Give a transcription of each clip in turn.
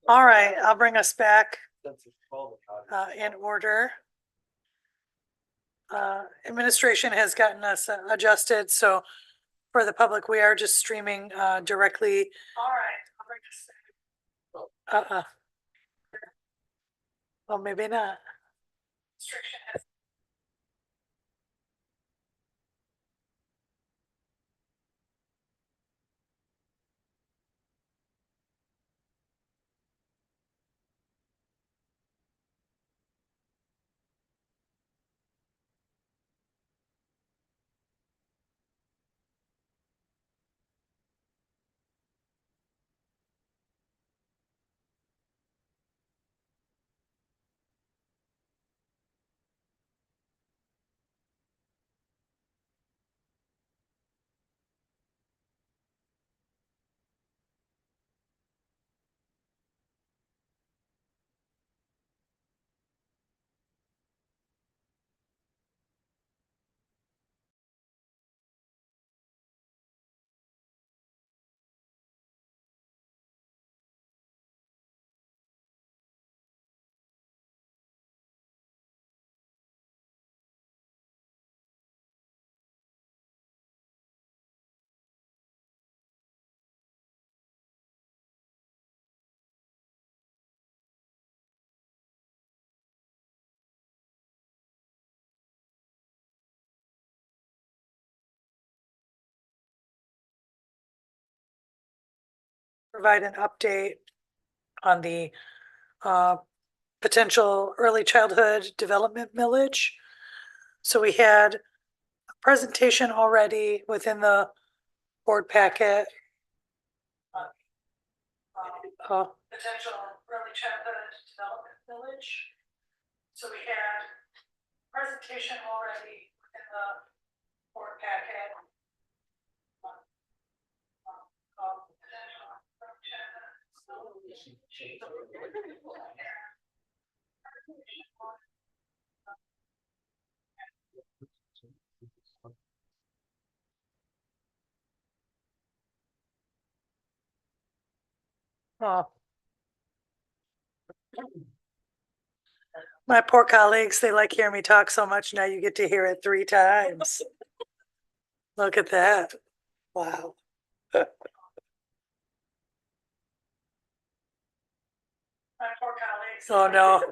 All right, I'll bring us back in order. Administration has gotten us adjusted, so for the public, we are just streaming directly. All right, I'll bring us. Well, maybe not. Provide an update on the potential early childhood development millage. So we had a presentation already within the board packet. Potential early childhood development millage. So we had a presentation already within the board packet. Oh. My poor colleagues, they like hearing me talk so much. Now you get to hear it 3 times. Look at that. Wow. My poor colleagues. Oh, no.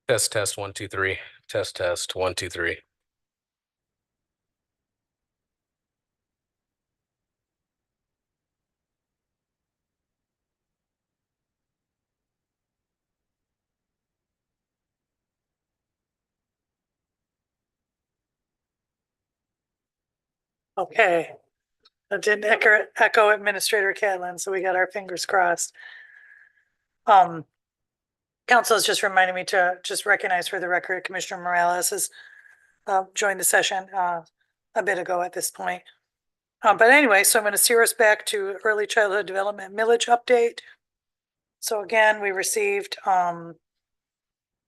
Test 1 2 3. Test 1 2 3. Okay. That didn't echo Administrator Catlin, so we got our fingers crossed. Council has just reminded me to just recognize for the record, Commissioner Morales has joined the session a bit ago at this point. But anyway, so I'm gonna steer us back to early childhood development millage update. So again, we received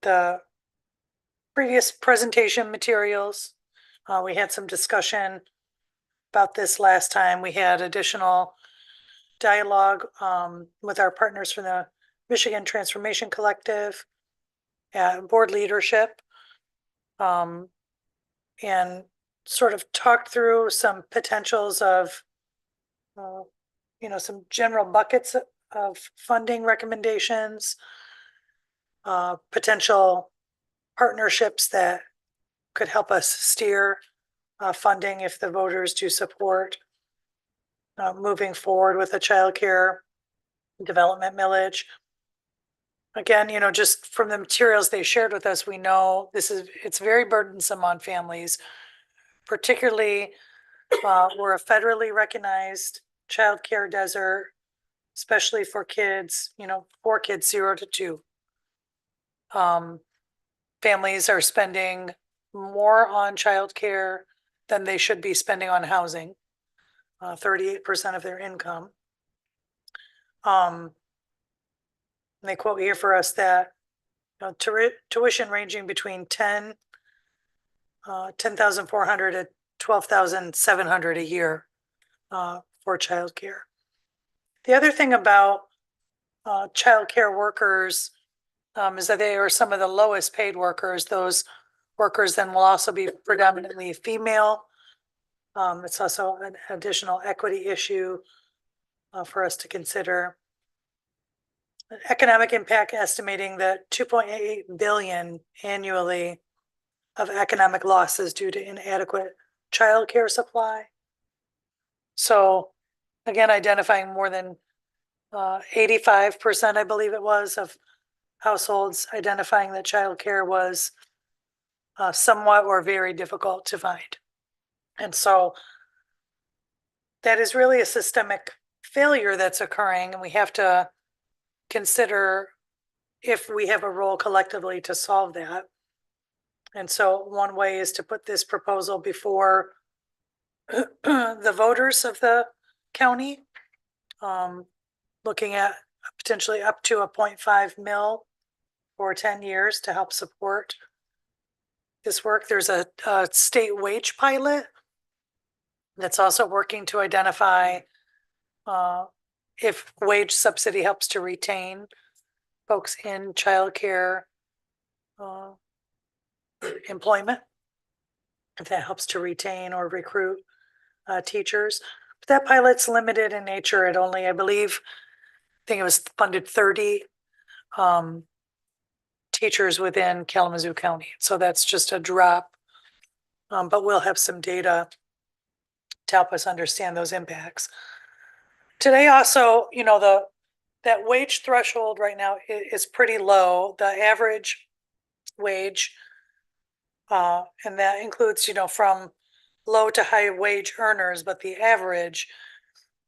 the previous presentation materials. We had some discussion about this last time. We had additional dialogue with our partners from the Michigan Transformation Collective, board leadership, and sort of talked through some potentials of, some general buckets of funding recommendations, potential partnerships that could help us steer funding if the voters do support moving forward with a childcare development millage. Again, just from the materials they shared with us, we know it's very burdensome on families, particularly we're a federally recognized childcare desert, especially for kids, 0 to 2. Families are spending more on childcare than they should be spending on housing, 38% of their income. They quote here for us that tuition ranging between 10,400 to 12,700 a year for childcare. The other thing about childcare workers is that they are some of the lowest paid workers. Those workers then will also be predominantly female. It's also an additional equity issue for us to consider. An economic impact estimating that 2.8 billion annually of economic losses due to inadequate childcare supply. So again, identifying more than 85%, I believe it was, of households identifying that childcare was somewhat or very difficult to find. And so that is really a systemic failure that's occurring, and we have to consider if we have a role collectively to solve that. And so one way is to put this proposal before the voters of the county, looking at potentially up to a 0.5 mil for 10 years to help support this work. There's a state wage pilot that's also working to identify if wage subsidy helps to retain folks in childcare employment, if that helps to retain or recruit teachers. But that pilot's limited in nature. It only, I think it was funded 30 teachers within Kalamazoo County. So that's just a drop, but we'll have some data to help us understand those impacts. Today also, that wage threshold right now is pretty low. The average wage, and that includes, from low to high wage earners, but the average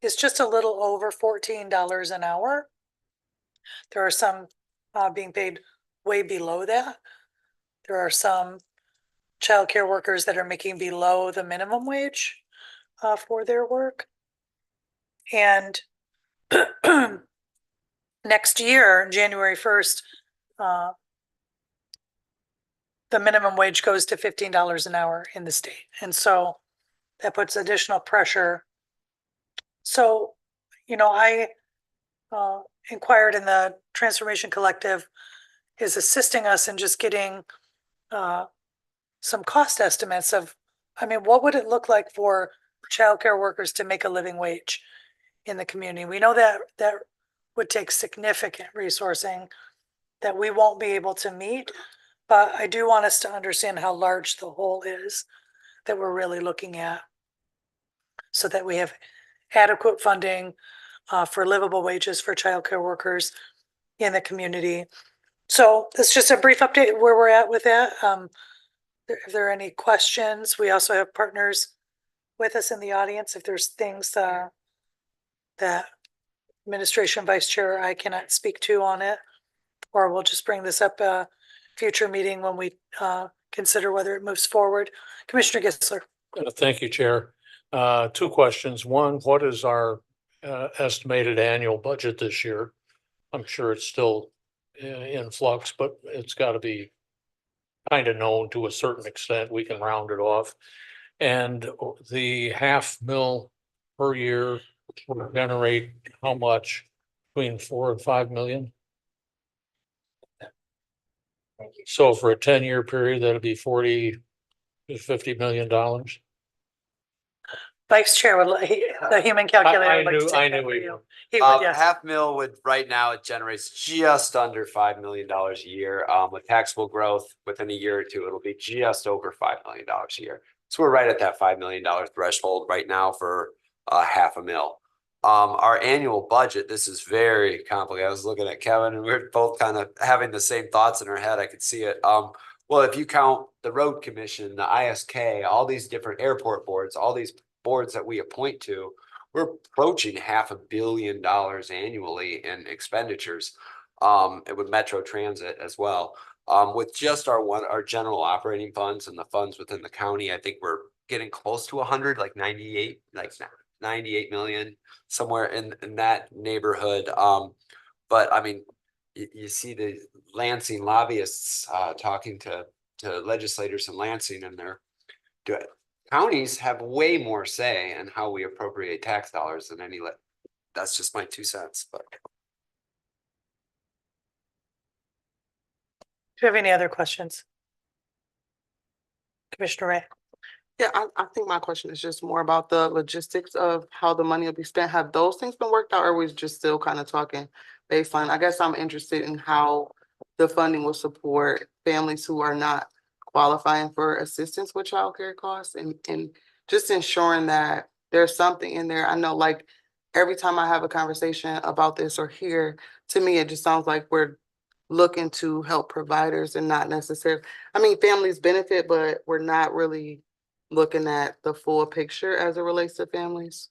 is just a little over $14 an hour. There are some being paid way below that. There are some childcare workers that are making below the minimum wage for their work. And next year, January 1st, the minimum wage goes to $15 an hour in the state. And so that puts additional pressure. So, I inquired in the Transformation Collective is assisting us in just getting some cost estimates of, what would it look like for childcare workers to make a living wage in the community? We know that would take significant resourcing that we won't be able to meet, but I do want us to understand how large the hole is that we're really looking at, so that we have adequate funding for livable wages for childcare workers in the community. So it's just a brief update where we're at with that. If there are any questions, we also have partners with us in the audience. If there's things that administration vice chair I cannot speak to on it, or we'll just bring this up a future meeting when we consider whether it moves forward. Commissioner Gissler. Thank you, Chair. Two questions. One, what is our estimated annual budget this year? I'm sure it's still in flux, but it's got to be kind of known to a certain extent. We can round it off. And the $500,000 per year will generate how much? Between 4 and 5 million? So for a 10-year period, that'll be 40 to $50 million. Vice Chair the human calculator. I would like to knew, take I that knew for we you. would. He would, yes. $500,000 would, right now, it generates just under $5 million a year. With taxable growth within a year or two, it'll be just over $5 million a year. So we're right at that $5 million threshold right now for $500,000. Our annual budget, this is very complicated. I was looking at Kevin and we we're both kind of having the same thoughts in our head. I could see it. Well, if you count the road commission, the ISK, all these different airport boards, all these boards that we appoint to, we're approaching $500 million annually in expenditures. And with Metro Transit as well. With just our general operating funds and the funds within the county, I think we're getting close to 100, like 98 million, somewhere in that neighborhood. But I mean, you see the Lansing lobbyists talking to legislators in Lansing, and they're doing. Counties have way more say in how we appropriate tax dollars than any. That's just my 2 cents, but. Do you have any other questions? Commissioner Ray? Yeah, I think my question is just more about the logistics of how the money will be spent. Have those things been worked out, or are we just still kind of talking baseline? I guess I'm interested in how the funding will support families who are not qualifying for assistance with childcare costs and just ensuring that there's something in there. I know, like, every time I have a conversation about this or here, to me, it just sounds like we're looking to help providers and not necessarily, I mean, families benefit, but we're not really looking at the full picture as it relates to families.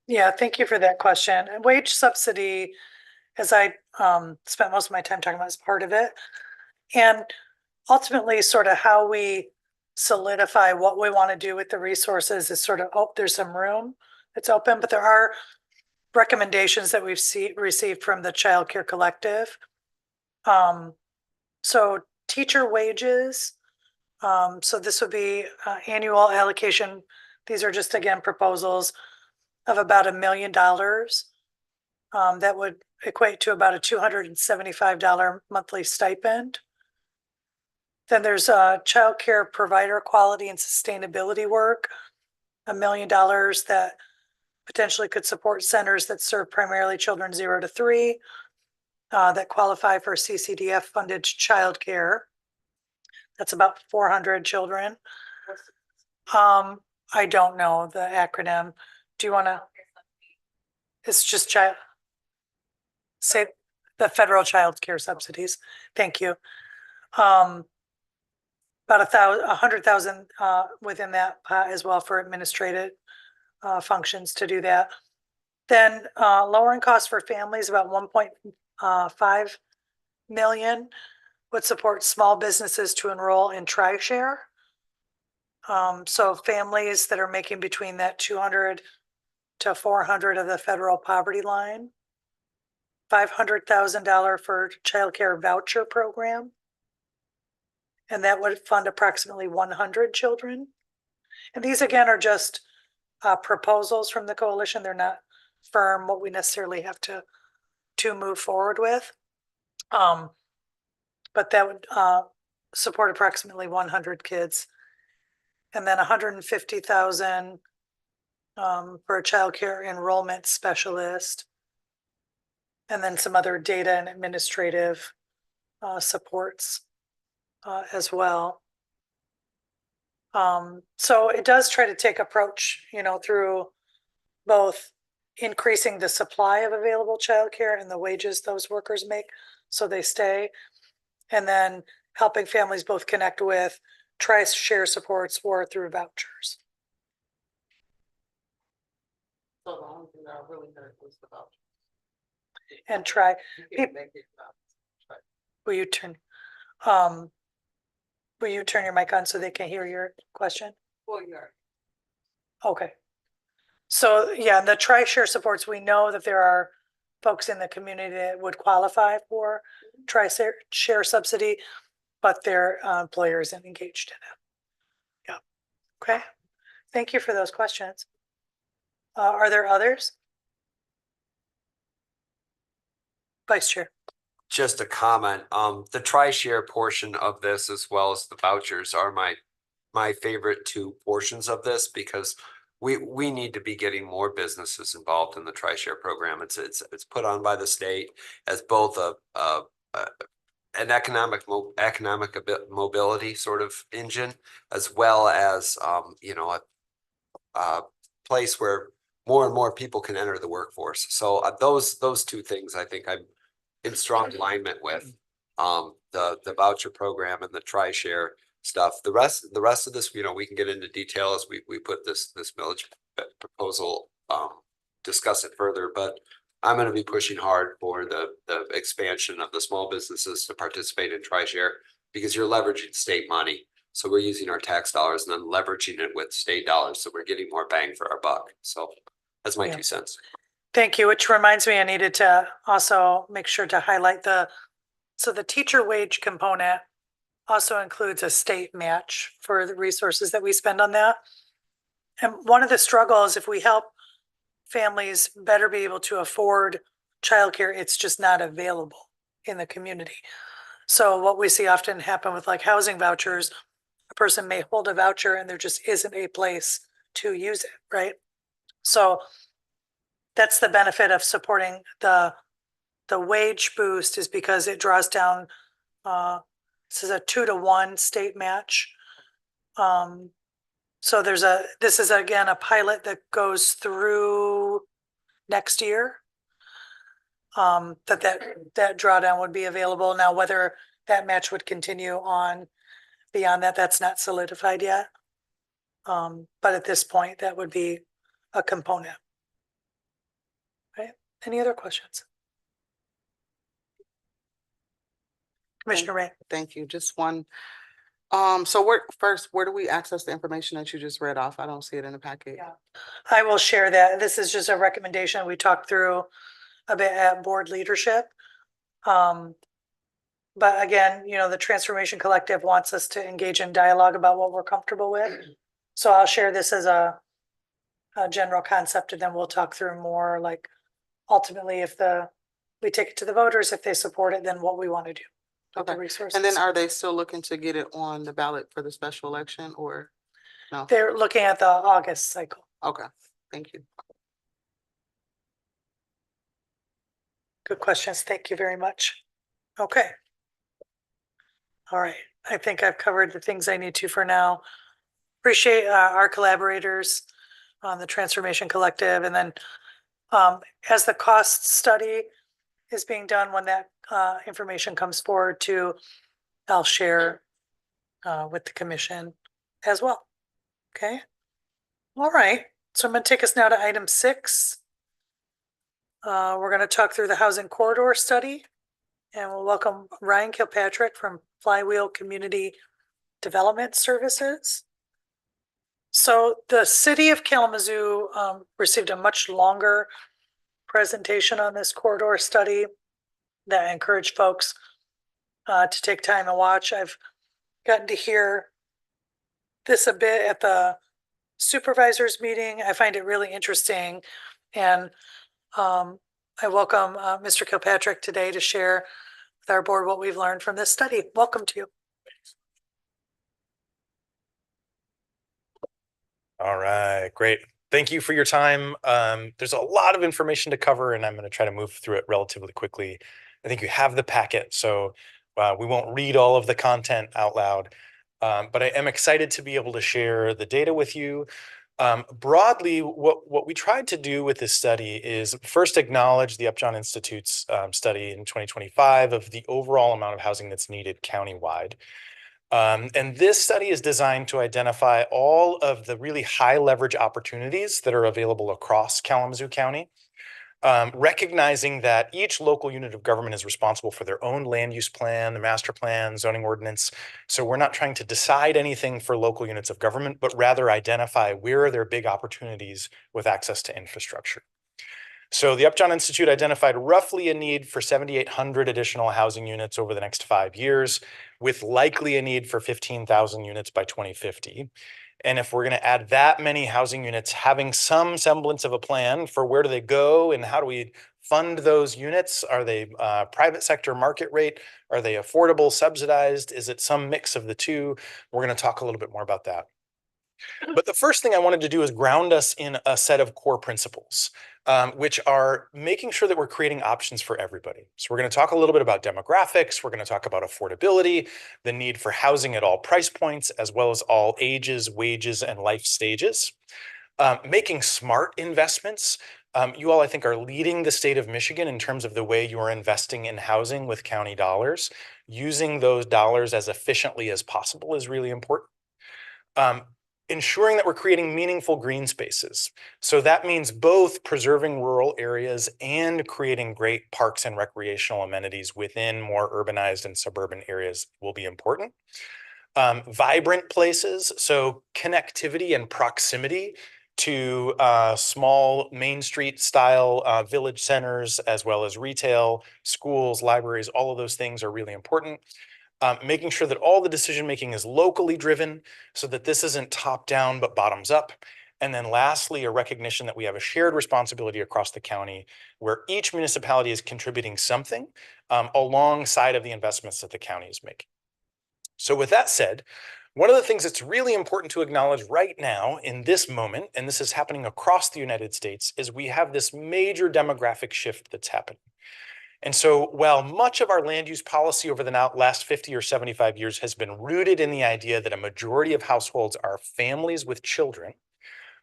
Yeah, thank you for that question. And wage subsidy, as I spent most of my time talking about, is part of it. And ultimately, sort of how we solidify what we want to do with the resources is sort of, oh, there's some room that's open, but there are recommendations that we've received from the Child Care Collective. So teacher wages, so this would be annual allocation. These are just, again, proposals of about $1 million. That would equate to about a $275 monthly stipend. Then there's child care provider quality and sustainability work, $1 million that potentially could support centers that serve primarily children 0 to 3 that qualify for CCDF funded childcare. That's about 400 children. I don't know the acronym. Do you want to? It's just say the federal child care subsidies. Thank you. About 100,000 within that pot as well for administrative functions to do that. Then lowering costs for families, about 1.5 million, would support small businesses to enroll in TriShare. So families that are making between that 200 to 400 of the federal poverty line. $500,000 for childcare voucher program. And that would fund approximately 100 children. And these, again, are just proposals from the coalition. They're not firm what we necessarily have to move forward with. But that would support approximately 100 kids. And then 150,000 for a childcare enrollment specialist. And then some other data and administrative supports as well. So it does try to take approach, through both increasing the supply of available childcare and the wages those workers make so they stay, and then helping families both connect with TriShare supports or through vouchers. So the only thing that I really heard was the voucher. And try, will you turn your mic on so they can hear your question? Well, yeah. Okay. So, yeah, the tri-share supports, we know that there are folks in the community that would qualify for tri-share subsidy, but their employer isn't engaged in it. Yeah, okay. Thank you for those questions. Are there others? Vice Chair. Just a comment, the tri-share portion of this as well as the vouchers are my favorite two portions of this because we need to be getting more businesses involved in the tri-share program. It's put on by the state as both an economic mobility sort of engine, as well as a place where more and more people can enter the workforce. So those two things I think I'm in strong alignment with. The voucher program and the tri-share stuff. The rest of this, we can get into detail as we put this millage proposal, discuss it further, but I'm gonna be pushing hard for the expansion of the small businesses to participate in tri-share because you're leveraging state money. So we're using our tax dollars and then leveraging it with state dollars. So we're getting more bang for our buck. So that's my Yeah. 2 cents. Thank you, which reminds me, I needed to also make sure to highlight so the teacher wage component also includes a state match for the resources that we spend on that. And one of the struggles, if we help families better be able to afford childcare, it's just not available in the community. So what we see often happen with like housing vouchers, a person may hold a voucher and there just isn't a place to use it, right? So that's the benefit of supporting the wage boost is because it draws down, this is a 2-to-1 state match. So this is again, a pilot that goes through next year. That drawdown would be available. Now, whether that match would continue on beyond that, that's not solidified yet. But at this point, that would be a component. Right? Any other questions? Commissioner Ray. Thank you. Just one. So where do we access the information that you just read off? I don't see it in the packet. Yeah. I will share that. This is just a recommendation we talked through a bit at board leadership. But again, the Transformation Collective wants us to engage in dialogue about what we're comfortable with. So I'll share this as a general concept, and then we'll talk through more like ultimately if we take it to the voters, if they support it, then what we want to do. With the Okay. resources. And then are they still looking to get it on the ballot for the special election or no? They're looking at the August cycle. Okay, thank you. Good questions. Thank you very much. Okay. All right. I think I've covered the things I need to for now. Appreciate our collaborators on the Transformation Collective. And then as the cost study is being done, when that information comes forward too, I'll share with the commission as well. Okay. All right. So I'm going to take us now to item 6. We're going to talk through the housing corridor study, and we'll welcome Ryan Kilpatrick from Flywheel Community Development Services. So the city of Kalamazoo received a much longer presentation on this corridor study that I encourage folks to take time and watch. I've gotten to hear this a bit at the supervisors meeting. I find it really interesting, and I welcome Mr. Kilpatrick today to share with our board what we've learned from this study. Welcome to you. All right, great. Thank you for your time. There's a lot of information to cover, and I'm going to try to move through it relatively quickly. I think you have the packet, so we won't read all of the content out loud, but I am excited to be able to share the data with you. Broadly, what we tried to do with this study is first acknowledge the Upjohn Institute's study in 2025 of the overall amount of housing that's needed countywide. And this study is designed to identify all of the really high leverage opportunities that are available across Kalamazoo County. recognizing that each local unit of government is responsible for their own land use plan, the master plan, zoning ordinance. So we're not trying to decide anything for local units of government, but rather identify where are there big opportunities with access to infrastructure. So the Upjohn Institute identified roughly a need for 7,800 additional housing units over the next 5 years, with likely a need for 15,000 units by 2050. And if we're going to add that many housing units, having some semblance of a plan for where do they go and how do we fund those units? Are they private sector market rate? Are they affordable, subsidized? Is it some mix of the two? We're going to talk a little bit more about that. But the first thing I wanted to do is ground us in a set of core principles, which are making sure that we're creating options for everybody. So we're going to talk a little bit about demographics. We're going to talk about affordability, the need for housing at all price points, as well as all ages, wages, and life stages. Making smart investments. You all, I think, are leading the state of Michigan in terms of the way you are investing in housing with county dollars. Using those dollars as efficiently as possible is really important. Ensuring that we're creating meaningful green spaces. So that means both preserving rural areas and creating great parks and recreational amenities within more urbanized and suburban areas will be important. Vibrant places, so connectivity and proximity to small Main Street style village centers, as well as retail, schools, libraries, all of those things are really important. Making sure that all the decision-making is locally driven so that this isn't top down, but bottoms up. And then lastly, a recognition that we have a shared responsibility across the county where each municipality is contributing something alongside of the investments that the county is making. So with that said, one of the things that's really important to acknowledge right now in this moment, and this is happening across the United States, is we have this major demographic shift that's happening. And so while much of our land use policy over the last 50 or 75 years has been rooted in the idea that a majority of households are families with children,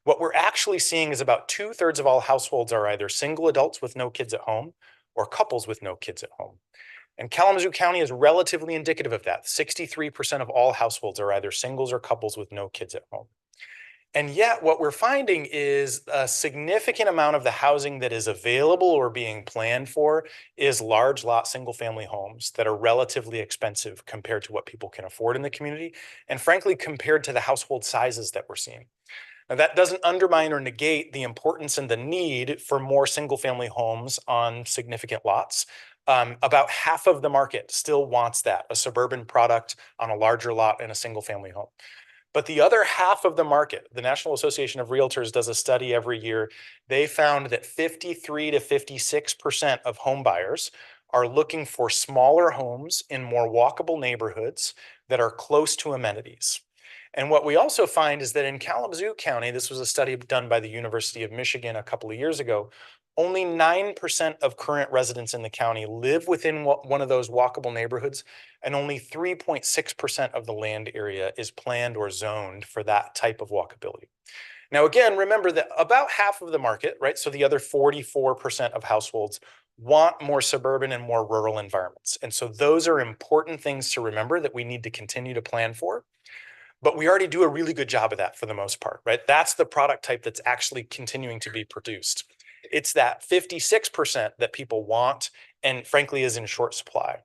what we're actually seeing is about 2/3 of all households are either single adults with no kids at home or couples with no kids at home. And Kalamazoo County is relatively indicative of that. 63% of all households are either singles or couples with no kids at home. And yet what we're finding is a significant amount of the housing that is available or being planned for is large lot single family homes that are relatively expensive compared to what people can afford in the community. And frankly, compared to the household sizes that we're seeing. Now, that doesn't undermine or negate the importance and the need for more single family homes on significant lots. About half of the market still wants that, a suburban product on a larger lot in a single family home. But the other half of the market, the National Association of Realtors does a study every year. They found that 53 to 56% of home buyers are looking for smaller homes in more walkable neighborhoods that are close to amenities. And what we also find is that in Kalamazoo County, this was a study done by the University of Michigan a couple of years ago, only 9% of current residents in the county live within one of those walkable neighborhoods, and only 3.6% of the land area is planned or zoned for that type of walkability. Now, again, remember that about half of the market, right? So the other 44% of households want more suburban and more rural environments. And so those are important things to remember that we need to continue to plan for. But we already do a really good job of that for the most part, right? That's the product type that's actually continuing to be produced. It's that 56% that people want and frankly is in short supply.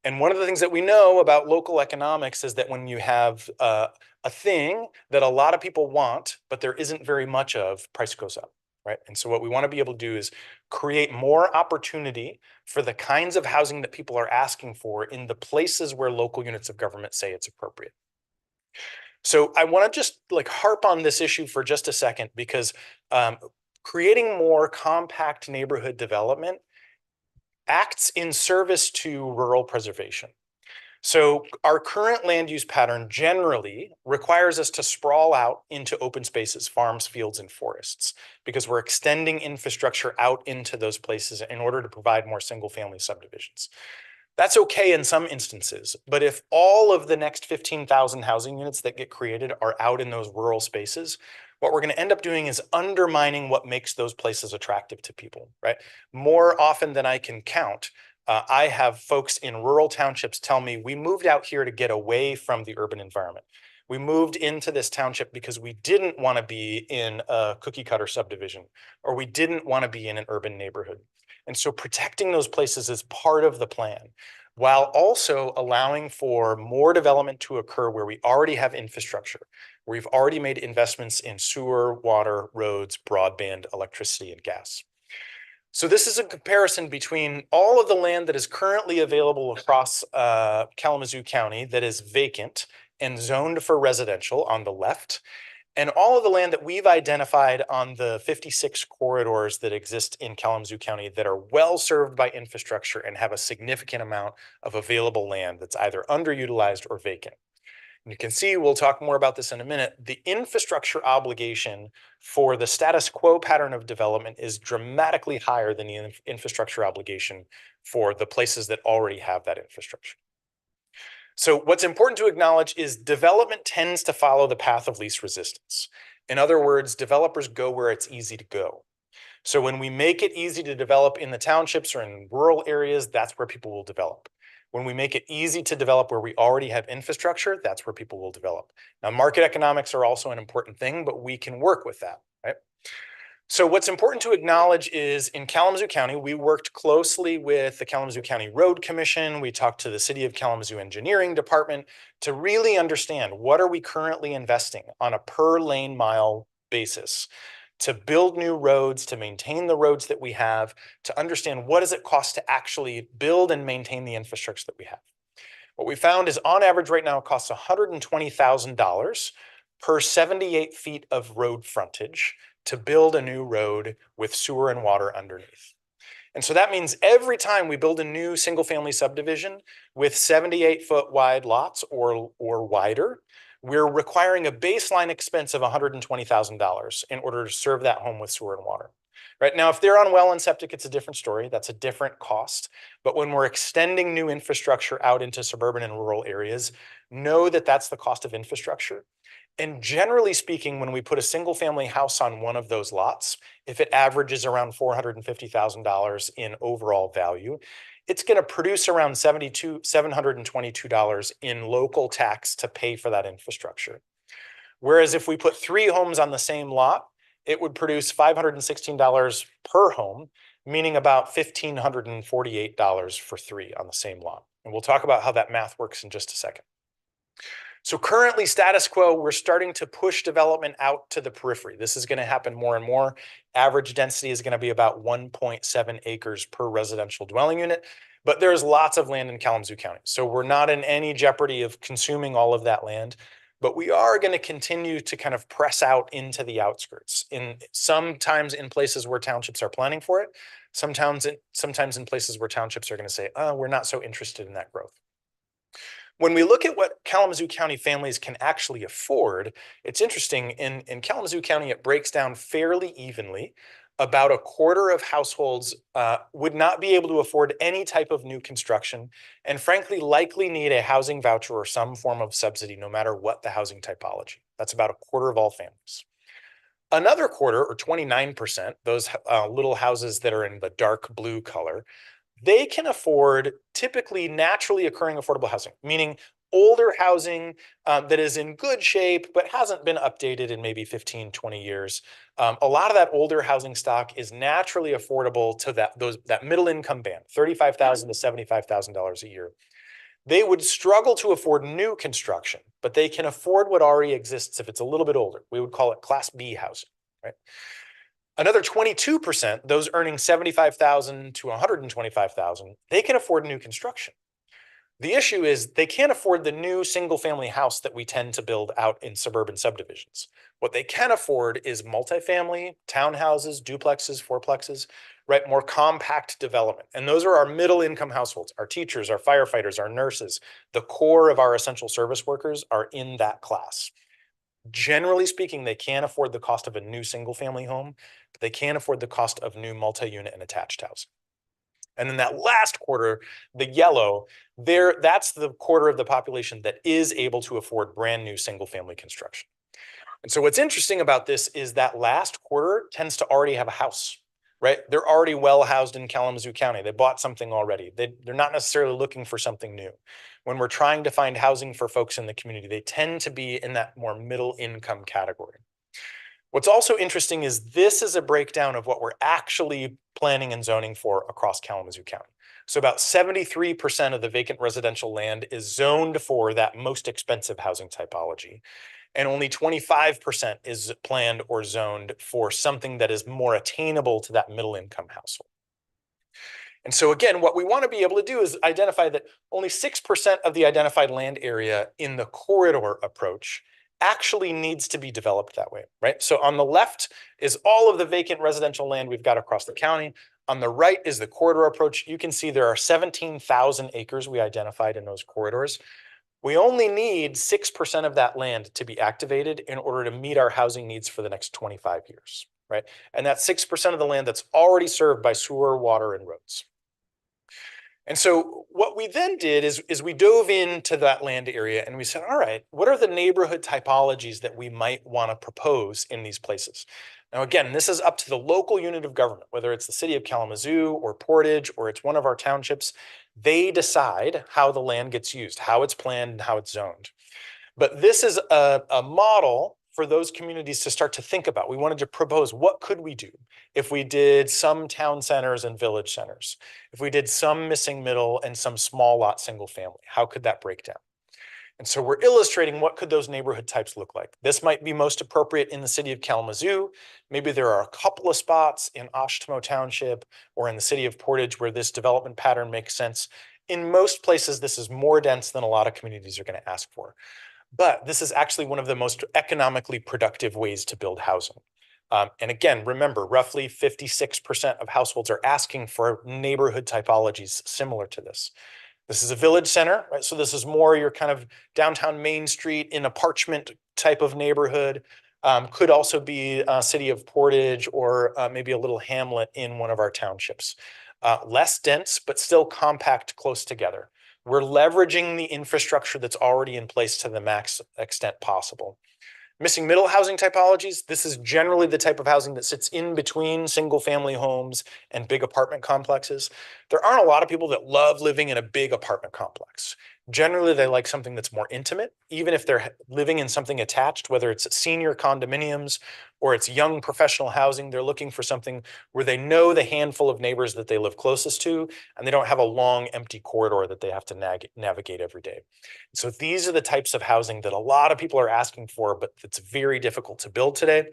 And one of the things that we know about local economics is that when you have a thing that a lot of people want, but there isn't very much of, price goes up, right? And so what we want to be able to do is create more opportunity for the kinds of housing that people are asking for in the places where local units of government say it's appropriate. So I want to just harp on this issue for just a second because creating more compact neighborhood development acts in service to rural preservation. So our current land use pattern generally requires us to sprawl out into open spaces, farms, fields, and forests, because we're extending infrastructure out into those places in order to provide more single family subdivisions. That's okay in some instances, but if all of the next 15,000 housing units that get created are out in those rural spaces, what we're going to end up doing is undermining what makes those places attractive to people, right? More often than I can count, I have folks in rural townships tell me, we moved out here to get away from the urban environment. We moved into this township because we didn't want to be in a cookie cutter subdivision, or we didn't want to be in an urban neighborhood. And so protecting those places is part of the plan, while also allowing for more development to occur where we already have infrastructure, where we've already made investments in sewer, water, roads, broadband, electricity, and gas. So this is a comparison between all of the land that is currently available across Kalamazoo County that is vacant and zoned for residential on the left, and all of the land that we've identified on the 56 corridors that exist in Kalamazoo County that are well served by infrastructure and have a significant amount of available land that's either underutilized or vacant. And you can see, we'll talk more about this in a minute, the infrastructure obligation for the status quo pattern of development is dramatically higher than the infrastructure obligation for the places that already have that infrastructure. So what's important to acknowledge is development tends to follow the path of least resistance. In other words, developers go where it's easy to go. So when we make it easy to develop in the townships or in rural areas, that's where people will develop. When we make it easy to develop where we already have infrastructure, that's where people will develop. Now, market economics are also an important thing, but we can work with that, right? So what's important to acknowledge is in Kalamazoo County, we worked closely with the Kalamazoo County Road Commission. We talked to the City of Kalamazoo Engineering Department to really understand what are we currently investing on a per lane mile basis to build new roads, to maintain the roads that we have, to understand what does it cost to actually build and maintain the infrastructure that we have. What we found is on average right now, it costs $120,000 per 78 feet of road frontage to build a new road with sewer and water underneath. And so that means every time we build a new single family subdivision with 78-foot wide lots or wider, we're requiring a baseline expense of $120,000 in order to serve that home with sewer and water. Right now, if they're on well and septic, it's a different story. That's a different cost. But when we're extending new infrastructure out into suburban and rural areas, know that that's the cost of infrastructure. And generally speaking, when we put a single family house on one of those lots, if it averages around $450,000 in overall value, it's going to produce around $722 in local tax to pay for that infrastructure. Whereas if we put 3 homes on the same lot, it would produce $516 per home, meaning about $1,548 for 3 on the same lot. And we'll talk about how that math works in just a second. So currently status quo, we're starting to push development out to the periphery. This is going to happen more and more. Average density is going to be about 1.7 acres per residential dwelling unit, but there's lots of land in Kalamazoo County. So we're not in any jeopardy of consuming all of that land, but we are going to continue to kind of press out into the outskirts, sometimes in places where townships are planning for it, sometimes in places where townships are going to say, oh, we're not so interested in that growth. When we look at what Kalamazoo County families can actually afford, it's interesting. In Kalamazoo County, it breaks down fairly evenly. About a quarter of households would not be able to afford any type of new construction, and frankly, likely need a housing voucher or some form of subsidy, no matter what the housing typology. That's about a quarter of all families. Another quarter, or 29%, those little houses that are in the dark blue color, they can afford typically naturally occurring affordable housing, meaning older housing that is in good shape, but hasn't been updated in maybe 15, 20 years. A lot of that older housing stock is naturally affordable to that middle income band, $35,000 to $75,000 a year. They would struggle to afford new construction, but they can afford what already exists if it's a little bit older. We would call it Class B housing, right? Another 22%, those earning $75,000 to $125,000, they can afford new construction. The issue is they can't afford the new single-family house that we tend to build out in suburban subdivisions. What they can afford is multifamily, townhouses, duplexes, fourplexes, right? More compact development. And those are our middle-income households, our teachers, our firefighters, our nurses. The core of our essential service workers are in that class. Generally speaking, they can't afford the cost of a new single-family home, but they can't afford the cost of new multi-unit and attached housing. And then that last quarter, the yellow, that's the quarter of the population that is able to afford brand new single-family construction. And so what's interesting about this is that last quarter tends to already have a house. right? They're already well housed in Kalamazoo County. They bought something already. They're not necessarily looking for something new. When we're trying to find housing for folks in the community, they tend to be in that more middle income category. What's also interesting is this is a breakdown of what we're actually planning and zoning for across Kalamazoo County. So about 73% of the vacant residential land is zoned for that most expensive housing typology. And only 25% is planned or zoned for something that is more attainable to that middle income household. And so again, what we want to be able to do is identify that only 6% of the identified land area in the corridor approach actually needs to be developed that way, right? So on the left is all of the vacant residential land we've got across the county. On the right is the corridor approach. You can see there are 17,000 acres we identified in those corridors. We only need 6% of that land to be activated in order to meet our housing needs for the next 25 years, right? And that's 6% of the land that's already served by sewer, water, and roads. And so what we then did is we dove into that land area and we said, all right, what are the neighborhood typologies that we might want to propose in these places? Now, again, this is up to the local unit of government, whether it's the city of Kalamazoo or Portage, or it's one of our townships. They decide how the land gets used, how it's planned, and how it's zoned. But this is a model for those communities to start to think about. We wanted to propose, what could we do if we did some town centers and village centers? If we did some missing middle and some small lot single family, how could that break down? And so we're illustrating what could those neighborhood types look like. This might be most appropriate in the city of Kalamazoo. Maybe there are a couple of spots in Oshtemo Township or in the city of Portage where this development pattern makes sense. In most places, this is more dense than a lot of communities are going to ask for. But this is actually one of the most economically productive ways to build housing. And again, remember, roughly 56% of households are asking for neighborhood typologies similar to this. This is a village center, right? So this is more your kind of downtown Main Street in a parchment type of neighborhood. Could also be a city of Portage or maybe a little hamlet in one of our townships. Less dense, but still compact, close together. We're leveraging the infrastructure that's already in place to the max extent possible. Missing middle housing typologies, this is generally the type of housing that sits in between single family homes and big apartment complexes. There aren't a lot of people that love living in a big apartment complex. Generally, they like something that's more intimate, even if they're living in something attached, whether it's senior condominiums or it's young professional housing. They're looking for something where they know the handful of neighbors that they live closest to, and they don't have a long empty corridor that they have to navigate every day. So these are the types of housing that a lot of people are asking for, but it's very difficult to build today.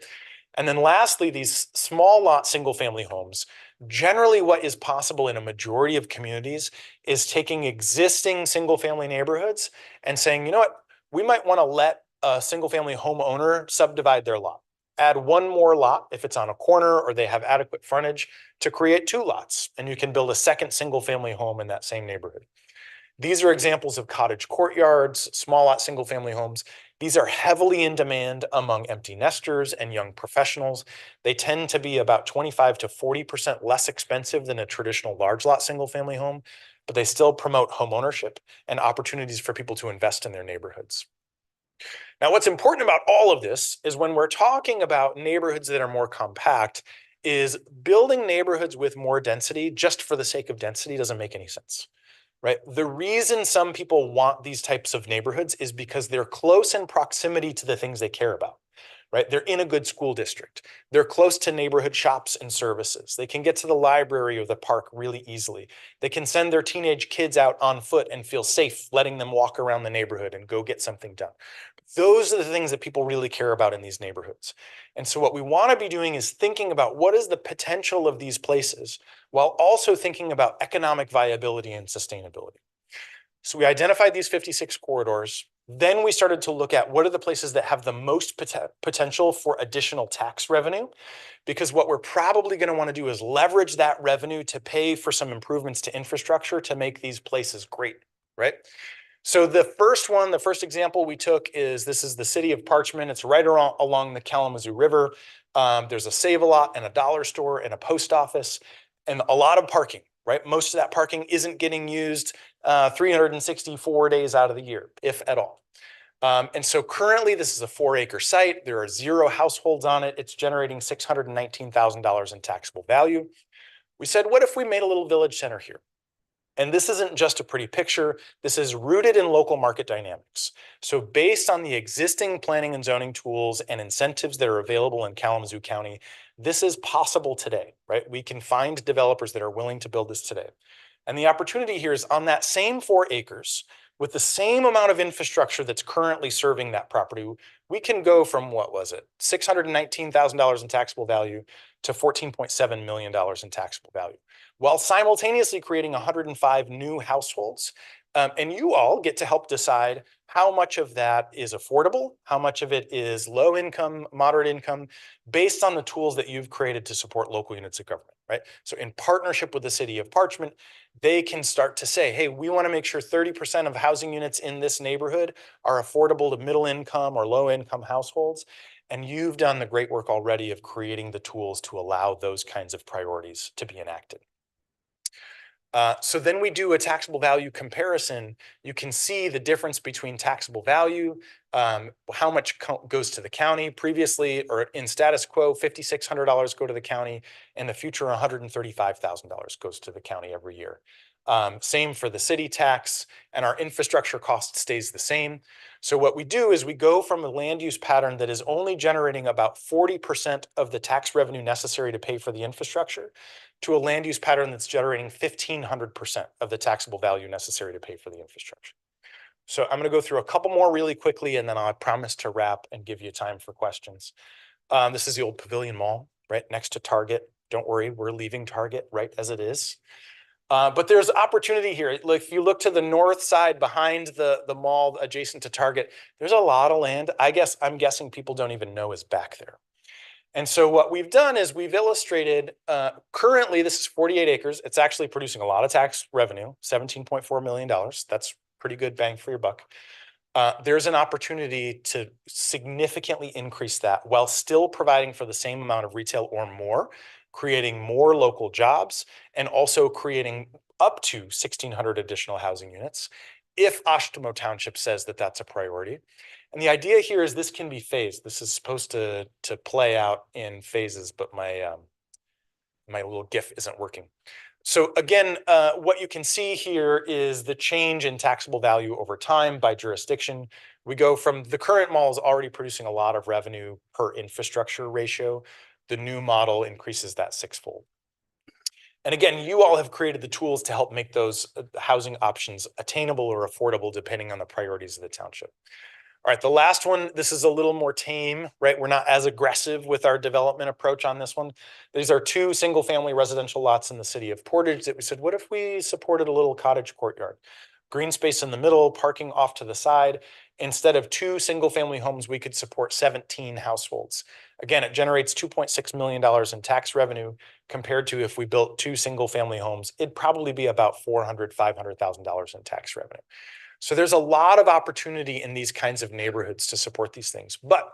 And then lastly, these small lot single family homes. Generally, what is possible in a majority of communities is taking existing single family neighborhoods and saying, you know what, we might want to let a single family homeowner subdivide their lot. Add one more lot if it's on a corner or they have adequate frontage to create 2 lots, and you can build a second single family home in that same neighborhood. These are examples of cottage courtyards, small lot single family homes. These are heavily in demand among empty nesters and young professionals. They tend to be about 25 to 40% less expensive than a traditional large lot single family home, but they still promote home ownership and opportunities for people to invest in their neighborhoods. Now, what's important about all of this is when we're talking about neighborhoods that are more compact, is building neighborhoods with more density just for the sake of density doesn't make any sense. Right? The reason some people want these types of neighborhoods is because they're close in proximity to the things they care about, right? They're in a good school district. They're close to neighborhood shops and services. They can get to the library or the park really easily. They can send their teenage kids out on foot and feel safe letting them walk around the neighborhood and go get something done. Those are the things that people really care about in these neighborhoods. And so what we want to be doing is thinking about what is the potential of these places while also thinking about economic viability and sustainability. So we identified these 56 corridors. Then we started to look at what are the places that have the most potential for additional tax revenue, because what we're probably going to want to do is leverage that revenue to pay for some improvements to infrastructure to make these places great, right? So the first example we took is, this is the city of Parchment. It's right along the Kalamazoo River. There's a Save-A-Lot and a dollar store and a post office and a lot of parking, right? Most of that parking isn't getting used 364 days out of the year, if at all. And so currently this is a 4-acre site. There are 0 households on it. It's generating $619,000 in taxable value. We said, what if we made a little village center here? And this isn't just a pretty picture. This is rooted in local market dynamics. So based on the existing planning and zoning tools and incentives that are available in Kalamazoo County, this is possible today, right? We can find developers that are willing to build this today. And the opportunity here is on that same 4 acres, with the same amount of infrastructure that's currently serving that property, we can go from, what was it, $619,000 in taxable value to $14.7 million in taxable value, while simultaneously creating 105 new households. And you all get to help decide how much of that is affordable, how much of it is low income, moderate income, based on the tools that you've created to support local units of government, right? So in partnership with the city of Parchment, they can start to say, hey, we want to make sure 30% of housing units in this neighborhood are affordable to middle income or low income households. And you've done the great work already of creating the tools to allow those kinds of priorities to be enacted. So then we do a taxable value comparison. You can see the difference between taxable value, how much goes to the county previously, or in status quo, $5,600 go to the county. In the future, $135,000 goes to the county every year. Same for the city tax, and our infrastructure cost stays the same. So what we do is we go from a land use pattern that is only generating about 40% of the tax revenue necessary to pay for the infrastructure to a land use pattern that's generating 1,500% of the taxable value necessary to pay for the infrastructure. So I'm going to go through a couple more really quickly, and then I promise to wrap and give you time for questions. This is the old Pavilion Mall, right next to Target. Don't worry, we're leaving Target right as it is. But there's opportunity here. Like if you look to the north side behind the mall adjacent to Target, there's a lot of land. I'm guessing people don't even know is back there. And so what we've done is we've illustrated, currently this is 48 acres. It's actually producing a lot of tax revenue, $17.4 million. That's pretty good bang for your buck. There's an opportunity to significantly increase that while still providing for the same amount of retail or more, creating more local jobs, and also creating up to 1,600 additional housing units if Ashtamo Township says that that's a priority. And the idea here is this can be phased. This is supposed to play out in phases, but my little GIF isn't working. So again, what you can see here is the change in taxable value over time by jurisdiction. We go from the current mall is already producing a lot of revenue per infrastructure ratio. The new model increases that 6-fold. And again, you all have created the tools to help make those housing options attainable or affordable depending on the priorities of the township. All right, the last one, this is a little more tame, right? We're not as aggressive with our development approach on this one. These are 2 single-family residential lots in the city of Portage that we said, what if we supported a little cottage courtyard? Green space in the middle, parking off to the side. Instead of 2 single-family homes, we could support 17 households. Again, it generates $2.6 million in tax revenue compared to if we built 2 single-family homes, it'd probably be about $400,000, $500,000 in tax revenue. So there's a lot of opportunity in these kinds of neighborhoods to support these things. But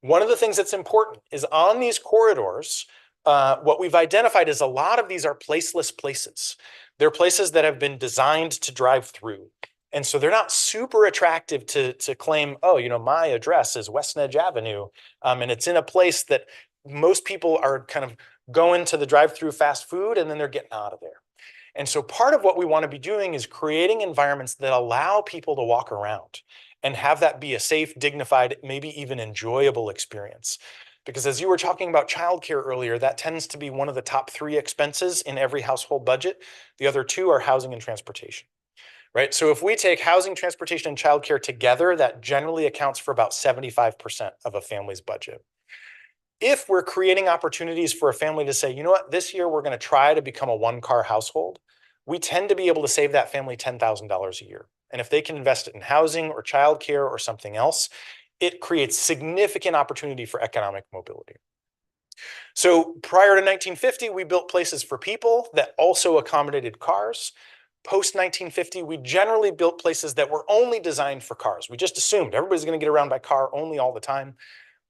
one of the things that's important is on these corridors, what we've identified is a lot of these are placeless places. They're places that have been designed to drive through. And so they're not super attractive to claim, oh, you know, my address is West Edge Avenue. And it's in a place that most people are kind of going to the drive-through fast food and then they're getting out of there. And so part of what we want to be doing is creating environments that allow people to walk around and have that be a safe, dignified, maybe even enjoyable experience. Because as you were talking about childcare earlier, that tends to be one of the top 3 expenses in every household budget. The other 2 are housing and transportation, right? So if we take housing, transportation, and childcare together, that generally accounts for about 75% of a family's budget. If we're creating opportunities for a family to say, you know what, this year we're going to try to become a 1-car household, we tend to be able to save that family $10,000 a year. And if they can invest it in housing or childcare or something else, it creates significant opportunity for economic mobility. So prior to 1950, we built places for people that also accommodated cars. Post 1950, we generally built places that were only designed for cars. We just assumed everybody's going to get around by car only all the time.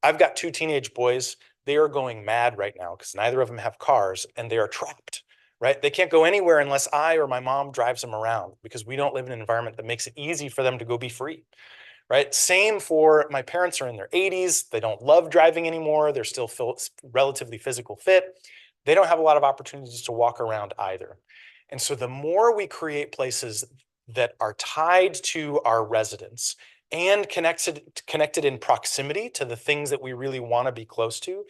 I've got 2 teenage boys. They are going mad right now because neither of them have cars and they are trapped, right? They can't go anywhere unless I or my mom drives them around because we don't live in an environment that makes it easy for them to go be free, right? Same for my parents are in their 80s. They don't love driving anymore. They're still relatively physical fit. They don't have a lot of opportunities to walk around either. And so the more we create places that are tied to our residents and connected in proximity to the things that we really want to be close to,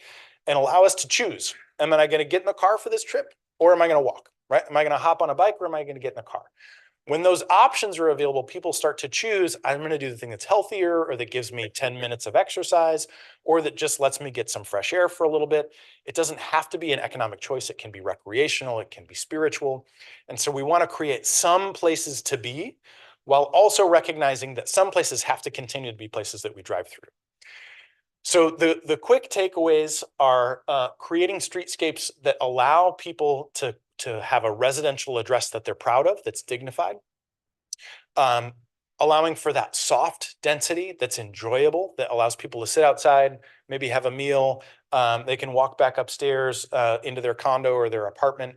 and allow us to choose, am I going to get in the car for this trip or am I going to walk, right? Am I going to hop on a bike or am I going to get in the car? When those options are available, people start to choose, I'm going to do the thing that's healthier or that gives me 10 minutes of exercise or that just lets me get some fresh air for a little bit. It doesn't have to be an economic choice. It can be recreational. It can be spiritual. And so we want to create some places to be while also recognizing that some places have to continue to be places that we drive through. So the quick takeaways are creating streetscapes that allow people to have a residential address that they're proud of, that's dignified. Allowing for that soft density that's enjoyable, that allows people to sit outside, maybe have a meal. They can walk back upstairs into their condo or their apartment.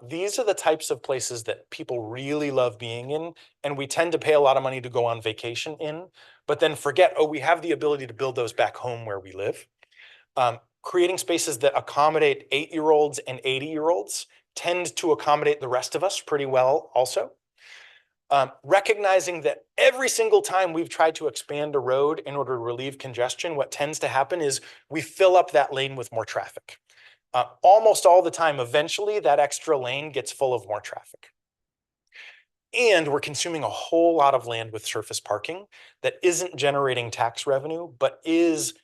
These are the types of places that people really love being in, and we tend to pay a lot of money to go on vacation in, but then forget, oh, we have the ability to build those back home where we live. Creating spaces that accommodate 8-year-olds and 80-year-olds tend to accommodate the rest of us pretty well also. Recognizing that every single time we've tried to expand a road in order to relieve congestion, what tends to happen is we fill up that lane with more traffic. Almost all the time, eventually that extra lane gets full of more traffic. And we're consuming a whole lot of land with surface parking that isn't generating tax revenue, but is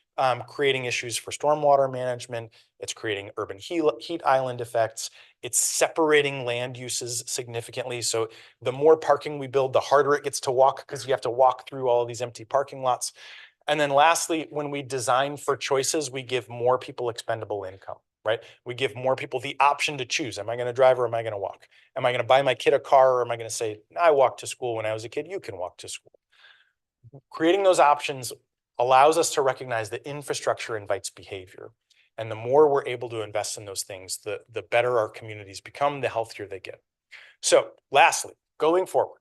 creating issues for stormwater management. It's creating urban heat island effects. It's separating land uses significantly. So the more parking we build, the harder it gets to walk because you have to walk through all of these empty parking lots. And then lastly, when we design for choices, we give more people expendable income, right? We give more people the option to choose. Am I going to drive or am I going to walk? Am I going to buy my kid a car or am I going to say, I walked to school when I was a kid, you can walk to school? Creating those options allows us to recognize that infrastructure invites behavior. And the more we're able to invest in those things, the better our communities become, the healthier they get. So lastly, going forward,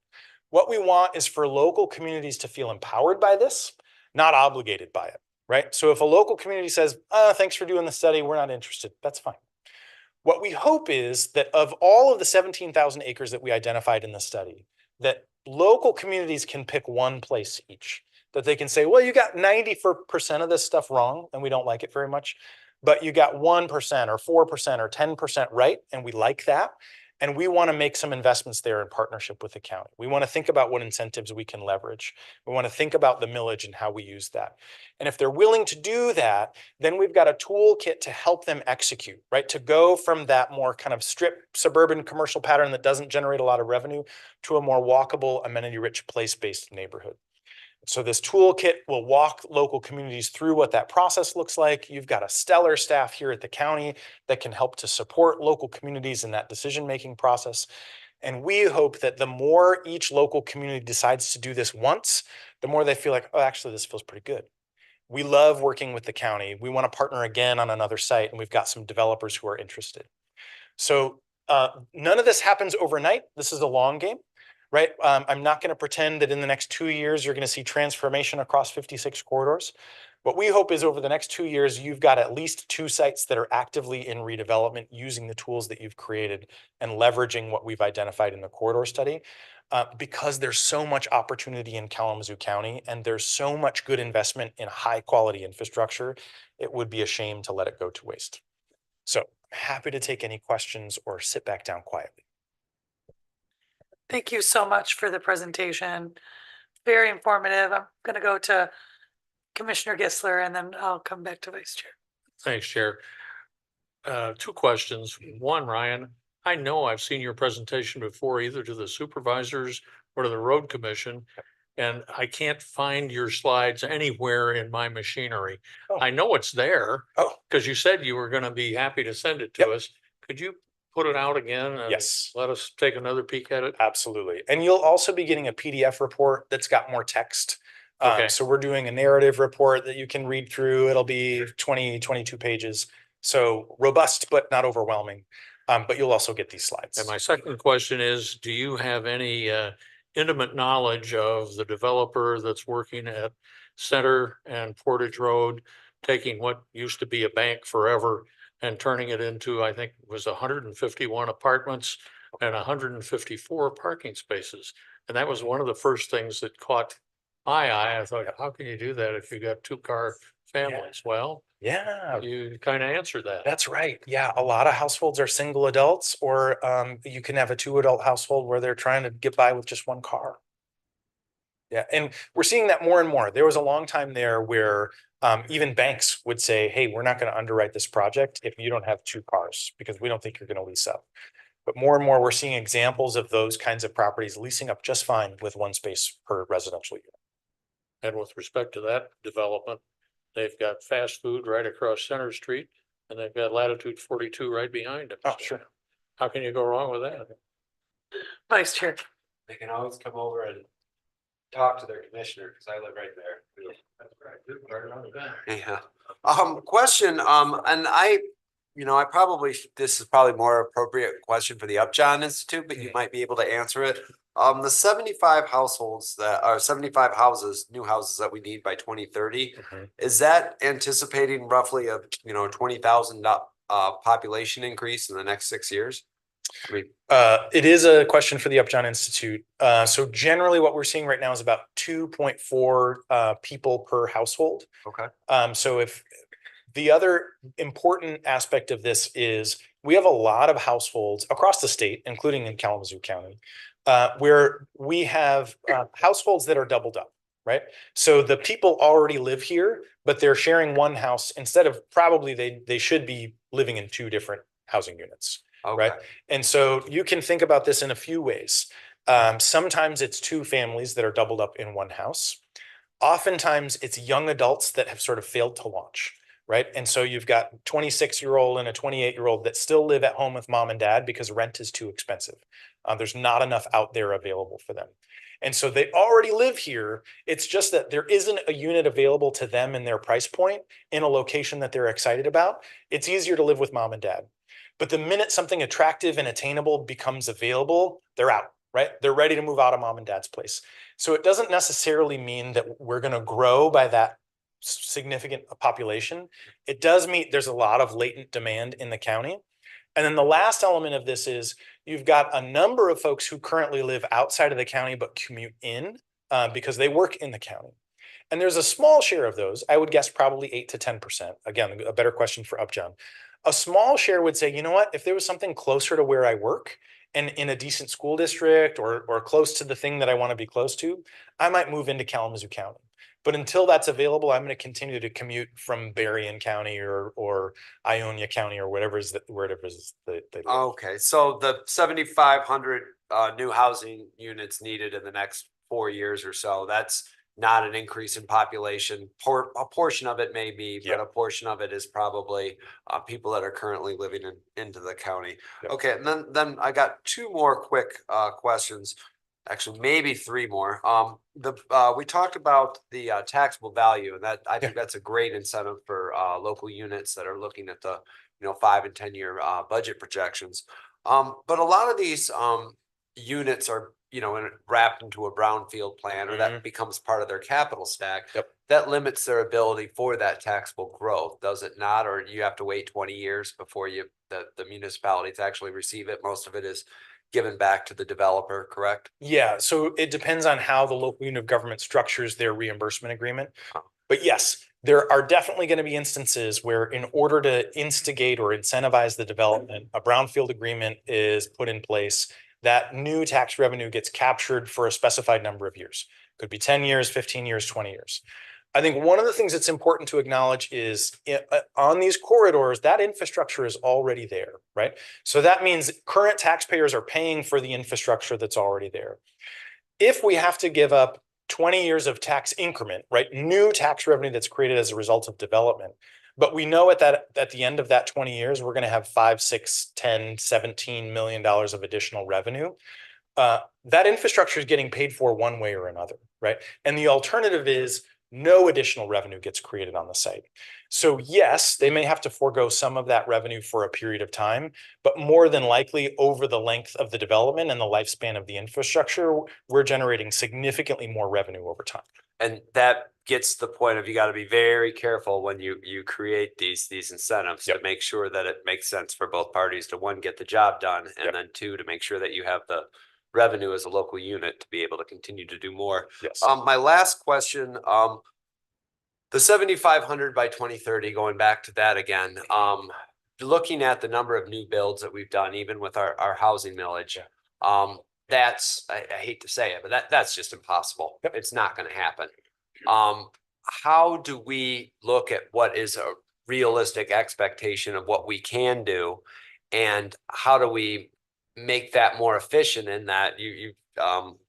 what we want is for local communities to feel empowered by this, not obligated by it, right? So if a local community says, thanks for doing the study, we're not interested, that's fine. What we hope is that of all of the 17,000 acres that we identified in the study, that local communities can pick one place each, that they can say, well, you got 90% of this stuff wrong and we don't like it very much, but you got 1% or 4% or 10% right, and we like that. And we want to make some investments there in partnership with the county. We want to think about what incentives we can leverage. We want to think about the millage and how we use that. And if they're willing to do that, then we've got a toolkit to help them execute, right? To go from that more kind of strip suburban commercial pattern that doesn't generate a lot of revenue to a more walkable, amenity-rich, place-based neighborhood. So this toolkit will walk local communities through what that process looks like. You've got a stellar staff here at the county that can help to support local communities in that decision-making process. And we hope that the more each local community decides to do this once, the more they feel like, oh, actually, this feels pretty good. We love working with the county. We want to partner again on another site, and we've got some developers who are interested. So none of this happens overnight. This is a long game. Right? I'm not going to pretend that in the next 2 years, you're going to see transformation across 56 corridors. What we hope is over the next 2 years, you've got at least 2 sites that are actively in redevelopment using the tools that you've created and leveraging what we've identified in the corridor study, because there's so much opportunity in Kalamazoo County and there's so much good investment in high quality infrastructure. It would be a shame to let it go to waste. So I'm happy to take any questions or sit back down quietly. Thank you so much for the presentation. Very informative. I'm going to go to Commissioner Gissler and then I'll come back to Vice Chair. Thanks, Chair. 2 questions. One, Ryan, I know I've seen your presentation before, either to the supervisors or to the road commission, and I can't find your slides anywhere in my machinery. Oh. I know it's there. Oh. Because you said you were going to be happy to send it to Yep. us. Could you put it out again? And Yes. let us take another peek at it. Absolutely. And you'll also be getting a PDF report that's got more text. Okay. So we're doing a narrative report that you can read through. It'll be 20, 22 pages. So robust, but not overwhelming. But you'll also get these slides. And my second question is, do you have any intimate knowledge of the developer that's working at Center and Portage Road, taking what used to be a bank forever and turning it into, I think it was 151 apartments and 154 parking spaces. And that was one of the first things that caught my eye. I thought, how can you do that if you got 2-car families? Well, Yeah, you kind of answered that. that's right. Yeah, a lot of households are single adults, or you can have a 2-adult household where they're trying to get by with just 1 car. Yeah, and we're seeing that more and more. There was a long time there where even banks would say, hey, we're not going to underwrite this project if you don't have 2 cars because we don't think you're going to lease up. But more and more, we're seeing examples of those kinds of properties leasing up just fine with 1 space per residential unit. And with respect to that development, they've got fast food right across Center Street and they've got Latitude 42 right behind it. Oh, sure. How can you go wrong with that? Vice Chair. They can always come over and talk to their commissioner, because I live right there. Yeah. Question, and I probably, this is probably more appropriate question for the Upjohn Institute, but you might be able to answer it. The 75 households that are 75 houses, new houses that we need by 2030, is that anticipating roughly a 20,000 population increase in the next 6 years? I mean, It is a question for the Upjohn Institute. So generally what we're seeing right now is about 2.4 people per household. okay. So if the other important aspect of this is we have a lot of households across the state, including in Kalamazoo County, where we have households that are doubled up, right? So the people already live here, but they're sharing 1 house instead of probably they should be living in 2 different housing units. Okay. Right. And so you can think about this in a few ways. Sometimes it's 2 families that are doubled up in 1 house. Oftentimes it's young adults that have sort of failed to launch. Right. And so you've got 26-year-old and a 28-year-old that still live at home with mom and dad because rent is too expensive. There's not enough out there available for them. And so they already live here. It's just that there isn't a unit available to them in their price point in a location that they're excited about. It's easier to live with mom and dad. But the minute something attractive and attainable becomes available, they're out, right? They're ready to move out of mom and dad's place. So it doesn't necessarily mean that we're going to grow by that significant population. It does mean there's a lot of latent demand in the county. And then the last element of this is you've got a number of folks who currently live outside of the county but commute in because they work in the county. And there's a small share of those, I would guess probably 8 to 10%. Again, a better question for Upjohn. A small share would say, you know what, if there was something closer to where I work and in a decent school district or close to the thing that I want to be close to, I might move into Kalamazoo County. But until that's available, I'm going to continue to commute from Berrien County or Ionia County or whatever is they live. Okay, so the 7,500 new housing units needed in the next 4 years or so, that's not an increase in population. A portion of it may be, but Yep. a portion of it is probably people that are currently living into the county. Yep. Okay, and then I got 2 more quick questions. Actually, maybe 3 more. We talked about the taxable value, and that I think that's a great incentive for local units that are looking at the 5 and 10 year budget projections. But a lot of these units are wrapped into a brownfield plan, or that becomes part of their capital stack. Yep. That limits their ability for that taxable growth, does it not? Or you have to wait 20 years before the municipalities actually receive it. Most of it is given back to the developer, correct? Yeah, so it depends on how the local unit of government structures their reimbursement agreement. But yes, there are definitely going to be instances where in order to instigate or incentivize the development, a brownfield agreement is put in place. That new tax revenue gets captured for a specified number of years. Could be 10 years, 15 years, 20 years. I think one of the things that's important to acknowledge is on these corridors, that infrastructure is already there, right? So that means current taxpayers are paying for the infrastructure that's already there. If we have to give up 20 years of tax increment, right? New tax revenue that's created as a result of development. But we know at the end of that 20 years, we're going to have 5, 6, 10, $17 million of additional revenue. That infrastructure is getting paid for one way or another, right? And the alternative is no additional revenue gets created on the site. So yes, they may have to forego some of that revenue for a period of time, but more than likely over the length of the development and the lifespan of the infrastructure, we're generating significantly more revenue over time. And that gets to the point of you got to be very careful when you create these incentives to Yep. make sure that it makes sense for both parties to, one, get the job done, and Yep. then two, to make sure that you have the revenue as a local unit to be able to continue to do more. Yes. My last question, the 7,500 by 2030, going back to that again, looking at the number of new builds that we've done, even with our housing millage, that's, I hate to say it, but that's just impossible. Yep. It's not gonna happen. How do we look at what is a realistic expectation of what we can do? And how do we make that more efficient in that you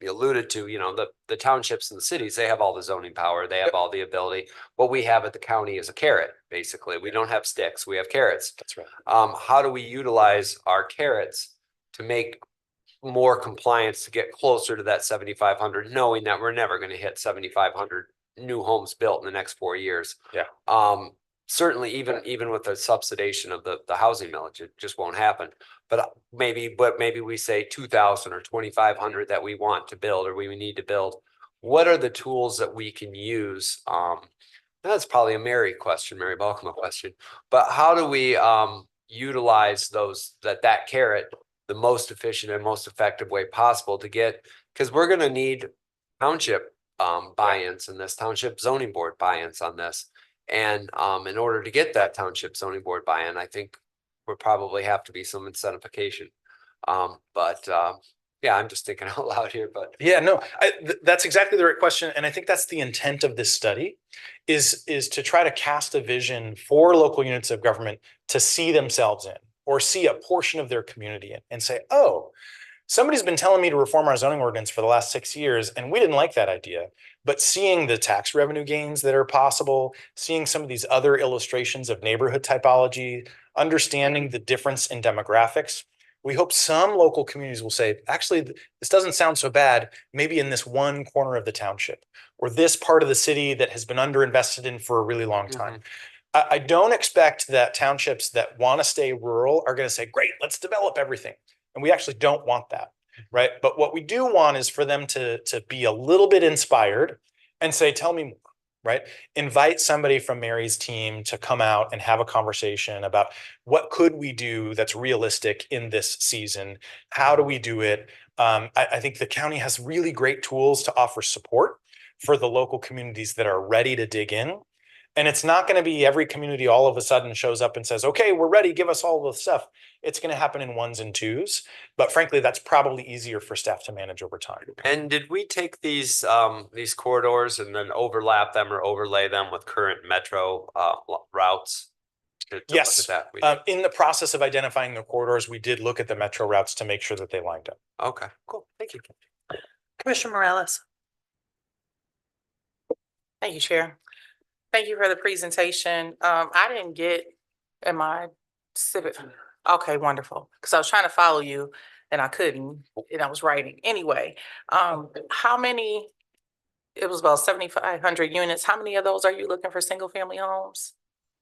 alluded to, the townships and the cities, they have all the zoning power, they have all the ability. What we have at the county is a carrot, basically. We don't have sticks, we have carrots. That's right. How do we utilize our carrots to make more compliance, to get closer to that 7,500, knowing that we're never going to hit 7,500 new homes built in the next 4 years? Yeah. Certainly even with the subsidization of the housing millage, it just won't happen. But maybe we say 2,000 or 2,500 that we want to build, or we need to build. What are the tools that we can use? That's probably a Mary Balkema question, but how do we utilize that carrot the most efficient and most effective way possible to get, because we're going to need township buy-ins in this, township zoning board buy-ins on this. And in order to get that township zoning board buy-in, I think would probably have to be some incentivization. Yeah, I'm just thinking out loud here, but Yeah, no, that's exactly the right question. And I think that's the intent of this study is to try to cast a vision for local units of government to see themselves in, or see a portion of their community in, and say, oh, somebody's been telling me to reform our zoning ordinance for the last 6 years, and we didn't like that idea. But seeing the tax revenue gains that are possible, seeing some of these other illustrations of neighborhood typology, understanding the difference in demographics, we hope some local communities will say, actually, this doesn't sound so bad, maybe in this one corner of the township, or this part of the city that has been underinvested in for a really long time. I don't expect that townships that want to stay rural are going to say, great, let's develop everything. And we actually don't want that, right? But what we do want is for them to be a little bit inspired and say, tell me more, right? Invite somebody from Mary's team to come out and have a conversation about what could we do that's realistic in this season? How do we do it? I think the county has really great tools to offer support for the local communities that are ready to dig in. And it's not going to be every community all of a sudden shows up and says, okay, we're ready, give us all the stuff. It's going to happen in ones and twos. But frankly, that's probably easier for staff to manage over time. And did we take these corridors and then overlap them or overlay them with current metro routes? Yes. Look at that? In the process of identifying the corridors, we did look at the metro routes to make sure that they lined up. Okay, cool. Thank you. Commissioner Morales. Thank you, Chair. Thank you for the presentation. I didn't get in my civic. Okay, wonderful. Because I was trying to follow you and I couldn't, and I was writing. Anyway, how many, it was about 7,500 units. How many of those are you looking for single family homes?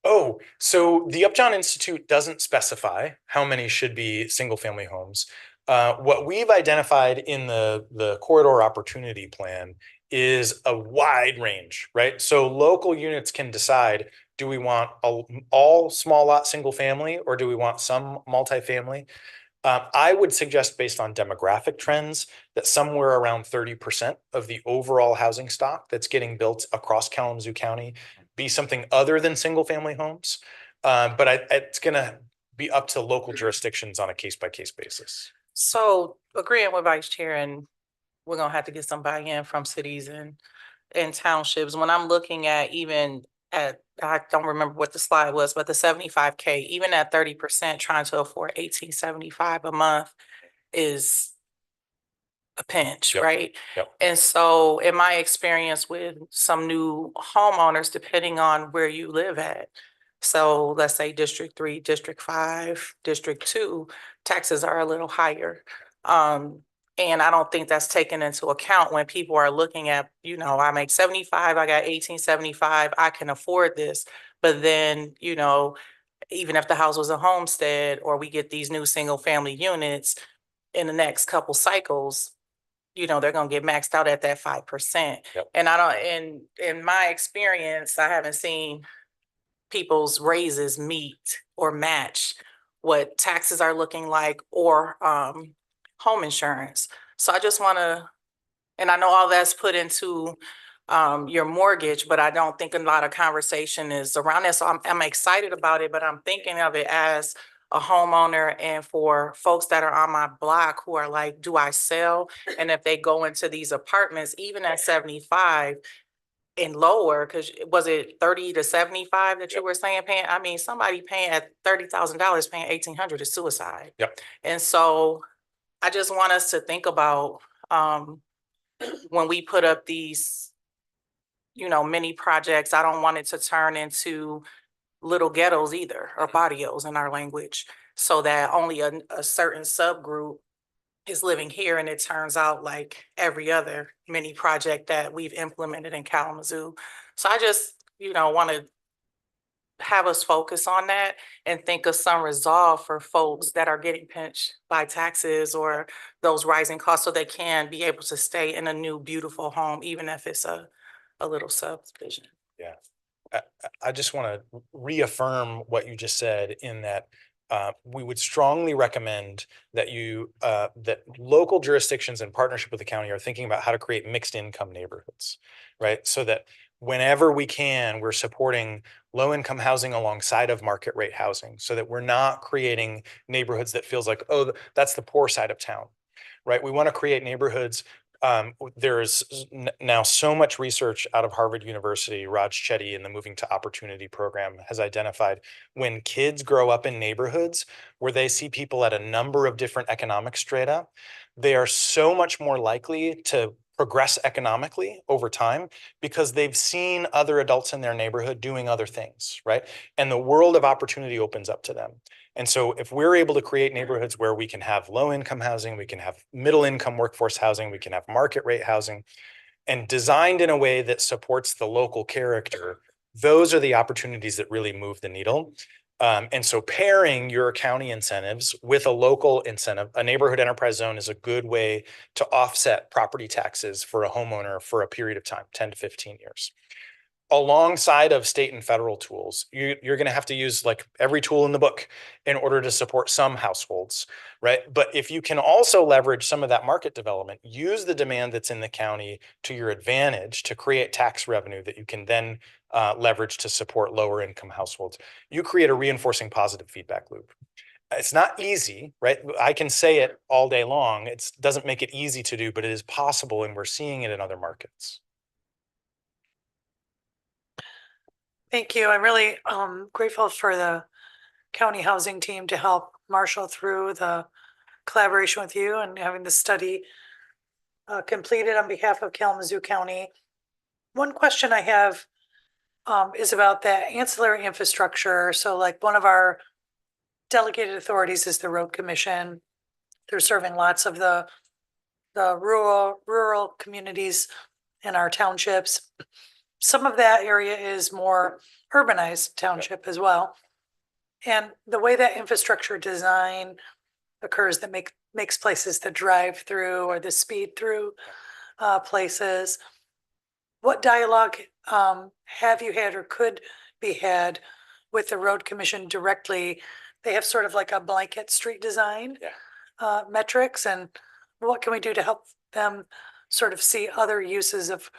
Oh, so the Upjohn Institute doesn't specify how many should be single family homes. What we've identified in the corridor opportunity plan is a wide range, right? So local units can decide, do we want all small lot single family, or do we want some multifamily? I would suggest, based on demographic trends, that somewhere around 30% of the overall housing stock that's getting built across Kalamazoo County be something other than single family homes. But it's going to be up to local jurisdictions on a case by case basis. So agreeing with Vice Chair, and we're gonna have to get some buy-in from cities and townships. When I'm looking at I don't remember what the slide was, but the 75K, even at 30%, trying to afford $1,875 a month is a pinch, Yep. right? Yep. And so in my experience with some new homeowners, depending on where you live at, so let's say District 3, District 5, District 2, taxes are a little higher. And I don't think that's taken into account when people are looking at, I make 75, I got 1875, I can afford this. But then, even if the house was a homestead or we get these new single family units in the next couple cycles, they're gonna get maxed out at that 5%. Yep. And I don't, in my experience, I haven't seen people's raises meet or match what taxes are looking like or home insurance. So I just wanna, and I know all that's put into your mortgage, but I don't think a lot of conversation is around this. So I'm excited about it, but I'm thinking of it as a homeowner and for folks that are on my block who are like, do I sell? And if they go into these apartments, even at 75 and lower, because was it 30 to 75 that you were saying paying? I mean, somebody paying at $30,000 paying 1,800 is suicide. Yep. And so I just want us to think about when we put up these, mini projects, I don't want it to turn into little ghettos either, or barrios in our language, so that only a certain subgroup is living here and it turns out like every other mini project that we've implemented in Kalamazoo. So I just, want to have us focus on that and think of some resolve for folks that are getting pinched by taxes or those rising costs so they can be able to stay in a new, beautiful home, even if it's a little subdivision. I just want to reaffirm what you just said in that we would strongly recommend that that local jurisdictions in partnership with the county are thinking about how to create mixed income neighborhoods, right? So that whenever we can, we're supporting low income housing alongside of market rate housing so that we're not creating neighborhoods that feels like, oh, that's the poor side of town, right? We want to create neighborhoods. There's now so much research out of Harvard University. Raj Chetty in the Moving to Opportunity program has identified when kids grow up in neighborhoods where they see people at a number of different economic strata, they are so much more likely to progress economically over time because they've seen other adults in their neighborhood doing other things, right? And the world of opportunity opens up to them. And so if we're able to create neighborhoods where we can have low income housing, we can have middle income workforce housing, we can have market rate housing, and designed in a way that supports the local character, those are the opportunities that really move the needle. And so pairing your county incentives with a local incentive, a neighborhood enterprise zone is a good way to offset property taxes for a homeowner for a period of time, 10 to 15 years. Alongside of state and federal tools, you're going to have to use like every tool in the book in order to support some households, right? But if you can also leverage some of that market development, use the demand that's in the county to your advantage to create tax revenue that you can then leverage to support lower income households, you create a reinforcing positive feedback loop. It's not easy, right? I can say it all day long. It doesn't make it easy to do, but it is possible, and we're seeing it in other markets. Thank you. I'm really grateful for the county housing team to help marshal through the collaboration with you and having the study completed on behalf of Kalamazoo County. One question I have is about the ancillary infrastructure. So like one of our delegated authorities is the Road Commission. They're serving lots of the rural communities in our townships. Some of that area is more urbanized township as well. And the way that infrastructure design occurs that makes places the drive through or the speed through places. What dialogue have you had or could be had with the Road Commission directly? They have sort of like a blanket street design metrics, and what can we do to help them sort of see other uses of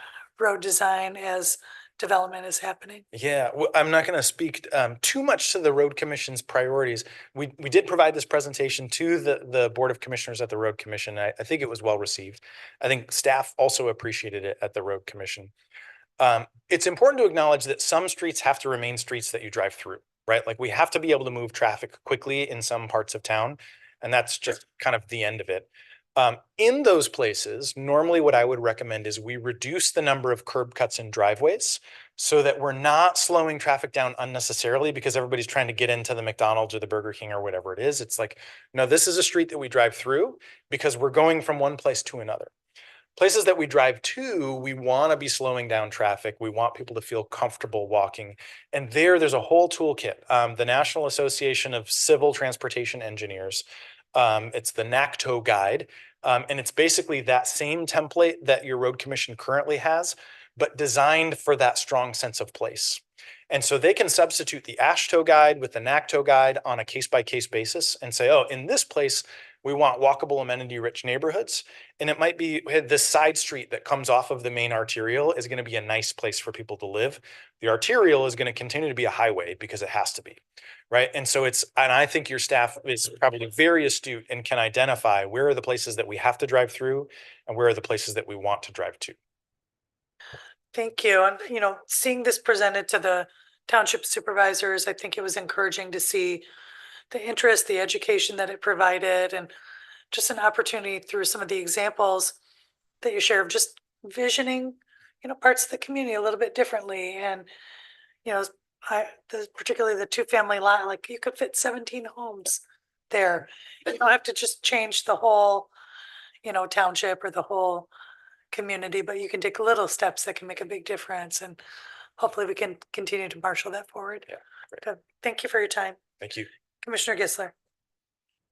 road design as development is happening? Yeah, I'm not going to speak too much to the Road Commission's priorities. We did provide this presentation to the Board of Commissioners at the Road Commission. I think it was well received. I think staff also appreciated it at the Road Commission. It's important to acknowledge that some streets have to remain streets that you drive through, right? Like we have to be able to move traffic quickly in some parts of town, and that's just kind of the end of it. In those places, normally what I would recommend is we reduce the number of curb cuts and driveways so that we're not slowing traffic down unnecessarily because everybody's trying to get into the McDonald's or the Burger King or whatever it is. It's like, no, this is a street that we drive through because we're going from one place to another. Places that we drive to, we want to be slowing down traffic. We want people to feel comfortable walking. And there's a whole toolkit. The National Association of Civil Transportation Engineers, it's the NACTO guide. And it's basically that same template that your road commission currently has, but designed for that strong sense of place. And so they can substitute the AASHTO guide with the NACTO guide on a case-by-case basis and say, oh, in this place, we want walkable, amenity-rich neighborhoods. And it might be this side street that comes off of the main arterial is going to be a nice place for people to live. The arterial is going to continue to be a highway because it has to be, right? And so and I think your staff is probably very astute and can identify where are the places that we have to drive through and where are the places that we want to drive to. Thank you. And, seeing this presented to the township supervisors, I think it was encouraging to see the interest, the education that it provided, and just an opportunity through some of the examples that you share of just visioning, parts of the community a little bit differently. And, particularly the 2-family lot, like you could fit 17 homes there. You don't have to just change the whole, township or the whole community, but you can take little steps that can make a big difference. And hopefully we can continue to marshal that forward. Yeah, Good. Thank you for your time. Thank you. Commissioner Gisler.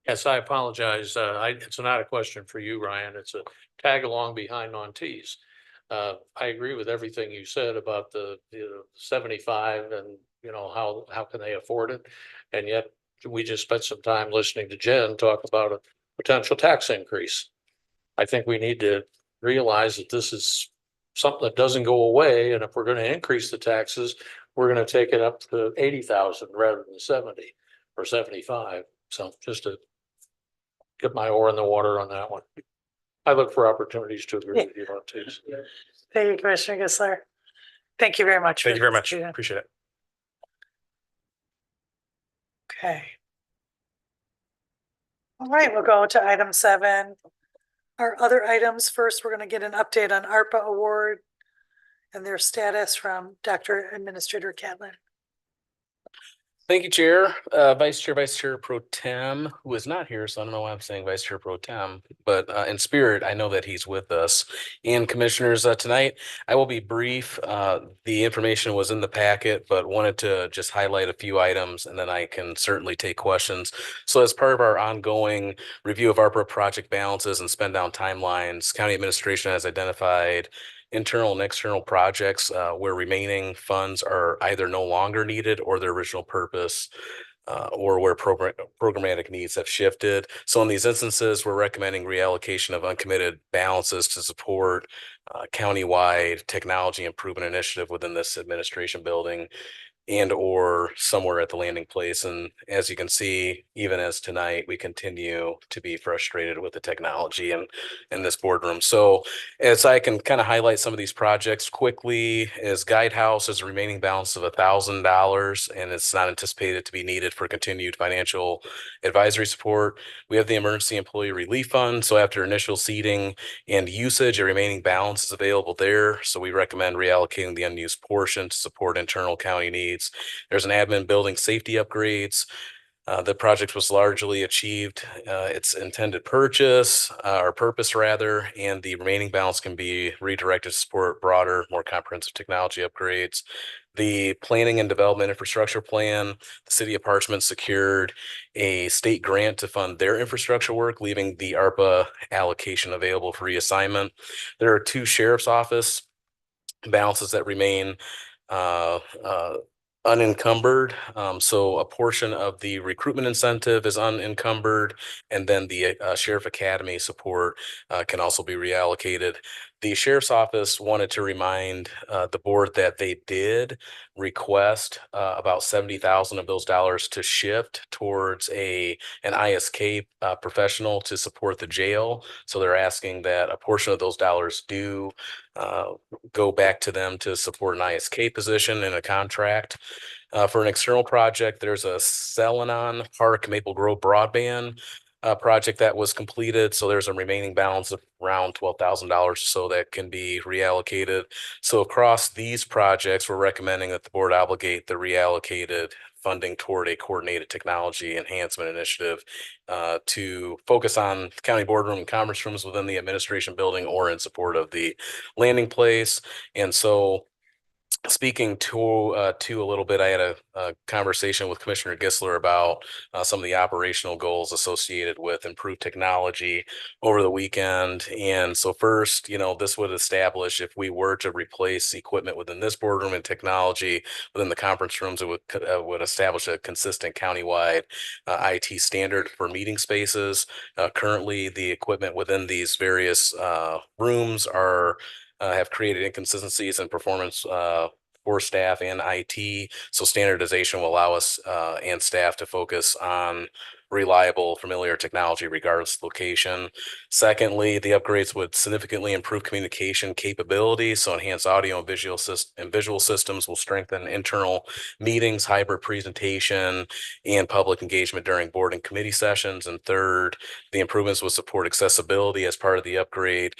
Yes, I apologize. It's not a question for you, Ryan. It's a tag along behind on T's. I agree with everything you said about the 75 and, how can they afford it? And yet we just spent some time listening to Jen talk about a potential tax increase. I think we need to realize that this is something that doesn't go away. And if we're going to increase the taxes, we're going to take it up to 80,000 rather than 70 or 75. So just to get my oar in the water on that one. I look for opportunities to agree with you on T's. Thank you, Commissioner Gisler. Thank you very much. Thank you very much. Yeah. Appreciate it. Okay. All right, we'll go to item 7. Our other items first, we're going to get an update on ARPA award and their status from Dr. Administrator Catlin. Thank you, Chair. Vice Chair Pro Tem, who is not here, so I don't know why I'm saying Vice Chair Pro Tem, but in spirit, I know that he's with us. And Commissioners, tonight, I will be brief. The information was in the packet, but wanted to just highlight a few items, and then I can certainly take questions. So as part of our ongoing review of ARPA project balances and spend down timelines, County Administration has identified internal and external projects where remaining funds are either no longer needed or their original purpose or where programmatic needs have shifted. So in these instances, we're recommending reallocation of uncommitted balances to support countywide technology improvement initiative within this administration building and or somewhere at the landing place. And as you can see, even as tonight, we continue to be frustrated with the technology in this boardroom. So as I can kind of highlight some of these projects quickly, is Guidehouse is a remaining balance of $1,000, and it's not anticipated to be needed for continued financial advisory support. We have the Emergency Employee Relief Fund. So after initial seeding and usage, a remaining balance is available there. So we recommend reallocating the unused portion to support internal county needs. There's an admin building safety upgrades. The project was largely achieved its intended purpose rather, and the remaining balance can be redirected to support broader, more comprehensive technology upgrades. The planning and development infrastructure plan, the city of Parchment secured a state grant to fund their infrastructure work, leaving the ARPA allocation available for reassignment. There are 2 sheriff's office balances that remain unencumbered. So a portion of the recruitment incentive is unencumbered, and then the Sheriff Academy support can also be reallocated. The Sheriff's Office wanted to remind the board that they did request about 70,000 of those dollars to shift towards an ISK professional to support the jail. So they're asking that a portion of those dollars do go back to them to support an ISK position in a contract. For an external project, there's a Selenon Park Maple Grove broadband. project that was completed. So there's a remaining balance of around $12,000 or so that can be reallocated. So across these projects, we're recommending that the board obligate the reallocated funding toward a coordinated technology enhancement initiative to focus on county boardroom and conference rooms within the administration building or in support of the landing place. And so speaking to a little bit, I had a conversation with Commissioner Gisler about some of the operational goals associated with improved technology over the weekend. And so first, this would establish if we were to replace equipment within this boardroom and technology within the conference rooms, it would establish a consistent countywide IT standard for meeting spaces. Currently, the equipment within these various rooms have created inconsistencies in performance for staff and IT. So standardization will allow us and staff to focus on reliable, familiar technology regardless of location. Secondly, the upgrades would significantly improve communication capability. So enhanced audio and visual systems will strengthen internal meetings, hybrid presentation, and public engagement during board and committee sessions. And third, the improvements will support accessibility as part of the upgrade.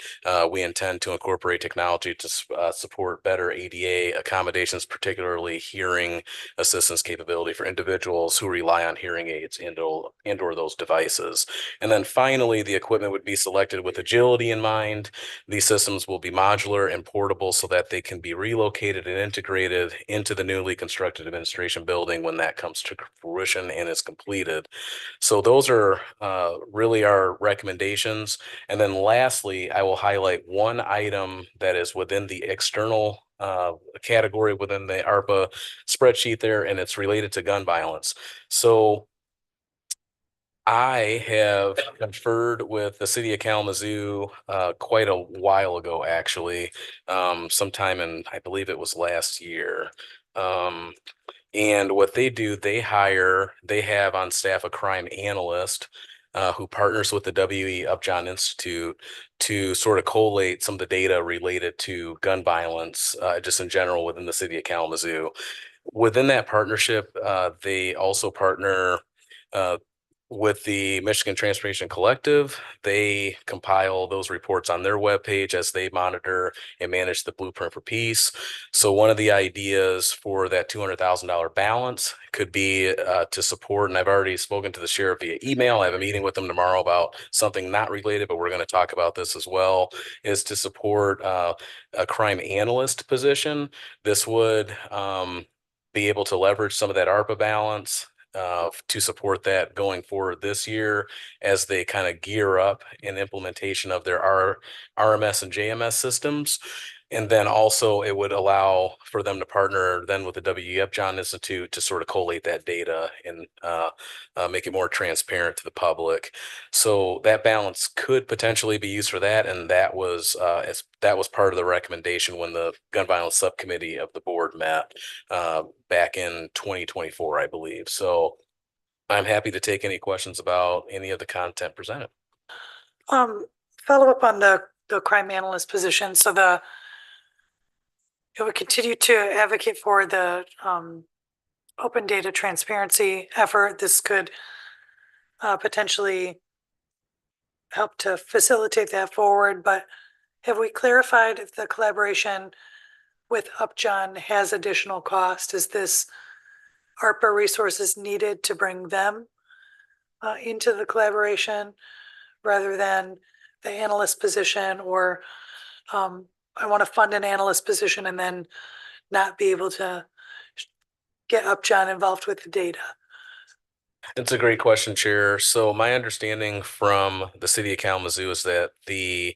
We intend to incorporate technology to support better ADA accommodations, particularly hearing assistance capability for individuals who rely on hearing aids and/or those devices. And then finally, the equipment would be selected with agility in mind. These systems will be modular and portable so that they can be relocated and integrated into the newly constructed administration building when that comes to fruition and is completed. So those are really our recommendations. And then lastly, I will highlight one item that is within the external category within the ARPA spreadsheet there, and it's related to gun violence. So I have conferred with the city of Kalamazoo quite a while ago, actually, sometime in, I believe it was last year. And what they do, they have on staff a crime analyst who partners with the W.E. Upjohn Institute to sort of collate some of the data related to gun violence, just in general within the city of Kalamazoo. Within that partnership, they also partner with the Michigan Transportation Collective. They compile those reports on their webpage as they monitor and manage the Blueprint for Peace. So one of the ideas for that $200,000 balance could be to support, and I've already spoken to the sheriff via email. I have a meeting with them tomorrow about something not related, but we're going to talk about this as well, is to support a crime analyst position. This would be able to leverage some of that ARPA balance to support that going forward this year as they kind of gear up in implementation of their RMS and JMS systems. And then also it would allow for them to partner then with the W.E. Upjohn Institute to sort of collate that data and make it more transparent to the public. So that balance could potentially be used for that. And that was part of the recommendation when the gun violence subcommittee of the board met back in 2024, I believe. So I'm happy to take any questions about any of the content presented. Follow up on the crime analyst position. So it would continue to advocate for the open data transparency effort. This could potentially help to facilitate that forward, but have we clarified if the collaboration with Upjohn has additional cost? Is this ARPA resources needed to bring them into the collaboration rather than the analyst position, or I want to fund an analyst position and then not be able to get Upjohn involved with the data? It's a great question, Chair. So my understanding from the city of Kalamazoo is that the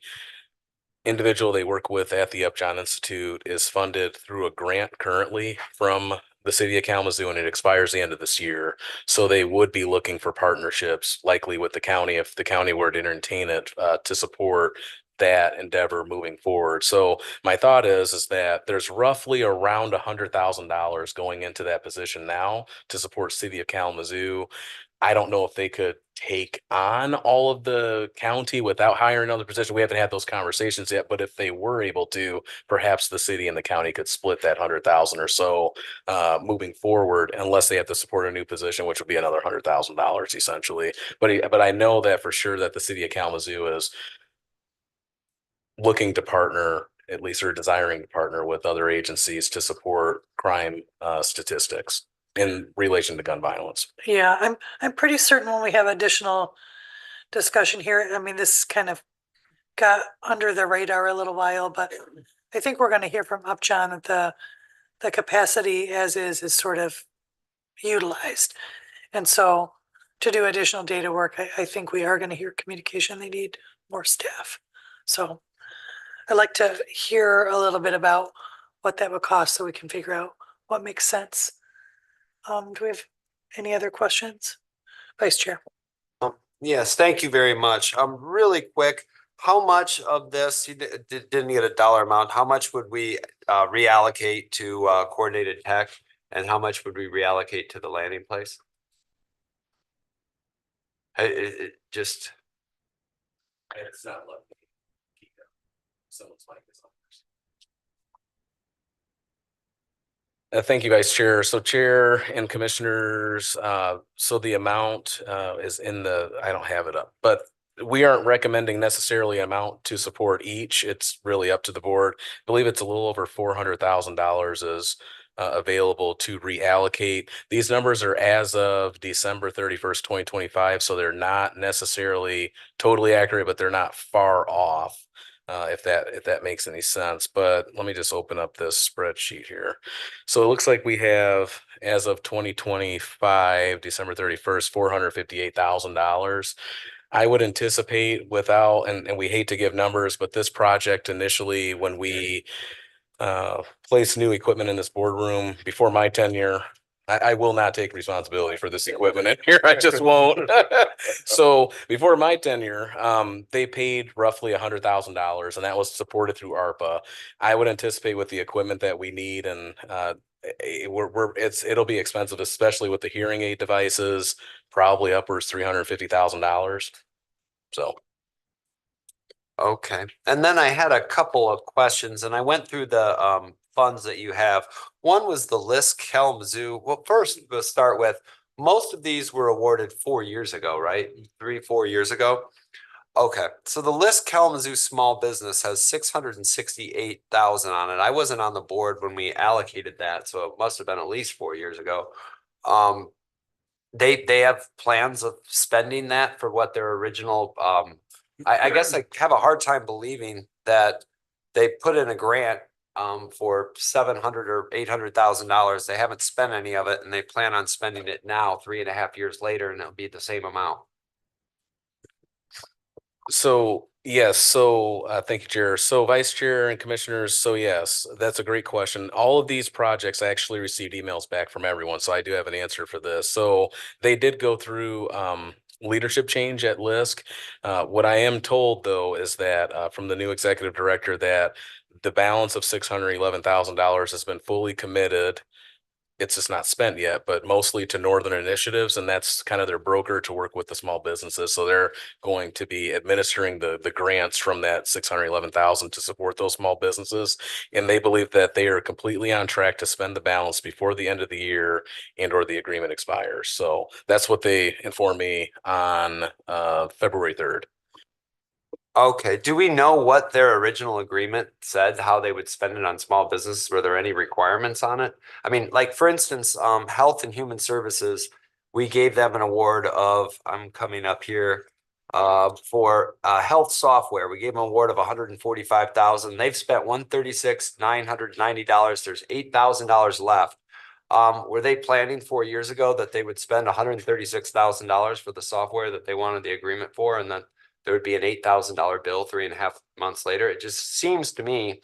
individual they work with at the Upjohn Institute is funded through a grant currently from the city of Kalamazoo, and it expires the end of this year. So they would be looking for partnerships, likely with the county, if the county were to entertain it, to support that endeavor moving forward. So my thought is that there's roughly around $100,000 going into that position now to support city of Kalamazoo. I don't know if they could take on all of the county without hiring another position. We haven't had those conversations yet, but if they were able to, perhaps the city and the county could split that 100,000 or so moving forward, unless they have to support a new position, which would be another $100,000 essentially. But I know that for sure that the city of Kalamazoo is looking to partner, at least or desiring to partner with other agencies to support crime statistics in relation to gun violence. Yeah, I'm pretty certain when we have additional discussion here, I mean, this kind of got under the radar a little while, but I think we're gonna hear from Upjohn that the capacity as is sort of utilized. And so to do additional data work, I think we are gonna hear communication, they need more staff. So I'd like to hear a little bit about what that would cost so we can figure out what makes sense. Do we have any other questions? Vice Chair. Yes, thank you very much. Really quick, how much of this, you didn't get a dollar amount, how much would we reallocate to coordinated tech? And how much would we reallocate to the landing place? It just, It's not like someone's mic is on. Thank you, Vice Chair. So Chair and Commissioners, so the amount is in I don't have it up, but we aren't recommending necessarily an amount to support each. It's really up to the board. I believe it's a little over $400,000 is available to reallocate. These numbers are as of December 31st, 2025, so they're not necessarily totally accurate, but they're not far off. If that makes any sense, but let me just open up this spreadsheet here. So it looks like we have, as of 2025, December 31st, $458,000. I would anticipate without, and we hate to give numbers, but this project initially, when we place new equipment in this boardroom before my tenure, I will not take responsibility for this equipment in here. I just won't. So before my tenure, they paid roughly $100,000 and that was supported through ARPA. I would anticipate with the equipment that we need and it'll be expensive, especially with the hearing aid devices, probably upwards $350,000. So. okay. And then I had a couple of questions and I went through the funds that you have. One was the LISC Kalamazoo. Well, first we'll start with, most of these were awarded 4 years ago, right? 3-4 years ago. Okay, so the LISC Kalamazoo Small Business has 668,000 on it. I wasn't on the board when we allocated that, so it must have been at least 4 years ago. They have plans of spending that for what their original I guess I have a hard time believing that they put in a grant for $700,000 or $800,000. They haven't spent any of it and they plan on spending it now 3.5 years later and it'll be the same amount. So yes, thank you, Chair. So Vice Chair and Commissioners, so yes, that's a great question. All of these projects, I actually received emails back from everyone, so I do have an answer for this. So they did go through leadership change at LISC. What I am told though is that from the new executive director that the balance of $611,000 has been fully committed. It's just not spent yet, but mostly to Northern Initiatives, and that's kind of their broker to work with the small businesses. So they're going to be administering the grants from that 611,000 to support those small businesses. And they believe that they are completely on track to spend the balance before the end of the year and or the agreement expires. So that's what they informed me on February 3rd. Okay, do we know what their original agreement said, how they would spend it on small businesses? Were there any requirements on it? I mean, like for instance, Health and Human Services, we gave them an award of, I'm coming up here, for health software. We gave them an award of $145,000. They've spent $136,990. There's $8,000 left. Were they planning 4 years ago that they would spend $136,000 for the software that they wanted the agreement for, and then there would be an $8,000 bill 3.5 months later? It just seems to me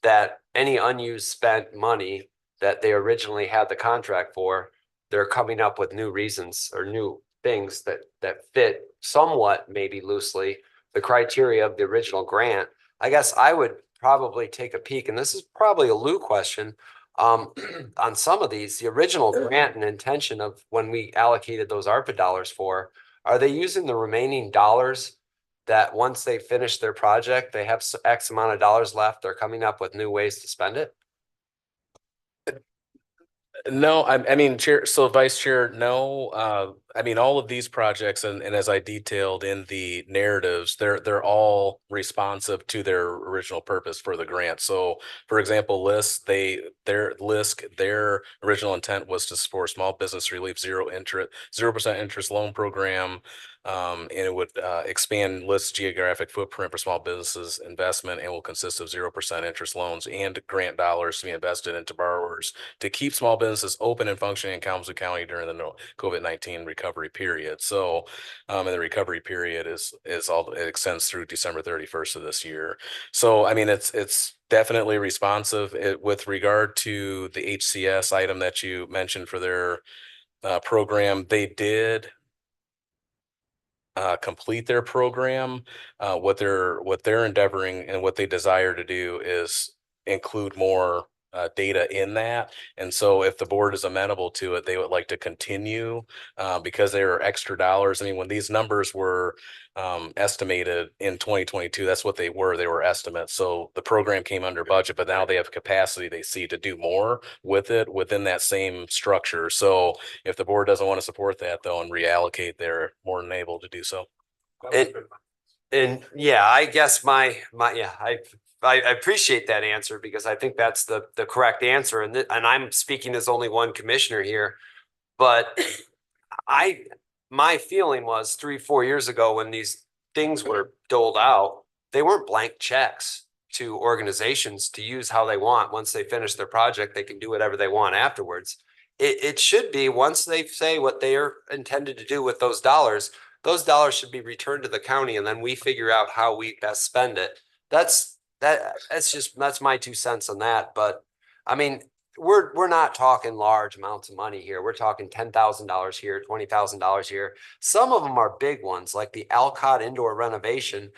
that any unused spent money that they originally had the contract for, they're coming up with new reasons or new things that fit somewhat, maybe loosely, the criteria of the original grant. I guess I would probably take a peek, and this is probably a Lou question. On some of these, the original grant and intention of when we allocated those ARPA dollars for, are they using the remaining dollars that once they finish their project, they have X amount of dollars left, they're coming up with new ways to spend it? No, I mean, Chair, so Vice Chair, no, I mean, all of these projects and as I detailed in the narratives, they're all responsive to their original purpose for the grant. So for example, their original intent was to support small business relief, 0% interest loan program. And it would expand LIST's geographic footprint for small businesses investment and will consist of 0% interest loans and grant dollars to be invested into borrowers to keep small businesses open and functioning in Kalamazoo County during the COVID-19 recovery period. So, and the recovery period is all, it extends through December 31st of this year. So, I mean, it's definitely responsive. With regard to the HCS item that you mentioned for their program, they did complete their program. What they're endeavoring and what they desire to do is include more data in that. And so if the board is amenable to it, they would like to continue because there are extra dollars. I mean, when these numbers were estimated in 2022, that's what they were. They were estimates. So the program came under budget, but now they have capacity they see to do more with it within that same structure. So if the board doesn't want to support that though and reallocate, they're more than able to do so. And yeah, I guess yeah, I appreciate that answer because I think that's the correct answer. And I'm speaking as only one commissioner here, but my feeling was 3-4 years ago when these things were doled out, they weren't blank checks to organizations to use how they want. Once they finish their project, they can do whatever they want afterwards. It should be once they say what they are intended to do with those dollars should be returned to the county and then we figure out how we best spend it. That's my 2 cents on that. But I mean, we're not talking large amounts of money here. We're talking $10,000 here, $20,000 here. Some of them are big ones, like the Alcott indoor renovation.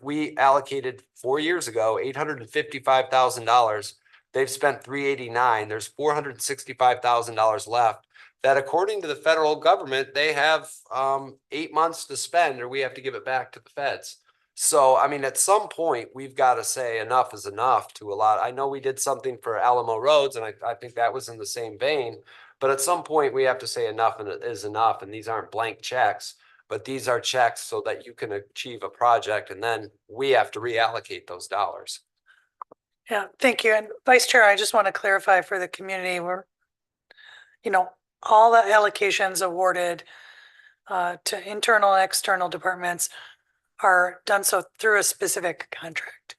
We allocated 4 years ago $855,000. They've spent $389. There's $465,000 left. That according to the federal government, they have 8 months to spend, or we have to give it back to the feds. So, I mean, at some point, we've got to say enough is enough to a lot. I know we did something for Alamo Roads, and I think that was in the same vein. But at some point, we have to say enough is enough. And these aren't blank checks, but these are checks so that you can achieve a project. And then we have to reallocate those dollars. Yeah, thank you. And Vice Chair, I just want to clarify for the community, all the allocations awarded to internal and external departments are done so through a specific contract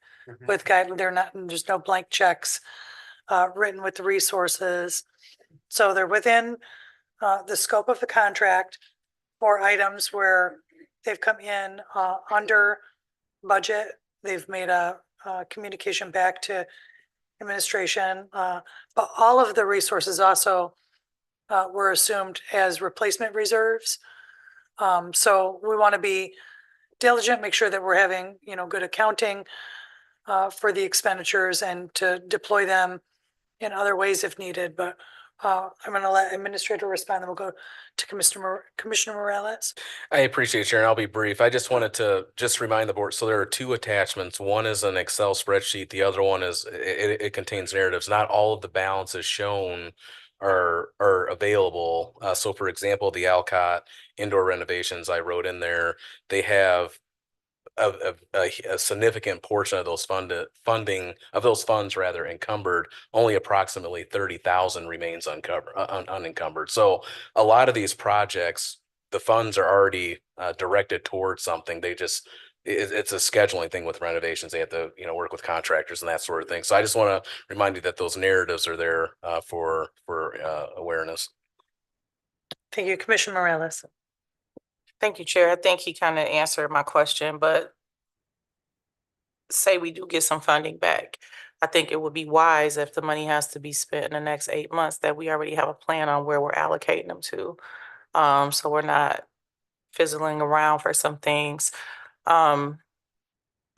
with there's no blank checks written with the resources. So they're within the scope of the contract for items where they've come in under budget. They've made a communication back to administration, but all of the resources also were assumed as replacement reserves. So we want to be diligent, make sure that we're having, good accounting for the expenditures and to deploy them in other ways if needed. But I'm going to let Administrator respond, then we'll go to Commissioner Morales. I appreciate it, Chair, and I'll be brief. I just wanted to remind the board. So there are 2 attachments. One is an Excel spreadsheet. The other one is it contains narratives. Not all of the balances shown are available. So for example, the Alcott indoor renovations I wrote in there, they have a significant portion of those funding of those funds rather encumbered. Only approximately 30,000 remains unencumbered. So a lot of these projects, the funds are already directed towards something. It's a scheduling thing with renovations. They have to, work with contractors and that sort of thing. So I just want to remind you that those narratives are there for awareness. Thank you, Commissioner Morales. Thank you, Chair. I think he kind of answered my question, but say we do get some funding back. I think it would be wise if the money has to be spent in the next 8 months that we already have a plan on where we're allocating them to. So we're not fizzling around for some things. I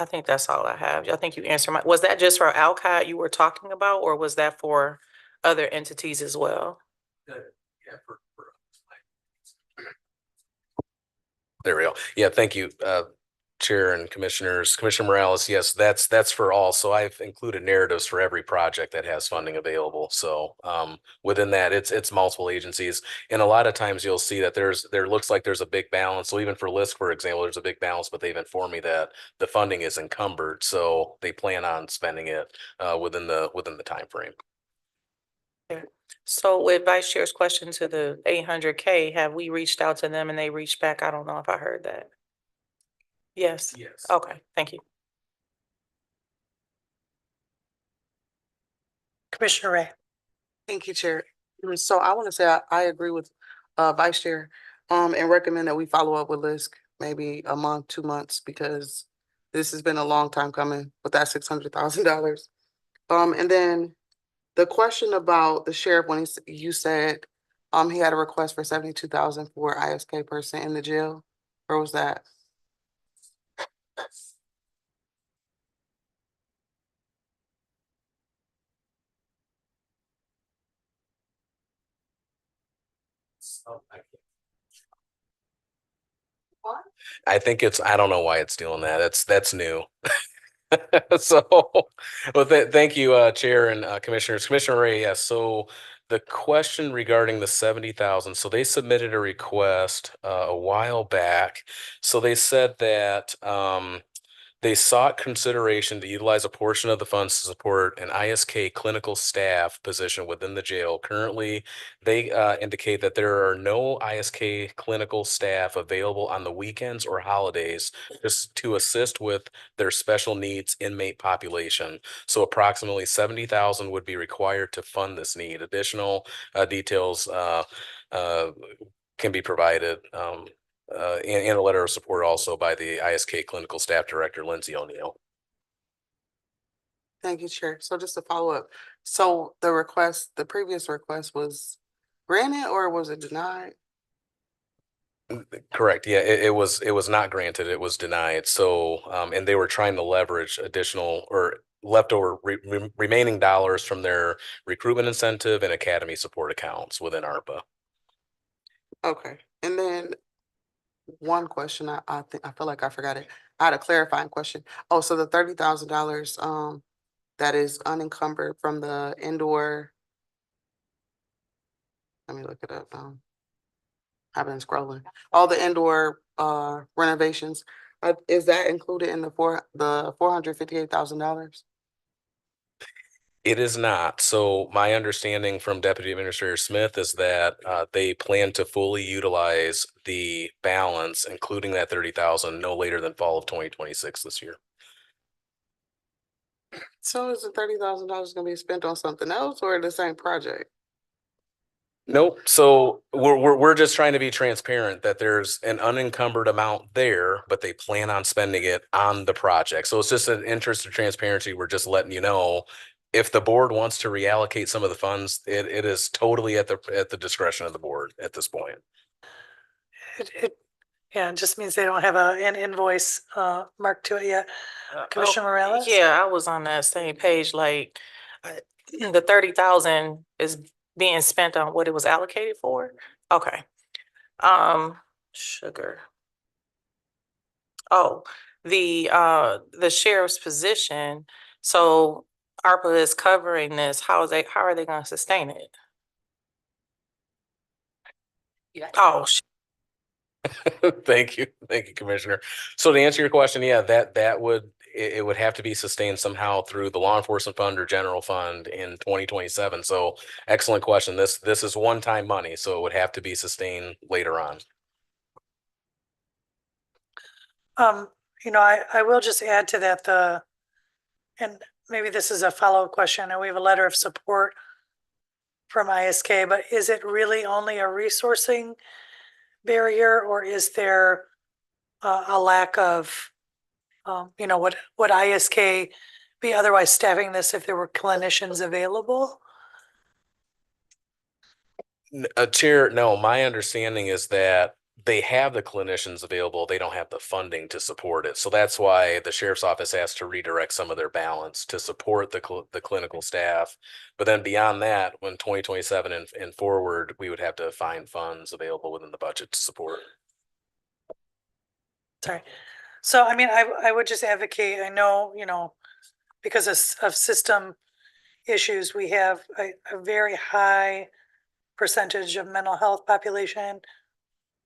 think that's all I have. I think you answered was that just for Alcott you were talking about, or was that for other entities as well. There we go. Yeah, thank you, Chair and Commissioners. Commissioner Morales, yes, that's for all. So I've included narratives for every project that has funding available. So within that, it's multiple agencies. And a lot of times you'll see that there looks like there's a big balance. So even for LISC, for example, there's a big balance, but they've informed me that the funding is encumbered. So they plan on spending it within the time frame. So with Vice Chair's question to the 800K, have we reached out to them and they reached back? I don't know if I heard that. Yes. Yes. Okay, thank you. Commissioner Ray. Thank you, Chair. So I want to say I agree with Vice Chair and recommend that we follow up with LISC maybe a month, 2 months, because this has been a long time coming with that $600,000. And then the question about the sheriff, when you said he had a request for 72,000 for ISK person in the jail, where was that? I think I don't know why it's doing that. That's new. So, well, thank you, Chair and Commissioners. Commissioner Ray, yes. So the question regarding the 70,000, so they submitted a request a while back. So they said that they sought consideration to utilize a portion of the funds to support an ISK clinical staff position within the jail. Currently, they indicate that there are no ISK clinical staff available on the weekends or holidays just to assist with their special needs inmate population. So approximately 70,000 would be required to fund this need. Additional details can be provided. And a letter of support also by the ISK Clinical Staff Director, Lindsay O'Neill. Thank you, Chair. So just to follow up, so the previous request was granted or was it denied? Correct. Yeah, it was not granted. It was denied. So, and they were trying to leverage additional or leftover remaining dollars from their recruitment incentive and academy support accounts within ARPA. Okay, and then one question, I think, I feel like I forgot it. I had a clarifying question. Oh, so the $30,000, that is unencumbered from the indoor. Let me look it up. I've been scrolling. All the indoor, renovations, is that included in the $458,000? It is not. So my understanding from Deputy Administrator Smith is that they plan to fully utilize the balance, including that 30,000, no later than fall of 2026 this year. So is the $30,000 gonna be spent on something else or the same project? Nope. So we're just trying to be transparent that there's an unencumbered amount there, but they plan on spending it on the project. So it's just an interest of transparency. We're just letting you know if the board wants to reallocate some of the funds, it is totally at the discretion of the board at this point. Yeah, it just means they don't have an invoice marked to it yet. Commissioner Morales? Yeah, I was on that same page, like the 30,000 is being spent on what it was allocated for? Okay. Sugar. Oh, the sheriff's position, so ARPA is covering this, how are they gonna sustain it? Oh, Thank you, Commissioner. So to answer your question, yeah, that would it would have to be sustained somehow through the law enforcement fund or general fund in 2027. So excellent question. This is one-time money, so it would have to be sustained later on. I will just add to that and maybe this is a follow-up question, and we have a letter of support from ISK, but is it really only a resourcing barrier, or is there a lack of, would ISK be otherwise staffing this if there were clinicians available? Chair, no, my understanding is that they have the clinicians available, they don't have the funding to support it. So that's why the sheriff's office has to redirect some of their balance to support the clinical staff. But then beyond that, when 2027 and forward, we would have to find funds available within the budget to support. Sorry. So, I mean, I would just advocate, I know, you know, because of system issues, we have a very high percentage of mental health population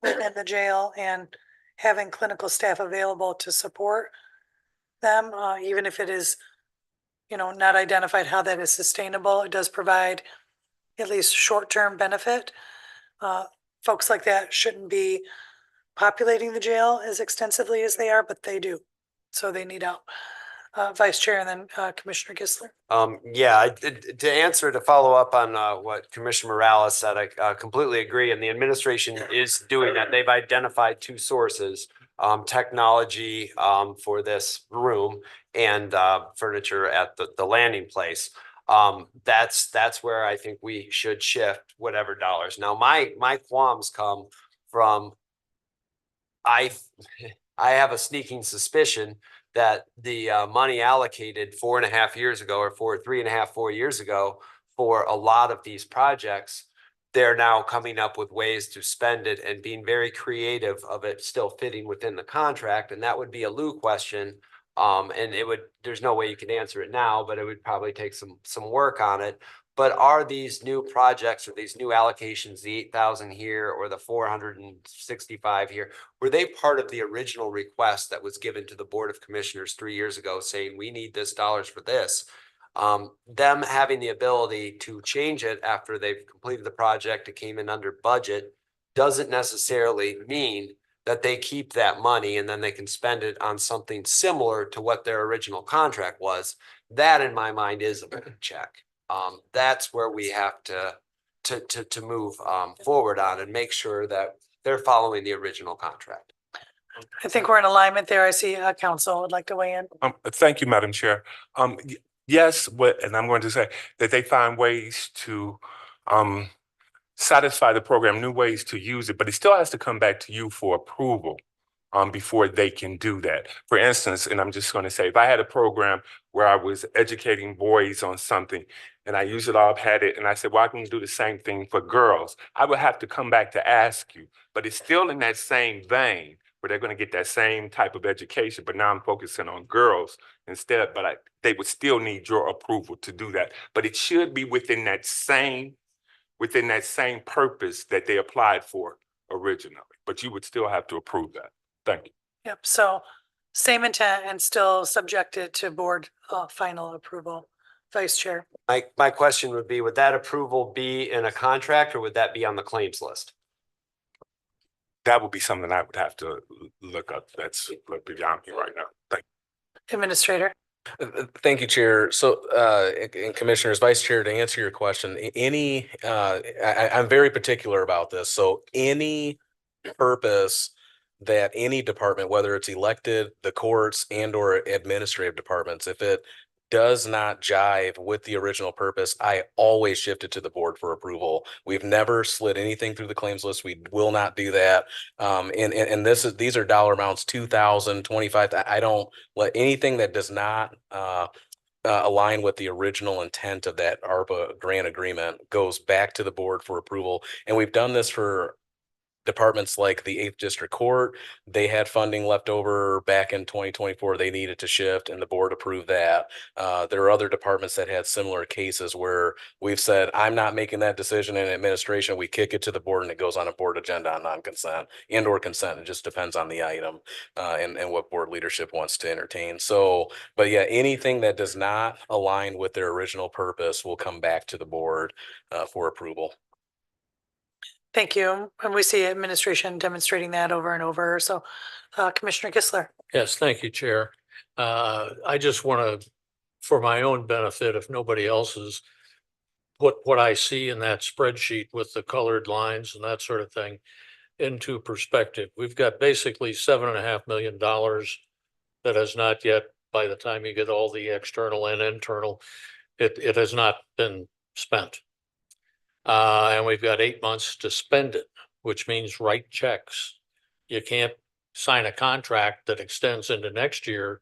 within the jail, and having clinical staff available to support them, even if it is, you know, not identified how that is sustainable, it does provide at least short-term benefit. Folks like that shouldn't be populating the jail as extensively as they are, but they do. So they need help. Vice Chair and then Commissioner Gisler. To answer, to follow up on what Commissioner Morales said, I completely agree. And the administration is doing that. They've identified two sources, technology for this room and furniture at the landing place. That's where I think we should shift whatever dollars. Now, my qualms come from I have a sneaking suspicion that the money allocated 4.5 years ago, or 4 years ago for a lot of these projects, they're now coming up with ways to spend it and being very creative of it still fitting within the contract. And that would be a Lou question. And there's no way you can answer it now, but it would probably take some work on it. But are these new projects or these new allocations, the 8,000 here or the 465 here, were they part of the original request that was given to the Board of Commissioners 3 years ago saying we need this dollars for this? Them having the ability to change it after they've completed the project, it came in under budget, doesn't necessarily mean that they keep that money and then they can spend it on something similar to what their original contract was. That in my mind is a check. That's where we have to move forward on and make sure that they're following the original contract. I think we're in alignment there. I see council would like to weigh in. Thank you, Madam Chair. Yes, and I'm going to say that they find ways to satisfy the program, new ways to use it, but it still has to come back to you for approval before they can do that. For instance, and I'm just going to say, if I had a program where I was educating boys on something and I used it all, had it, and I said, well, I can do the same thing for girls, I would have to come back to ask you, but it's still in that same vein where they're going to get that same type of education, but now I'm focusing on girls instead, but they would still need your approval to do that. But it should be within that same purpose that they applied for originally, but you would still have to approve that. Thank you. Yep. So same intent and still subjected to board final approval. Vice Chair. My question would be, would that approval be in a contract or would that be on the claims list? That would be something I would have to look up. That's beyond me right now. Thank you. Administrator. Thank you, Chair. So, and Commissioners, Vice Chair, to answer your question, I'm very particular about this. So any purpose that any department, whether it's elected, the courts and or administrative departments, if it does not jive with the original purpose, I always shift it to the board for approval. We've never slid anything through the claims list. We will not do that. And these are dollar amounts, 2,000, 25. I don't let anything that does not align with the original intent of that ARPA grant agreement goes back to the board for approval. And we've done this for departments like the 8th District Court. They had funding left over back in 2024. They needed to shift and the board approved that. There are other departments that had similar cases where we've said, I'm not making that decision in administration. We kick it to the board and it goes on a board agenda on non-consent and or consent. It just depends on the item and what board leadership wants to entertain. So, but yeah, anything that does not align with their original purpose will come back to the board for approval. Thank you. And we see administration demonstrating that over and over. So Commissioner Gisler. Yes, thank you, Chair. I just want to, for my own benefit, if nobody else's, put what I see in that spreadsheet with the colored lines and that sort of thing into perspective. We've got basically $7.5 million that has not yet, by the time you get all the external and internal, it has not been spent. And we've got 8 months to spend it, which means write checks you can't sign a contract that extends into next year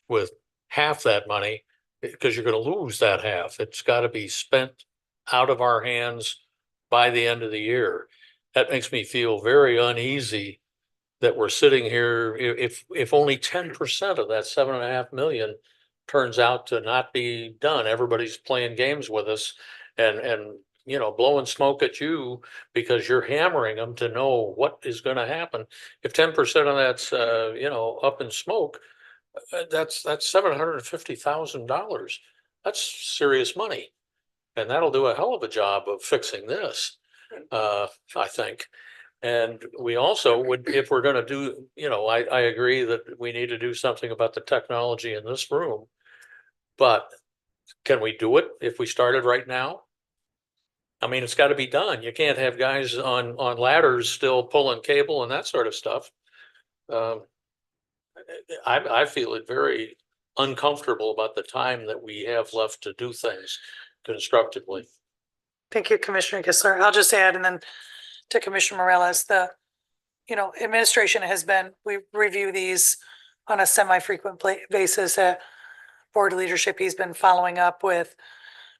with half that money, because you're gonna lose that half. It's gotta be spent out of our hands by the end of the year. That makes me feel very uneasy that we're sitting here, if only 10% of that 7.5 million turns out to not be done, everybody's playing games with us and, you know, blowing smoke at you because you're hammering them to know what is gonna happen. If 10% of that's, you know, up in smoke, that's $750,000. That's serious money. And that'll do a hell of a job of fixing this, I think. And we also would, if we're gonna do, you know, I agree that we need to do something about the technology in this room. But can we do it if we started right now? I mean, it's gotta be done. You can't have guys on ladders still pulling cable and that sort of stuff. I feel it very uncomfortable about the time that we have left to do things constructively. Thank you, Commissioner Kistler. I'll just add, and then to Commissioner Morales, administration has been, we review these on a semi-frequent basis at board leadership. He's been following up with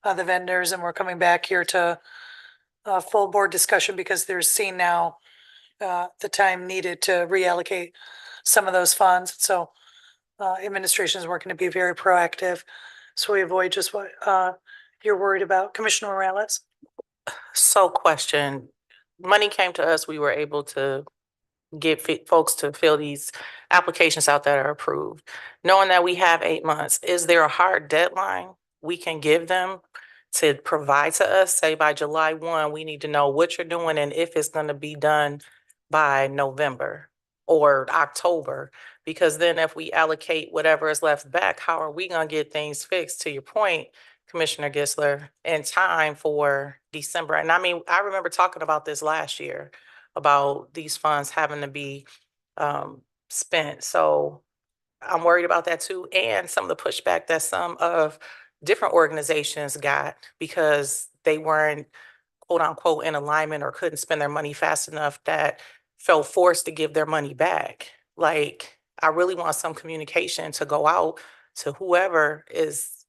the vendors, and we're coming back here to a full board discussion because they're seeing now the time needed to reallocate some of those funds. So administration is working to be very proactive, so we avoid just what you're worried about. Commissioner Morales? So question, money came to us, we were able to get folks to fill these applications out that are approved. Knowing that we have 8 months, is there a hard deadline we can give them to provide to us? Say by July 1, we need to know what you're doing and if it's gonna be done by November or October. Because then if we allocate whatever is left back, how are we gonna get things fixed, to your point, Commissioner Gisler, in time for December? And I mean, I remember talking about this last year, about these funds having to be spent. So I'm worried about that too. And some of the pushback that some of different organizations got because they weren't quote unquote in alignment or couldn't spend their money fast enough, that felt forced to give their money back. Like, I really want some communication to go out to whoever is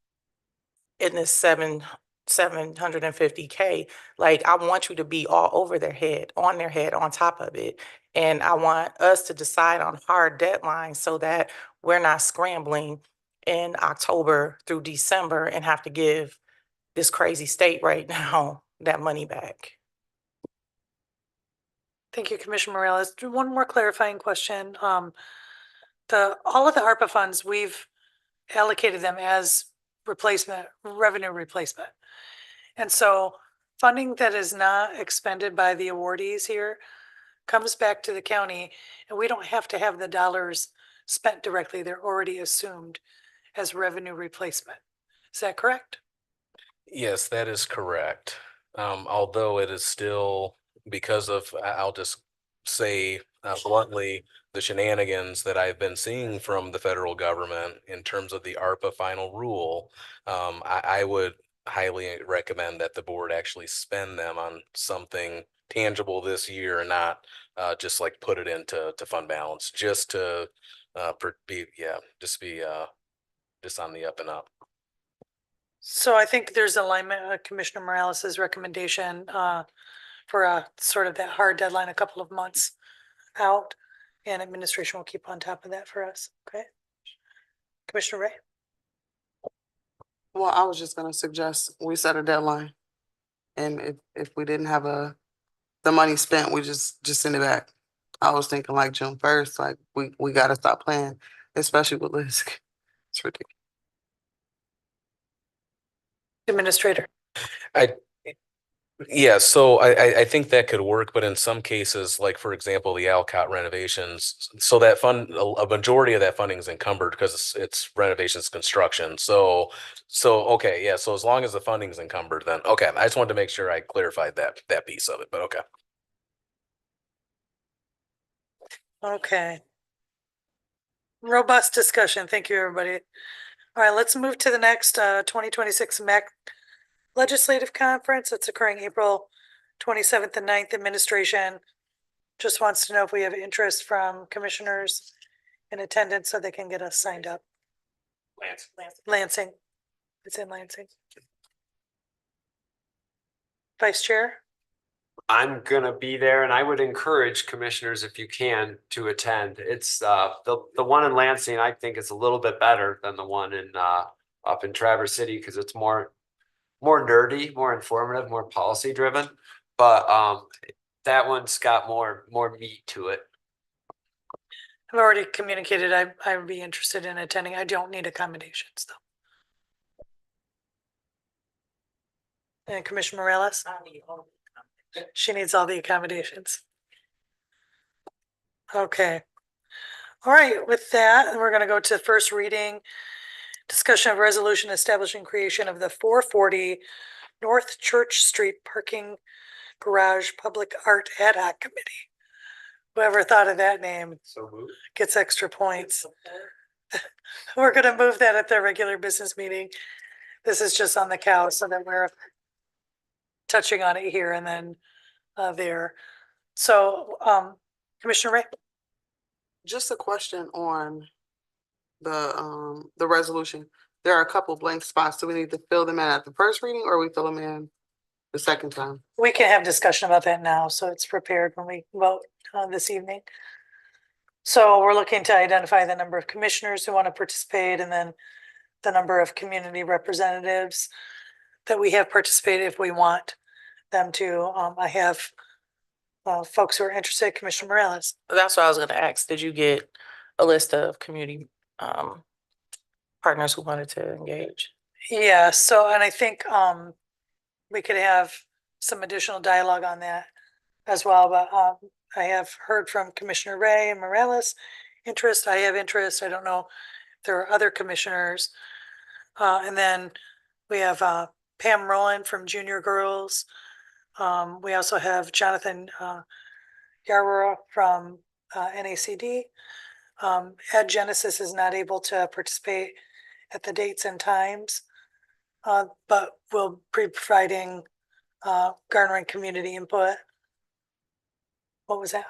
in this 750K. Like, I want you to be all over their head, on top of it. And I want us to decide on hard deadlines so that we're not scrambling in October through December and have to give this crazy state right now that money back. Thank you, Commissioner Morales. One more clarifying question. All of the ARPA funds, we've allocated them as revenue replacement. And so funding that is not expended by the awardees here comes back to the county, and we don't have to have the dollars spent directly. They're already assumed as revenue replacement. Is that correct? Yes, that is correct. Although it is still, because of, I'll just say bluntly, the shenanigans that I've been seeing from the federal government in terms of the ARPA final rule, I would highly recommend that the board actually spend them on something tangible this year and not just like put it into fund balance, just to be just on the up and up. So I think there's alignment with Commissioner Morales's recommendation for a sort of that hard deadline, a couple of months out, and administration will keep on top of that for us. Okay. Commissioner Ray? Well, I was just gonna suggest we set a deadline. And if we didn't have the money spent, we just send it back. I was thinking like June 1st, like we gotta stop playing, especially with LISC. It's ridiculous. Administrator? Yeah, so I think that could work, but in some cases, like for example, the Alcott renovations, so that fund, a majority of that funding is encumbered because it's renovations construction. So okay, yeah. So as long as the funding is encumbered, then okay. I just wanted to make sure I clarified that piece of it, but okay. Okay. Robust discussion. Thank you, everybody. All right, let's move to the next 2026 MEC Legislative Conference. It's occurring April 27th and 9th. Administration just wants to know if we have interest from commissioners in attendance so they can get us signed up. Lansing. It's in Lansing. Vice Chair? I'm gonna be there and I would encourage commissioners, if you can, to attend. It's the one in Lansing, I think is a little bit better than the one in up in Traverse City because it's more nerdy, more informative, more policy driven. But that one's got more meat to it. I've already communicated, I would be interested in attending. I don't need accommodations though. And Commissioner Morales? She needs all the accommodations. Okay. All right, with that, we're gonna go to first reading. Discussion of resolution establishing creation of the 440 North Church Street Parking Garage Public Art Ad Hoc Committee. Whoever thought of that name So moved. gets extra points. We're gonna move that at the regular business meeting. This is just on the cow so that we're touching on it here and then there. So Commissioner Ray? Just a question on the resolution. There are a couple blank spots. Do we need to fill them in at the first reading or we fill them in the second time? We can have discussion about that now, so it's prepared when we vote this evening. So we're looking to identify the number of commissioners who want to participate and then the number of community representatives that we have participated if we want them to. I have folks who are interested. Commissioner Morales. That's what I was gonna ask. Did you get a list of community partners who wanted to engage? Yeah, so, and I think we could have some additional dialogue on that as well, but I have heard from Commissioner Ray and Morales interest. I have interest. I don't know if there are other commissioners. And then we have Pam Rowland from Junior Girls. We also have Jonathan Yarrow from NACD. Ed Genesis is not able to participate at the dates and times, but we'll be providing garnering community input. What was that?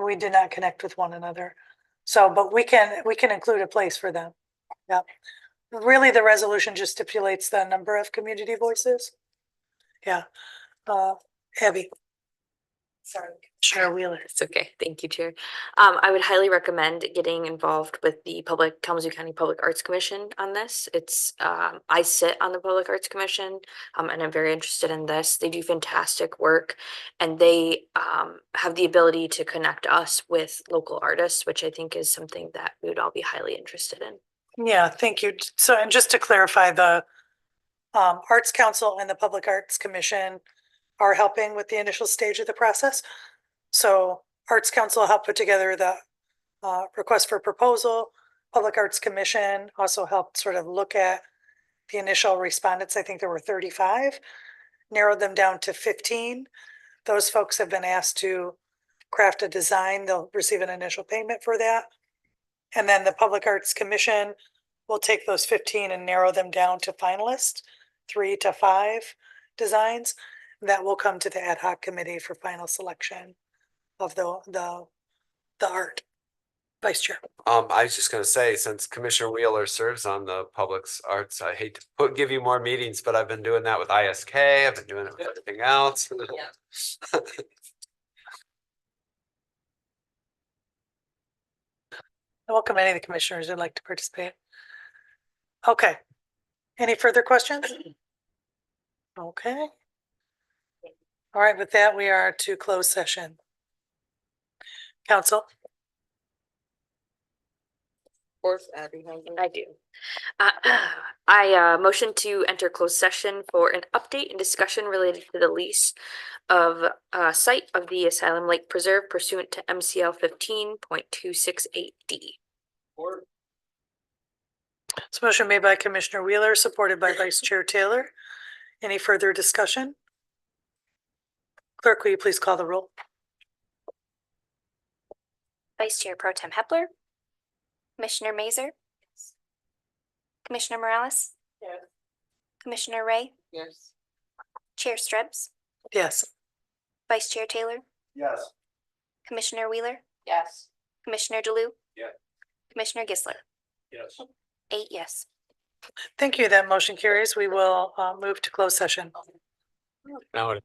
We did not connect with one another. So, but we can include a place for them. Yeah. Really, the resolution just stipulates the number of community voices. Yeah. Abby. Sorry, Commissioner Wheeler. It's okay. Thank you, Chair. I would highly recommend getting involved with the Kalamazoo County Public Arts Commission on this. It's, I sit on the Public Arts Commission, and I'm very interested in this. They do fantastic work and they have the ability to connect us with local artists, which I think is something that we would all be highly interested in. Yeah, thank you. So, and just to clarify, the Arts Council and the Public Arts Commission are helping with the initial stage of the process. So Arts Council helped put together the request for proposal. Public Arts Commission also helped sort of look at the initial respondents. I think there were 35, narrowed them down to 15. Those folks have been asked to craft a design. They'll receive an initial payment for that. And then the Public Arts Commission will take those 15 and narrow them down to finalists, 3 to 5 designs. That will come to the ad hoc committee for final selection of the art. Vice Chair. I was just gonna say, since Commissioner Wheeler serves on the Public Arts, I hate to give you more meetings, but I've been doing that with ISK. I've been doing it with everything else. I welcome any of the commissioners who'd like to participate. Okay. Any further questions? Okay. All right, with that, we are to close session. Council. Of course, Abby. I do. I motion to enter closed session for an update and discussion related to the lease of site of the Asylum Lake Preserve pursuant to MCL 15.268D. This motion made by Commissioner Wheeler, supported by Vice Chair Taylor. Any further discussion? Clerk, will you please call the roll? Vice Chair Pro Tem Hepler. Commissioner Mazer. Commissioner Morales. Commissioner Ray. Yes. Chair Stribbs. Yes. Vice Chair Taylor, Yes. Commissioner Wheeler, Yes. Commissioner DeLu. Yeah. Commissioner Gisler, Yes. 8 yes. Thank you. That motion carries. We will move to closed session. Now,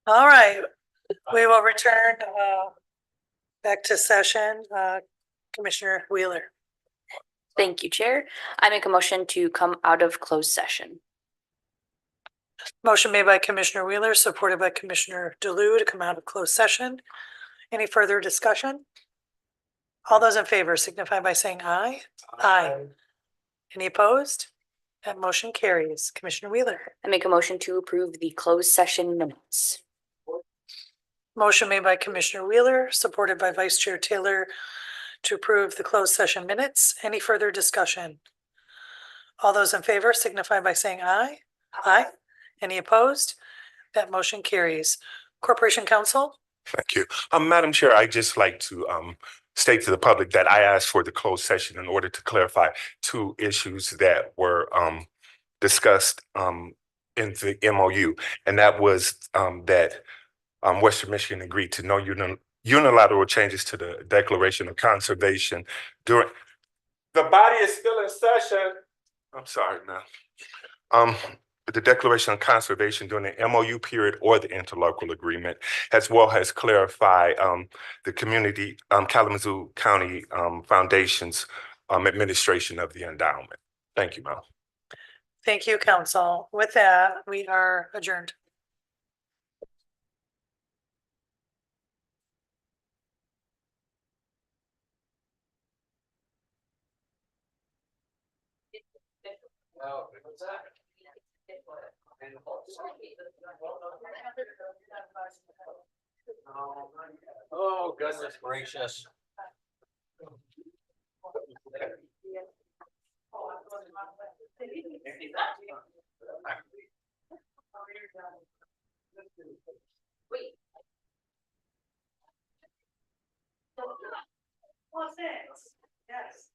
All right, we will return back to session. Commissioner Wheeler. Thank you, Chair. I make a motion to come out of closed session. Motion made by Commissioner Wheeler, supported by Commissioner DeLue to come out of closed session. Any further discussion? All those in favor signify by saying aye. Aye. Any opposed? That motion carries. Commissioner Wheeler. I make a motion to approve the closed session minutes. Motion made by Commissioner Wheeler, supported by Vice Chair Taylor to approve the closed session minutes. Any further discussion? All those in favor signify by saying aye. Aye. Any opposed? That motion carries. Corporation Counsel. Thank you. Madam Chair, I'd just like to state to the public that I asked for the closed session in order to clarify two issues that were discussed in the MOU. And that was that Western Michigan agreed to no unilateral changes to the Declaration of Conservation during. The body is still in session. I'm sorry, now. The Declaration on Conservation during the MOU period or the interlocal agreement, as well as clarify the community, Kalamazoo County Foundation's administration of the endowment. Thank you, Ma'am. Thank you, Counsel. With that, we are adjourned. Oh, goodness gracious. Yes.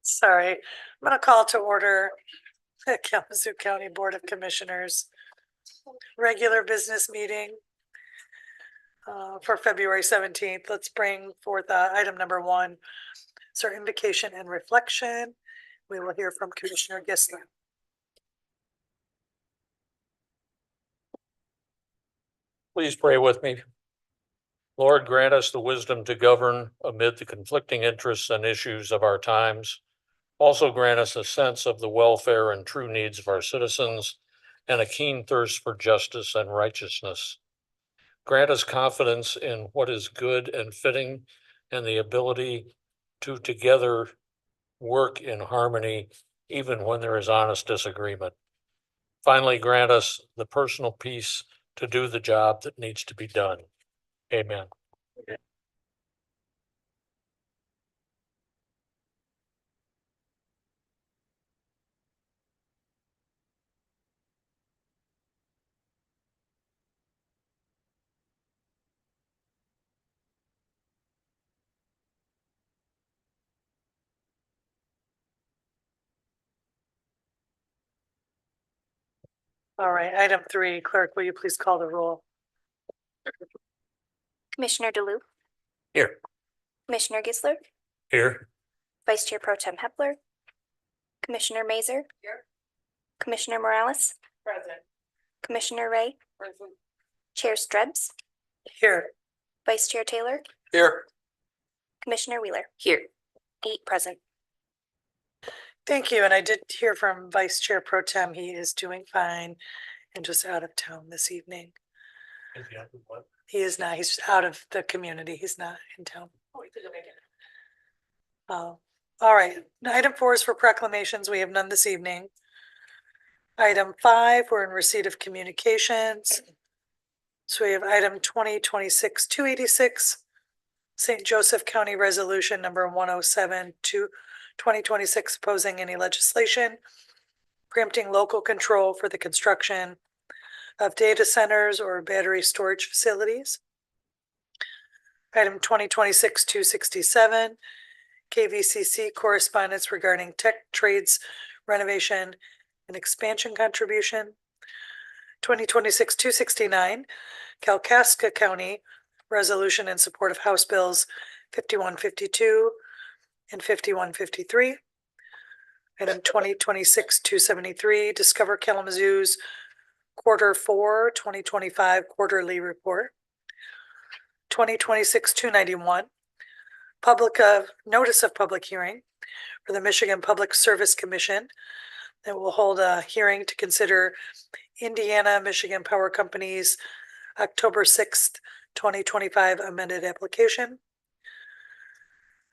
Sorry, I'm gonna call to order the Kalamazoo County Board of Commissioners regular business meeting for February 17th. Let's bring forth item number 1, certification and reflection. We will hear from Commissioner Gissler. Please pray with me. Lord, grant us the wisdom to govern amid the conflicting interests and issues of our times. Also grant us a sense of the welfare and true needs of our citizens and a keen thirst for justice and righteousness. Grant us confidence in what is good and fitting and the ability to together work in harmony even when there is honest disagreement. Finally, grant us the personal peace to do the job that needs to be done. Amen. All right, item 3, clerk, will you please call the roll? Commissioner DeLu, Here. Commissioner Gissler, Here. Vice Chair Pro Tem Hepler, Commissioner Mazer. Here. Commissioner Morales, Present. Commissioner Ray, Present. Chair Strebs, Here. Vice Chair Taylor, Here. Commissioner Wheeler. Here. 8 present. Thank you, and I did hear from Vice Chair Pro Tem. He is doing fine and just out of town this evening. He is not, he's out of the community. He's not in town. All right, item 4 is for proclamations. We have none this evening. Item 5, we're in receipt of communications. So we have item 2026-286, St. Joseph County Resolution number 107 to 2026, opposing any legislation preempting local control for the construction of data centers or battery storage facilities. Item 2026-267, KVCC correspondence regarding tech trades renovation and expansion contribution. 2026-269, Kalkaska County resolution in support of House Bills 5152 and 5153. Item 2026-273, Discover Kalamazoo's Q4 2025 quarterly report. 2026-291, notice of public hearing for the Michigan Public Service Commission that will hold a hearing to consider Indiana Michigan Power Company's October 6th, 2025 amended application.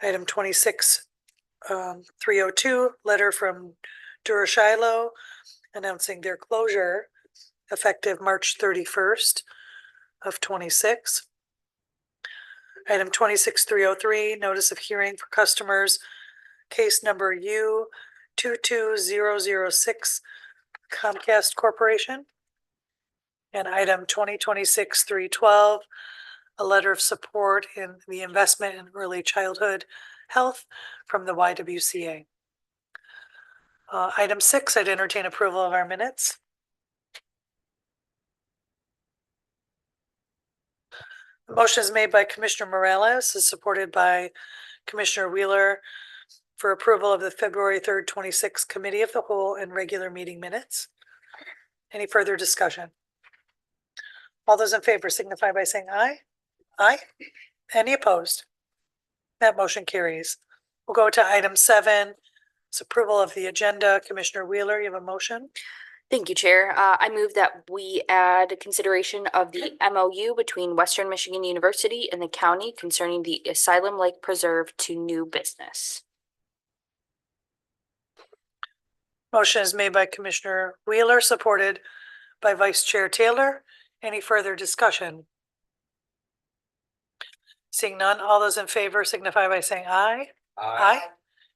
Item 26-302, letter from Durashilo announcing their closure effective March 31st of 26. Item 26-303, notice of hearing for customers, case number U22006, Comcast Corporation. And item 2026-312, a letter of support in the investment in early childhood health from the YWCA. Item 6, I'd entertain approval of our minutes. The motion is made by Commissioner Morales, is supported by Commissioner Wheeler for approval of the February 3rd, 26 Committee of the Whole and regular meeting minutes. Any further discussion? All those in favor signify by saying aye. Aye. Any opposed? That motion carries. We'll go to item 7. It's approval of the agenda. Commissioner Wheeler, you have a motion? Thank you, Chair. I move that we add consideration of the MOU between Western Michigan University and the county concerning the Asylum Lake Preserve to new business. Motion is made by Commissioner Wheeler, supported by Vice Chair Taylor. Any further discussion? Seeing none, all those in favor signify by saying aye. Aye.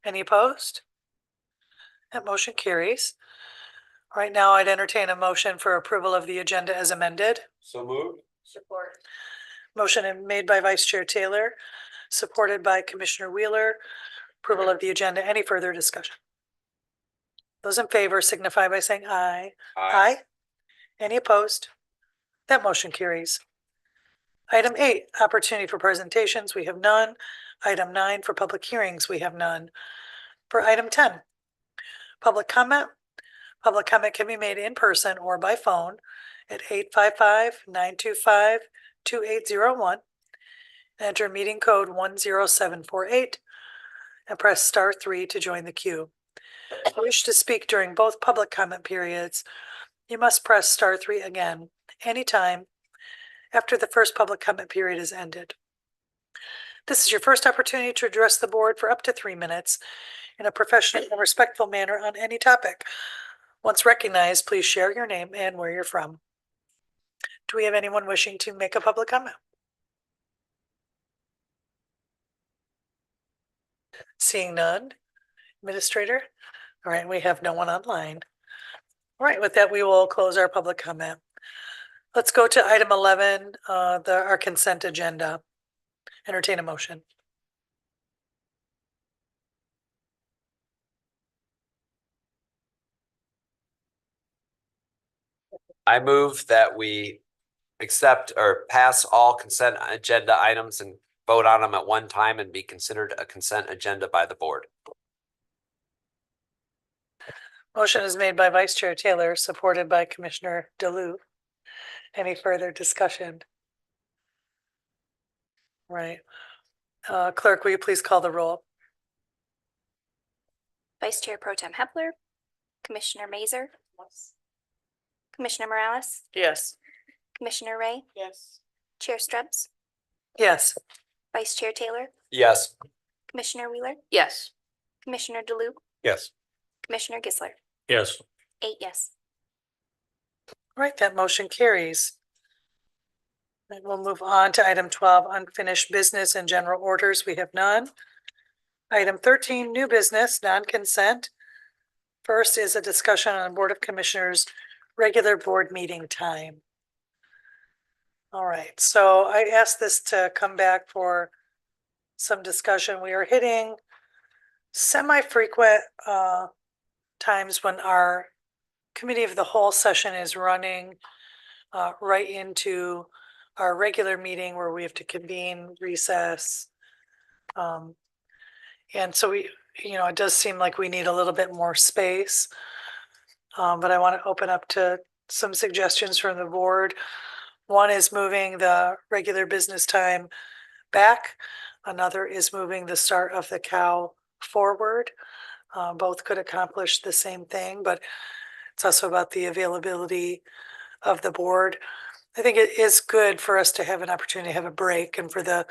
Any opposed? That motion carries. Right now, I'd entertain a motion for approval of the agenda as amended. So moved. Support. Motion made by Vice Chair Taylor, supported by Commissioner Wheeler Approval of the agenda. Any further discussion? Those in favor signify by saying aye. Aye. Any opposed? That motion carries. Item 8, opportunity for presentations, we have none. Item 9, for public hearings, we have none. For item 10, public comment. Public comment can be made in person or by phone at 855-925-2801. Enter meeting code 10748 and press *3 to join the queue. If you wish to speak during both public comment periods, you must press *3 again anytime after the first public comment period is ended. This is your first opportunity to address the board for up to 3 minutes in a professional and respectful manner on any topic. Once recognized, please share your name and where you're from. Do we have anyone wishing to make a public comment? Seeing none. Administrator? All right, we have no one online. All right, with that, we will close our public comment. Let's go to item 11, our consent agenda. Entertain a motion. I move that we accept or pass all consent agenda items and vote on them at one time and be considered a consent agenda by the board. Motion is made by Vice Chair Taylor, supported by Commissioner DeLu. Any further discussion? Right. Clerk, will you please call the roll? Vice Chair Pro Tem Hepler, Commissioner Mazer, Commissioner Morales, Yes. Commissioner Ray, Yes. Chair Strubs, Yes. Vice Chair Taylor, Yes. Commissioner Wheeler, Yes. Commissioner DeLu, Yes. Commissioner Gisler. Yes. 8 yes. All right, that motion carries. And we'll move on to item 12, unfinished business and general orders. We have none. Item 13, new business, non-consent. First is a discussion on Board of Commissioners' regular board meeting time. All right, so I asked this to come back for some discussion. We are hitting semi-frequent times when our committee of the whole session is running right into our regular meeting where we have to convene, recess. And so we, it does seem like we need a little bit more space. But I want to open up to some suggestions from the board. One is moving the regular business time back. Another is moving the start of the cow forward. Both could accomplish the same thing, but it's also about the availability of the board. I think it is good for us to have an opportunity to have a break and for the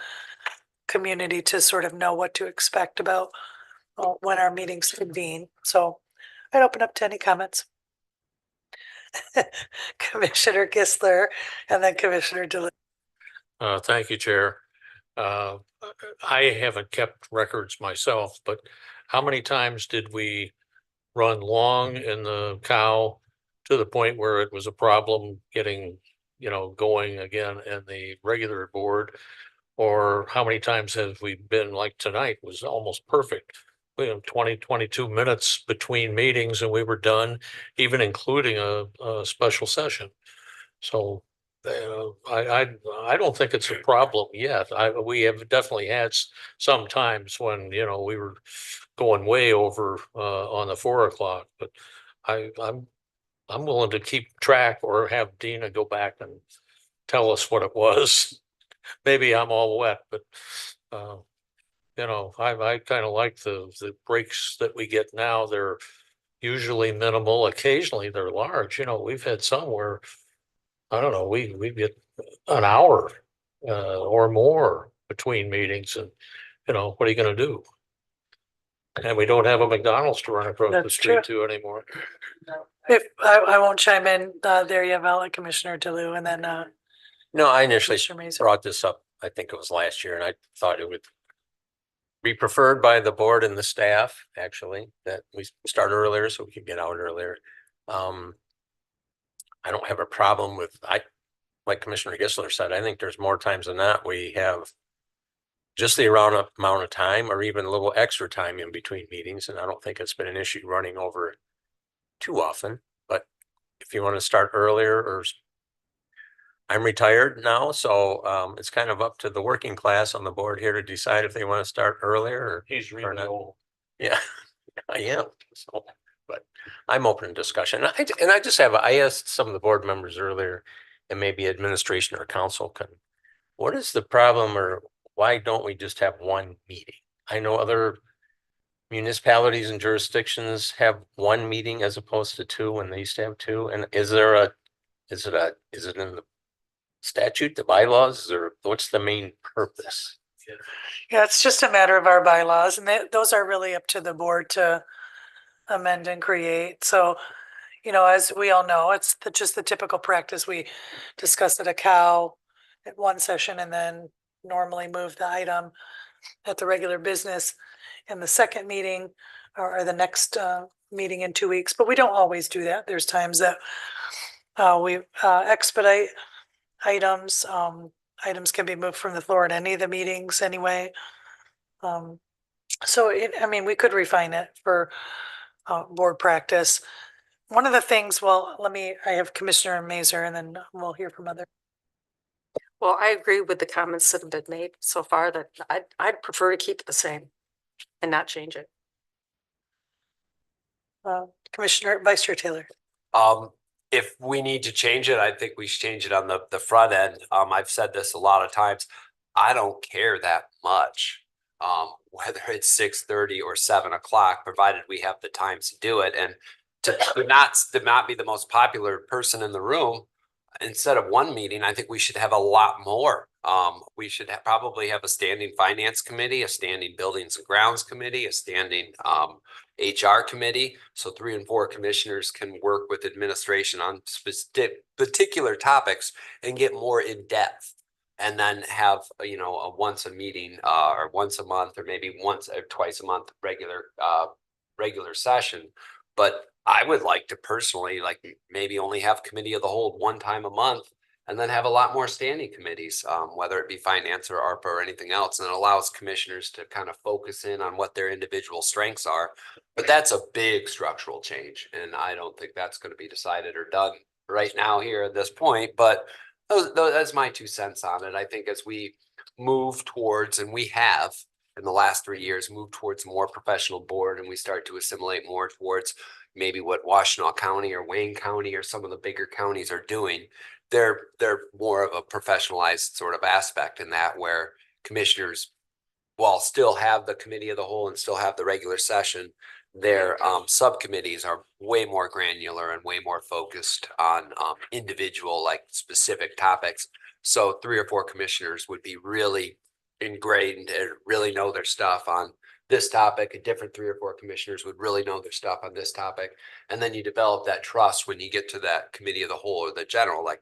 community to sort of know what to expect about when our meetings convene. So I'd open up to any comments. Commissioner Gisler and then Commissioner DeLu. Thank you, Chair. I haven't kept records myself, but how many times did we run long in the cow to the point where it was a problem getting, going again in the regular board? Or how many times have we been, like tonight was almost perfect? We have 22 minutes between meetings and we were done, even including a special session. So I don't think it's a problem yet. We have definitely had some times when, we were going way over on the 4 o'clock, but I'm willing to keep track or have Dina go back and tell us what it was. Maybe I'm all wet, but I kind of like the breaks that we get now. They're usually minimal. Occasionally they're large. We've had some where, I don't know, we get an hour or more between meetings, and what are you going to do? And we don't have a McDonald's to run across the That's street true. to anymore. If I won't chime in there, you have Commissioner DeLu and then No, I initially Commissioner Mazer. brought this up, I think it was last year, and I thought it would be preferred by the board and the staff, actually, that we start earlier so we could get out earlier. I don't have a problem with, like Commissioner Gisler said, I think there's more times than not we have just the amount of time or even a little extra time in between meetings. And I don't think it's been an issue running over too often, but if you want to start earlier or I'm retired now, so it's kind of up to the working class on the board here to decide if they want to start earlier or. He's or really not. old. Yeah, I am. So, but I'm open to discussion. I asked some of the board members earlier and maybe administration or council can, what is the problem or why don't we just have one meeting? I know other municipalities and jurisdictions have one meeting as opposed to two when they used to have two. And is it in the statute, the bylaws, or what's the main purpose? Yeah, it's just a matter of our bylaws, and those are really up to the board to amend and create. So, as we all know, it's just the typical practice. We discuss at a cow at one session and then normally move the item at the regular business in the second meeting or the next meeting in 2 weeks. But we don't always do that. There's times that we expedite items. Items can be moved from the floor at any of the meetings anyway. So we could refine it for board practice. One of the things, I have Commissioner Mazer and then we'll hear from other. Well, I agree with the comments that have been made so far that I'd prefer to keep it the same and not change it. Commissioner Vice Chair Taylor. If we need to change it, I think we should change it on the front end. I've said this a lot of times. I don't care that much. Whether it's 6:30 or 7 o'clock, provided we have the time to do it. And to not be the most popular person in the room, instead of one meeting, I think we should have a lot more. We should probably have a standing finance committee, a standing buildings and grounds committee, a standing HR committee. So 3 and 4 commissioners can work with administration on specific particular topics and get more in depth. And then have, a once a meeting or once a month or maybe once or twice a month regular session. But I would like to personally maybe only have committee of the whole one time a month and then have a lot more standing committees, whether it be finance or ARPA or anything else. And it allows commissioners to kind of focus in on what their individual strengths are. But that's a big structural change. And I don't think that's going to be decided or done right now here at this point. But that's my 2 cents on it. I think as we move towards, and we have in the last 3 years, moved towards a more professional board and we start to assimilate more towards maybe what Washtenaw County or Wayne County or some of the bigger counties are doing, they're more of a professionalized sort of aspect in that where commissioners, while still have the committee of the whole and still have the regular session, their subcommittees are way more granular and way more focused on individual specific topics. So 3 or 4 commissioners would be really ingrained and really know their stuff on this topic. A different 3 or 4 commissioners would really know their stuff on this topic. And then you develop that trust when you get to that committee of the whole or the general. Like,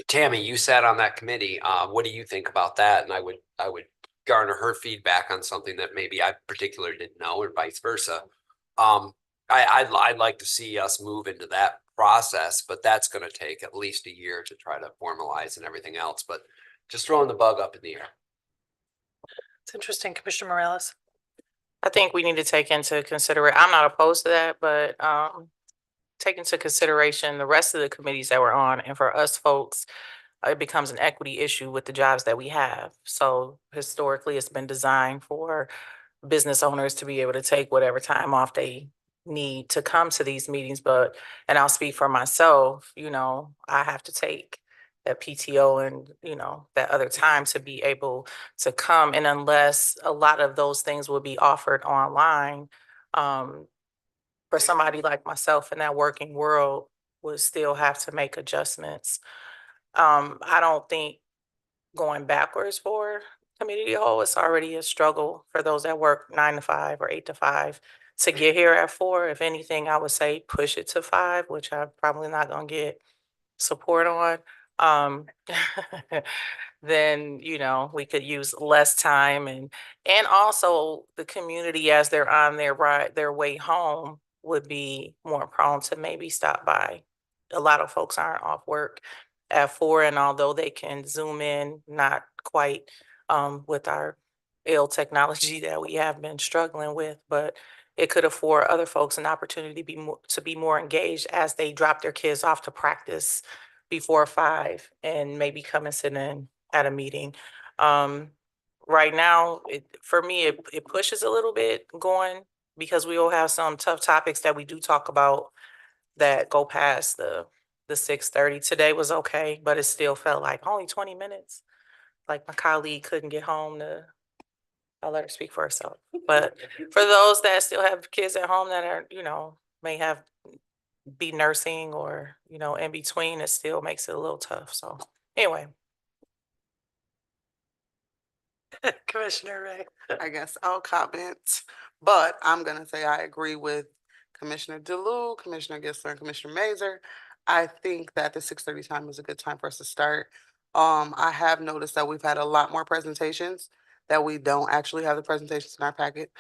Tammy, you sat on that committee. What do you think about that? And I would garner her feedback on something that maybe I particularly didn't know, or vice versa. I'd like to see us move into that process, but that's going to take at least a year to try to formalize and everything else. But just throwing the bug up in the air. It's interesting, Commissioner Morales. I think we need to take into consideration, I'm not opposed to that, but take into consideration the rest of the committees that we're on. And for us folks, it becomes an equity issue with the jobs that we have. So historically, it's been designed for business owners to be able to take whatever time off they need to come to these meetings. And I'll speak for myself, I have to take that PTO and, that other time to be able to come. And unless a lot of those things will be offered online, for somebody like myself in that working world would still have to make adjustments. I don't think going backwards for community whole, it's already a struggle for those that work 9 to 5 or 8 to 5 to get here at 4. If anything, I would say push it to 5, which I'm probably not gonna get support on. Then, we could use less time and also the community as they're on their way home would be more prone to maybe stop by. A lot of folks aren't off work at 4, and although they can Zoom in, not quite with our ill technology that we have been struggling with, but it could afford other folks an opportunity to be more engaged as they drop their kids off to practice before 5 and maybe come and sit in at a meeting. Right now, for me, it pushes a little bit going because we will have some tough topics that we do talk about that go past the 6:30. Today was okay, but it still felt like only 20 minutes. Like my colleague couldn't get home to, I'll let her speak for herself. But for those that still have kids at home that are, may have be nursing or, in between, it still makes it a little tough. So anyway. Commissioner Ray. I guess I'll comment, but I'm gonna say I agree with Commissioner DeLu, Commissioner Gissler, and Commissioner Mazer. I think that the 6:30 time is a good time for us to start. I have noticed that we've had a lot more presentations that we don't actually have the presentations in our packet.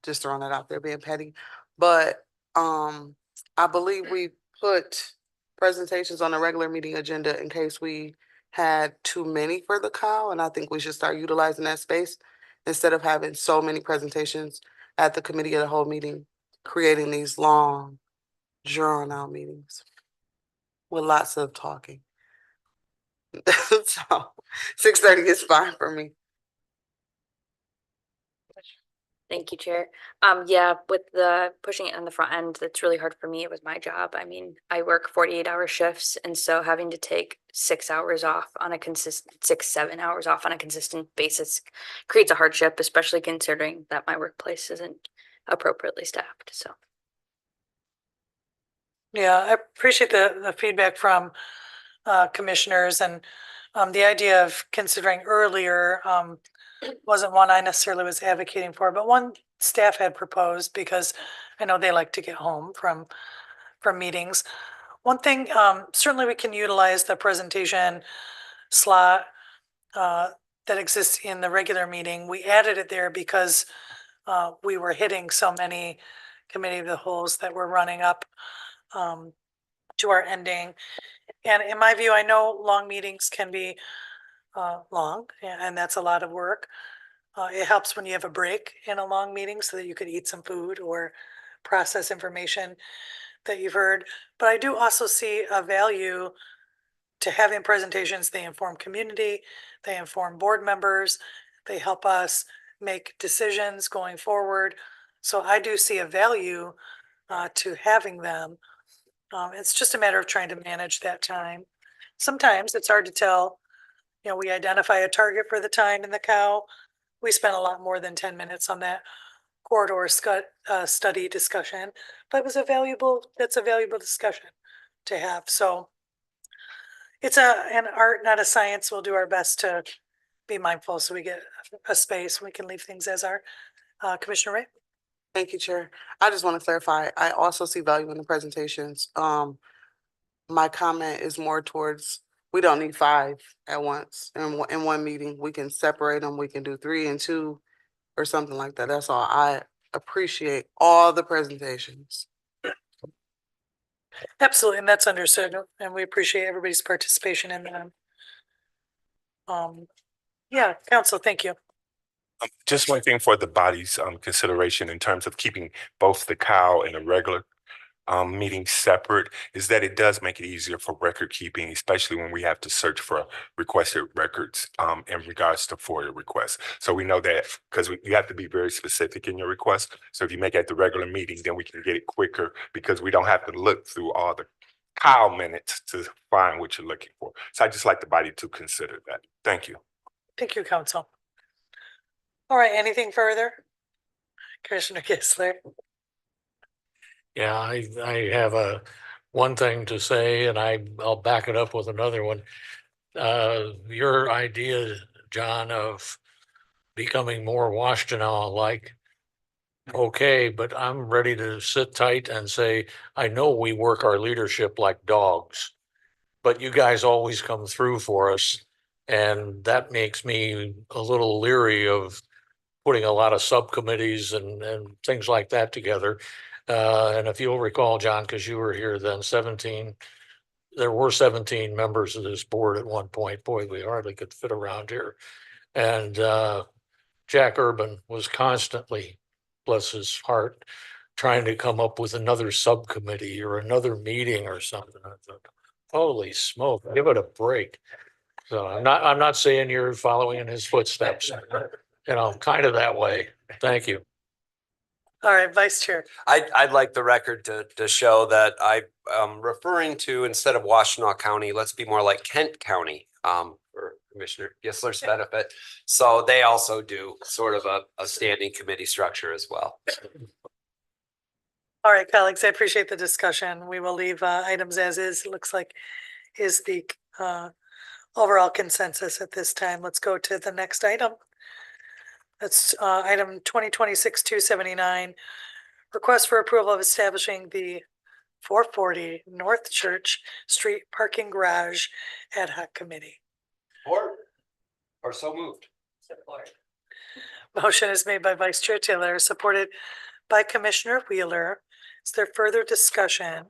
Just throwing that out there, being petty. But I believe we put presentations on a regular meeting agenda in case we had too many for the cow, and I think we should start utilizing that space instead of having so many presentations at the committee of the whole meeting, creating these long, drawn out meetings with lots of talking. So 6:30 is fine for me. Thank you, Chair. Yeah, with the pushing it on the front end, that's really hard for me with my job. I mean, I work 48-hour shifts, and so having to take 6 hours off on a consistent 6-7 hours off on a consistent basis creates a hardship, especially considering that my workplace isn't appropriately staffed. So Yeah, I appreciate the feedback from commissioners, and the idea of considering earlier wasn't one I necessarily was advocating for, but one staff had proposed because I know they like to get home from meetings. One thing, certainly we can utilize the presentation slot that exists in the regular meeting. We added it there because we were hitting so many committee of the wholes that were running up to our ending. And in my view, I know long meetings can be long, and that's a lot of work. It helps when you have a break in a long meeting so that you could eat some food or process information that you've heard. But I do also see a value to having presentations. They inform community, they inform board members, they help us make decisions going forward. So I do see a value to having them. It's just a matter of trying to manage that time. Sometimes it's hard to tell. We identify a target for the time in the cow. We spent a lot more than 10 minutes on that corridor study discussion, but that's a valuable discussion to have. So it's an art, not a science. We'll do our best to be mindful so we get a space. We can leave things as are. Commissioner Ray? Thank you, Chair. I just want to clarify, I also see value in the presentations. My comment is more towards, we don't need 5 at once in one meeting. We can separate them. We can do 3 and 2 or something like that. That's all. I appreciate all the presentations. Absolutely, and that's understood, and we appreciate everybody's participation in them. Yeah, Council, thank you. Just one thing for the body's consideration in terms of keeping both the cow and the regular meeting separate is that it does make it easier for record keeping, especially when we have to search for requested records in regards to FOIA requests. So we know that because you have to be very specific in your request. So if you make it at the regular meeting, then we can get it quicker because we don't have to look through all the cow minutes to find what you're looking for. So I just like the body to consider that. Thank you. Thank you, Council. All right, anything further? Commissioner Gissler? Yeah, I have one thing to say, and I'll back it up with another one. Your idea, John, of becoming more Washtenaw-like, okay, but I'm ready to sit tight and say, I know we work our leadership like dogs, but you guys always come through for us. And that makes me a little leery of putting a lot of subcommittees and things like that together. And if you'll recall, John, because you were here then, there were 17 members of this board at one point. Boy, we hardly could fit around here. And Jack Urban was constantly, bless his heart, trying to come up with another subcommittee or another meeting or something. I thought, holy smoke, give it a break. So I'm not saying you're following in his footsteps, kind of that way. Thank you. All right, Vice Chair. I'd like the record to show that I'm referring to, instead of Washtenaw County, let's be more like Kent County, for Commissioner Gissler's benefit. So they also do sort of a standing committee structure as well. All right, colleagues, I appreciate the discussion. We will leave items as is. It looks like is the overall consensus at this time. Let's go to the next item. That's item 2026-279. Request for approval of establishing the 440 North Church Street Parking Garage Ad Hoc Committee. Or so moved. Motion is made by Vice Chair Taylor, supported by Commissioner Wheeler. Is there further discussion?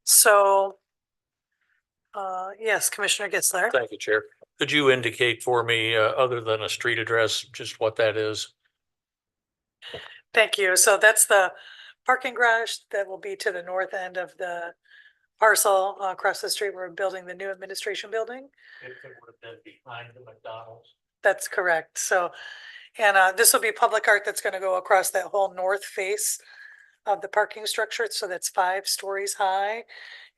So, yes, Commissioner Gissler. Thank you, Chair. Could you indicate for me, other than a street address, just what that is? Thank you. So that's the parking garage that will be to the north end of the parcel across the street. We're building the new administration building. It would have been behind the McDonald's. That's correct. So, and this will be public art that's going to go across that whole north face of the parking structure. So that's 5 stories high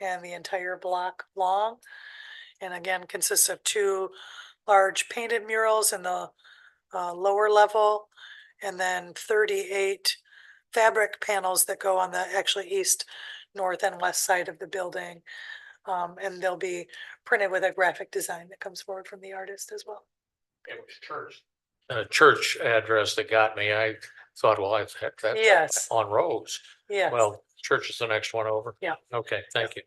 and the entire block long. And again, consists of 2 large painted murals in the lower level, and then 38 fabric panels that go on the actually east, north, and west side of the building. And they'll be printed with a graphic design that comes forward from the artist as well. It was church. A church address that got me. I thought, well, that's Yes. on Rose. Yes. Well, church is the next one over. Yeah. Okay, thank you.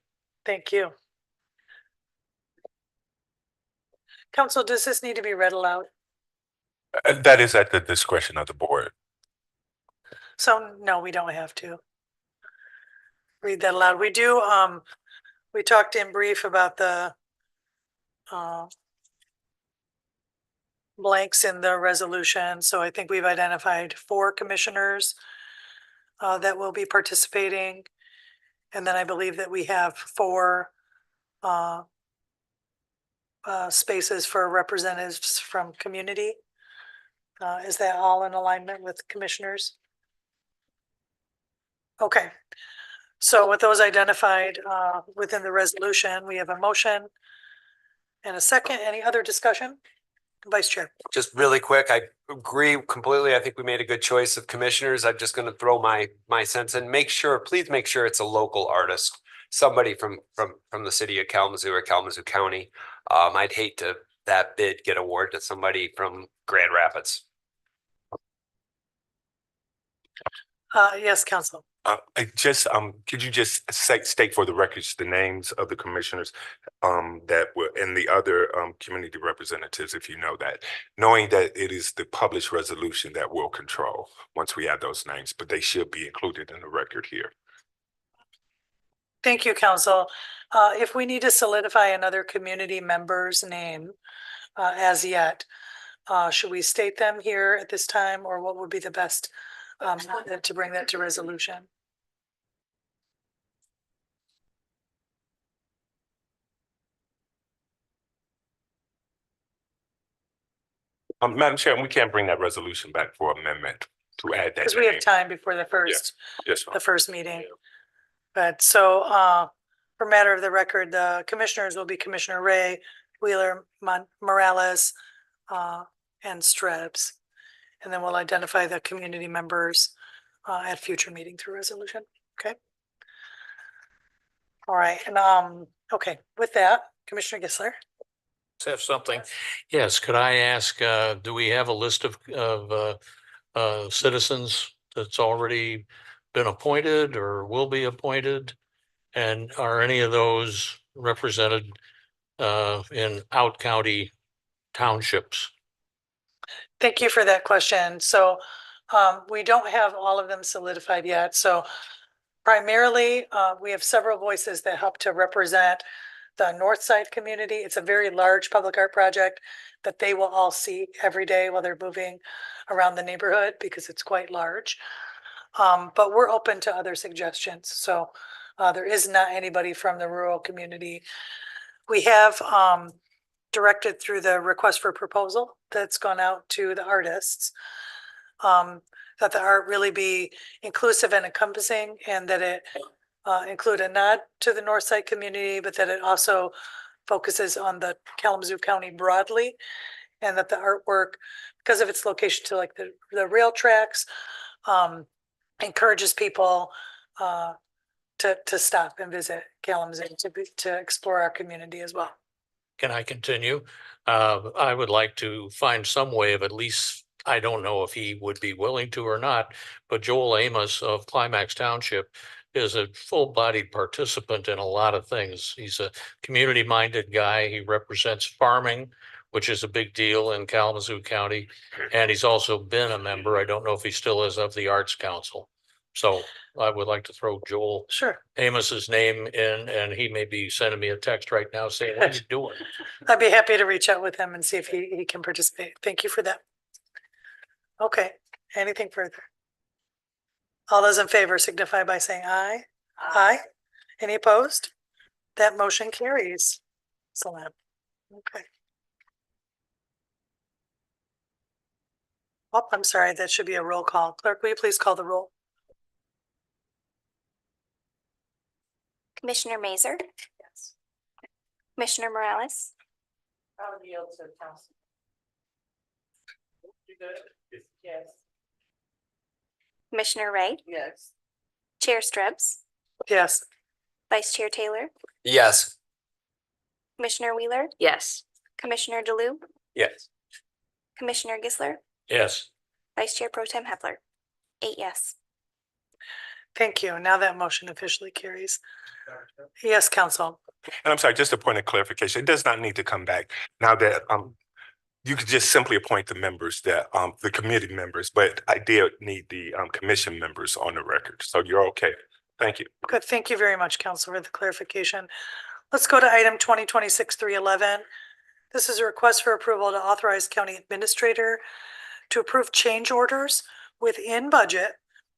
Thank you. Council, does this need to be read aloud? That is at the discretion of the board. So no, we don't have to read that aloud. We do, we talked in brief about the blanks in the resolution. So I think we've identified 4 commissioners that will be participating. And then I believe that we have 4 spaces for representatives from community. Is that all in alignment with commissioners? Okay. So with those identified within the resolution, we have a motion and a second. Any other discussion? Vice Chair. Just really quick, I agree completely. I think we made a good choice of commissioners. I'm just gonna throw my sense in. Please make sure it's a local artist, somebody from the city of Kalamazoo or Kalamazoo County. I'd hate to that bid get awarded to somebody from Grand Rapids. Yes, Council. Could you just state for the records the names of the commissioners that were and the other community representatives, if you know that, knowing that it is the published resolution that will control once we have those names, but they should be included in the record here. Thank you, Council. If we need to solidify another community member's name as yet, should we state them here at this time, or what would be the best to bring that to resolution? Madam Chair, we can't bring that resolution back for amendment to add that. Because we have time before the first, Yes, the first meeting. But so for matter of the record, the commissioners will be Commissioner Ray, Wheeler, Morales, and Strebs. And then we'll identify the community members at future meeting through resolution. Okay. All right. And okay, with that, Commissioner Gissler. Have something. Yes, could I ask, do we have a list of citizens that's already been appointed or will be appointed? And are any of those represented in out county townships? Thank you for that question. So we don't have all of them solidified yet. So primarily, we have several voices that help to represent the North Side community. It's a very large public art project that they will all see every day while they're moving around the neighborhood because it's quite large. But we're open to other suggestions. So there is not anybody from the rural community. We have directed through the request for proposal that's gone out to the artists. That the art really be inclusive and encompassing, and that it include a nod to the North Side community, but that it also focuses on the Kalamazoo County broadly, and that the artwork, because of its location to like the rail tracks, encourages people to stop and visit Kalamazoo, to explore our community as well. Can I continue? I would like to find some way of at least, I don't know if he would be willing to or not, but Joel Amos of Climax Township is a full-bodied participant in a lot of things. He's a community-minded guy. He represents farming, which is a big deal in Kalamazoo County. And he's also been a member, I don't know if he still is, of the Arts Council. So I would like to throw Joel Sure. Amos's name in, and he may be sending me a text right now saying, what are you doing? I'd be happy to reach out with him and see if he can participate. Thank you for that. Okay, anything further? All those in favor signify by saying aye. Aye. Any opposed? That motion carries. Excellent. Okay. Oh, I'm sorry, that should be a roll call. Clerk, will you please call the roll? Commissioner Mazer? Yes. Commissioner Morales? I would yield to council. You good? Yes. Commissioner Ray? Yes. Chair Strebs? Yes. Vice Chair Taylor? Yes. Commissioner Wheeler? Yes. Commissioner DeLu? Yes. Commissioner Gisler? Yes. Vice Chair Pro Tem Hepler? 8 yes. Thank you. Now that motion officially carries. Yes, Council. And I'm sorry, just a point of clarification. It does not need to come back now that you could just simply appoint the members that the committee members, but I did need the commission members on the record. So you're okay. Thank you. Good. Thank you very much, Council, for the clarification. Let's go to item 2026-311. This is a request for approval to authorize county administrator to approve change orders within budget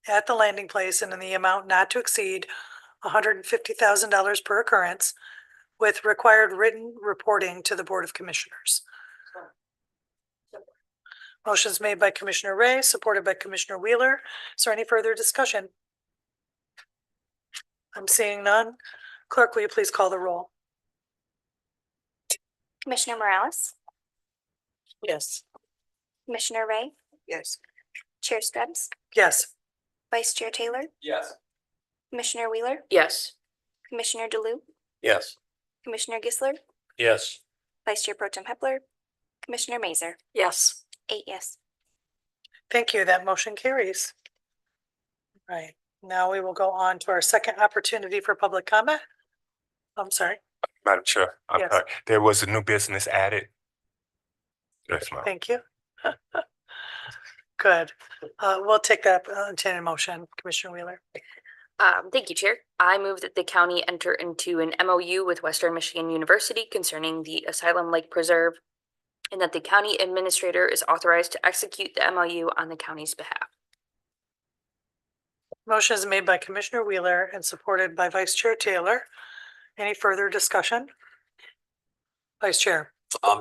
at the landing place and in the amount not to exceed $150,000 per occurrence, with required written reporting to the Board of Commissioners. Motion's made by Commissioner Ray, supported by Commissioner Wheeler. Is there any further discussion? I'm seeing none. Clerk, will you please call the roll? Commissioner Morales? Yes. Commissioner Ray? Yes. Chair Strebs? Yes. Vice Chair Taylor? Yes. Commissioner Wheeler? Yes. Commissioner DeLu? Yes. Commissioner Gisler? Yes. Vice Chair Pro Tem Hepler? Commissioner Mazer? Yes. 8 yes. Thank you. That motion carries. Right. Now we will go on to our second opportunity for public comment. I'm sorry. Madam Chair, I'm Yes. sorry. There was a new business added. Yes, ma'am. Thank you. Good. We'll take that into motion, Commissioner Wheeler. Thank you, Chair. I move that the county enter into an MOU with Western Michigan University concerning the Asylum Lake Preserve, and that the county administrator is authorized to execute the MOU on the county's behalf. Motion is made by Commissioner Wheeler and supported by Vice Chair Taylor. Any further discussion? Vice Chair.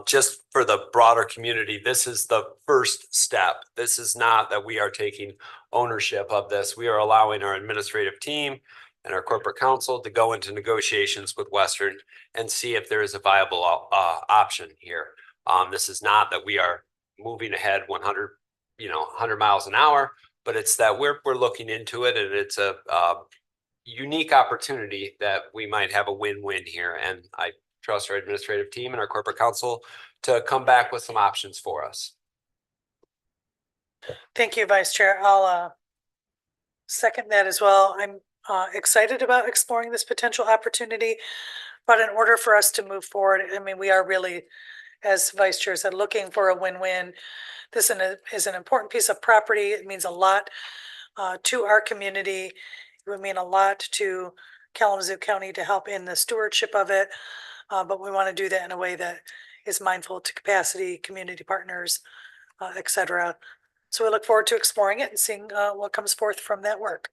Just for the broader community, this is the first step. This is not that we are taking ownership of this. We are allowing our administrative team and our corporate counsel to go into negotiations with Western and see if there is a viable option here. This is not that we are moving ahead 100 miles an hour, but it's that we're looking into it, and it's a unique opportunity that we might have a win-win here. And I trust our administrative team and our corporate counsel to come back with some options for us. Thank you, Vice Chair. I'll second that as well. I'm excited about exploring this potential opportunity, but in order for us to move forward, I mean, we are really, as Vice Chair said, looking for a win-win. This is an important piece of property. It means a lot to our community. It would mean a lot to Kalamazoo County to help in the stewardship of it. But we want to do that in a way that is mindful to capacity, community partners, et cetera. So we look forward to exploring it and seeing what comes forth from that work.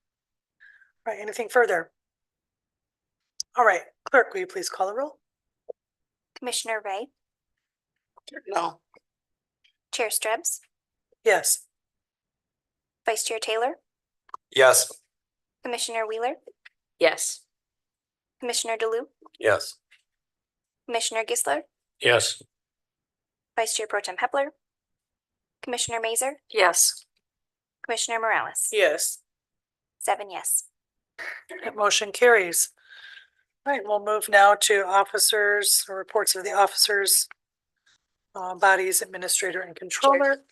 All right, anything further? All right, clerk, will you please call the roll? Commissioner Ray, No. Chair Strebs, Yes. Vice Chair Taylor, Yes. Commissioner Wheeler, Yes. Commissioner DeLu, Yes. Commissioner Gisler, Yes. Vice Chair Pro Tem Hepler, Commissioner Mazer, Yes. Commissioner Morales. Yes. 7 yes. That motion carries. All right, we'll move now to officers, or reports of the officers, bodies, administrator and controller.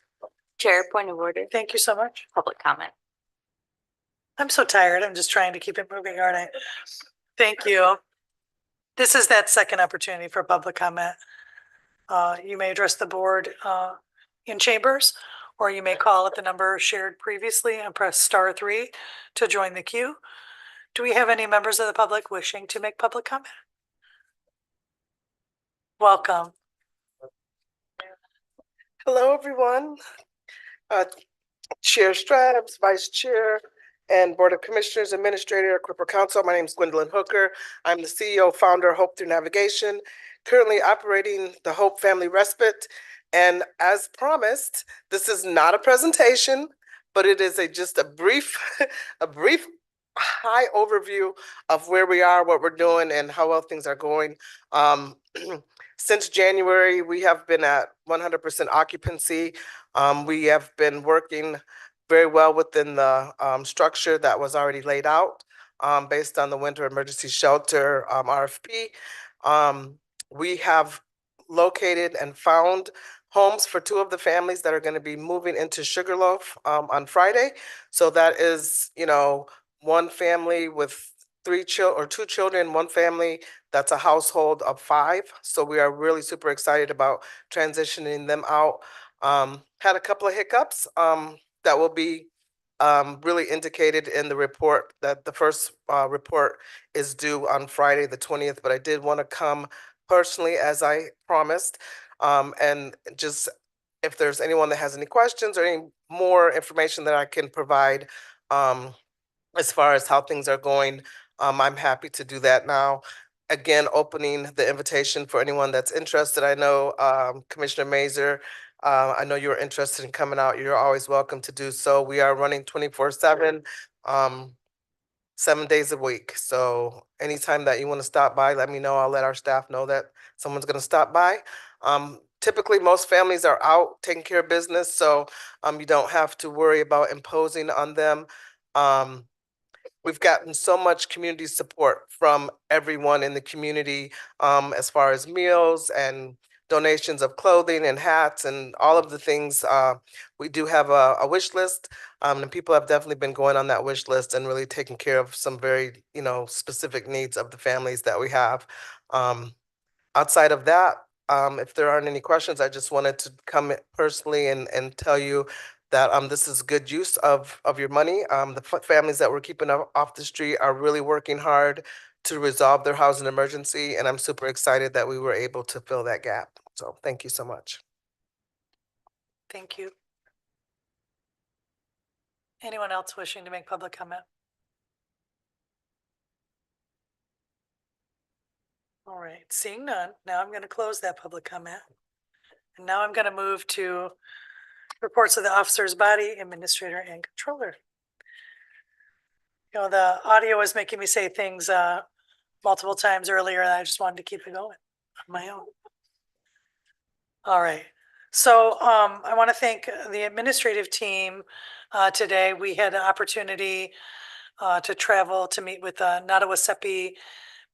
Chair, point of order, Thank you so much. public comment. I'm so tired. I'm just trying to keep it moving, aren't I? Thank you. This is that second opportunity for public comment. You may address the board in chambers, or you may call at the number shared previously and press *3 to join the queue. Do we have any members of the public wishing to make public comment? Welcome. Hello, everyone. Chair Strabs, Vice Chair, and Board of Commissioners, Administrator, Corporate Counsel. My name is Gwendolyn Hooker. I'm the CEO, founder, Hope Through Navigation, currently operating the Hope Family Respite. And as promised, this is not a presentation, but it is just a brief, high overview of where we are, what we're doing, and how well things are going. Since January, we have been at 100% occupancy. We have been working very well within the structure that was already laid out based on the Winter Emergency Shelter RFP. We have located and found homes for 2 of the families that are going to be moving into Sugarloaf on Friday. So that is, one family with 2 children, one family that's a household of 5. So we are really super excited about transitioning them out. Had a couple of hiccups that will be really indicated in the report, that the first report is due on Friday, the 20th, but I did want to come personally as I promised. And just if there's anyone that has any questions or any more information that I can provide as far as how things are going, I'm happy to do that now. Again, opening the invitation for anyone that's interested. I know Commissioner Mazer, I know you're interested in coming out. You're always welcome to do so. We are running 24/7, 7 days a week. So anytime that you want to stop by, let me know. I'll let our staff know that someone's going to stop by. Typically, most families are out taking care of business, so you don't have to worry about imposing on them. We've gotten so much community support from everyone in the community as far as meals and donations of clothing and hats and all of the things. We do have a wish list, and people have definitely been going on that wish list and really taking care of some very, specific needs of the families that we have. Outside of that, if there aren't any questions, I just wanted to come personally and tell you that this is good use of your money. The families that we're keeping off the street are really working hard to resolve their housing emergency, and I'm super excited that we were able to fill that gap. So thank you so much. Thank you. Anyone else wishing to make public comment? All right, seeing none, now I'm going to close that public comment. And now I'm going to move to reports of the officer's body, administrator, and controller. The audio was making me say things multiple times earlier, and I just wanted to keep it going on my own. All right, so I want to thank the administrative team. Today, we had an opportunity to travel to meet with the Nottawasepi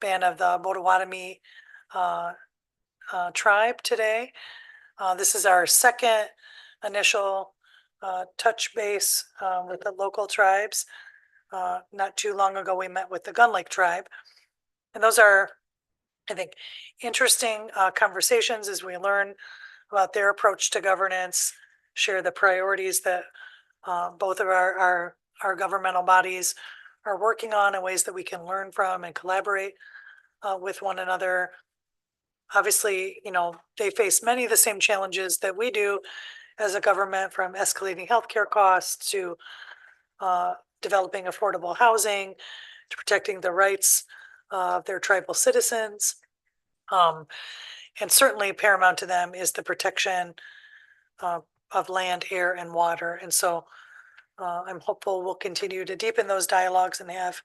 band of the Potawatomi tribe today. This is our second initial touch base with the local tribes. Not too long ago, we met with the Gun Lake tribe. And those are, I think, interesting conversations as we learn about their approach to governance, share the priorities that both of our governmental bodies are working on, and ways that we can learn from and collaborate with one another. obviously, they face many of the same challenges that we do as a government, from escalating healthcare costs to developing affordable housing, to protecting the rights of their tribal citizens. And certainly paramount to them is the protection of land, air, and water. And so I'm hopeful we'll continue to deepen those dialogues and have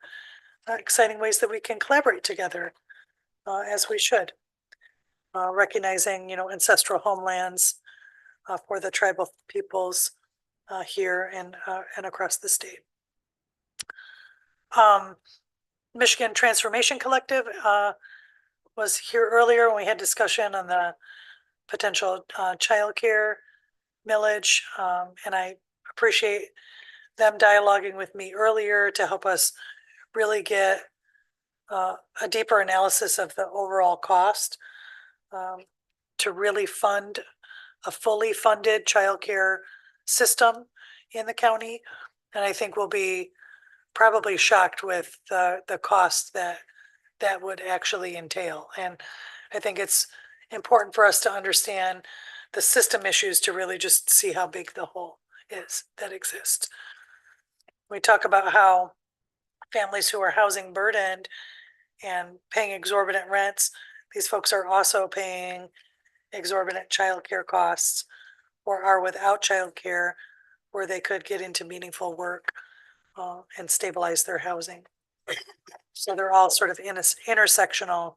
exciting ways that we can collaborate together, as we should. Recognizing, ancestral homelands for the tribal peoples here and across the state. Michigan Transformation Collective was here earlier when we had discussion on the potential childcare millage, and I appreciate them dialoguing with me earlier to help us really get a deeper analysis of the overall cost to really fund a fully funded childcare system in the county. And I think we'll be probably shocked with the cost that would actually entail. And I think it's important for us to understand the system issues to really just see how big the hole is that exists. We talk about how families who are housing burdened and paying exorbitant rents, these folks are also paying exorbitant childcare costs, or are without childcare where they could get into meaningful work and stabilize their housing. So they're all sort of intersectional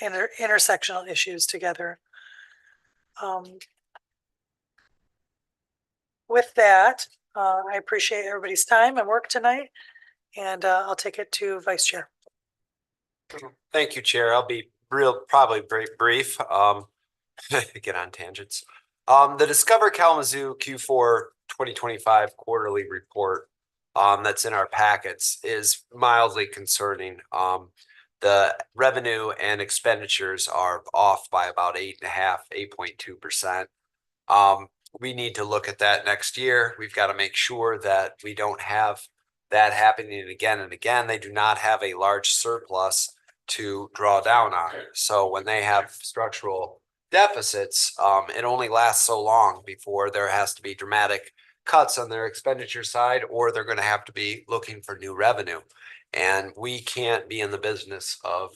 intersectional issues together. With that, I appreciate everybody's time and work tonight, and I'll take it to Vice Chair. Thank you, Chair. I'll be probably very brief. Get on tangents. The Discover Kalamazoo Q4 2025 quarterly report that's in our packets is mildly concerning. The revenue and expenditures are off by about 8.2%. We need to look at that next year. We've got to make sure that we don't have that happening again and again. They do not have a large surplus to draw down on. So when they have structural deficits, it only lasts so long before there has to be dramatic cuts on their expenditure side, or they're going to have to be looking for new revenue. And we can't be in the business of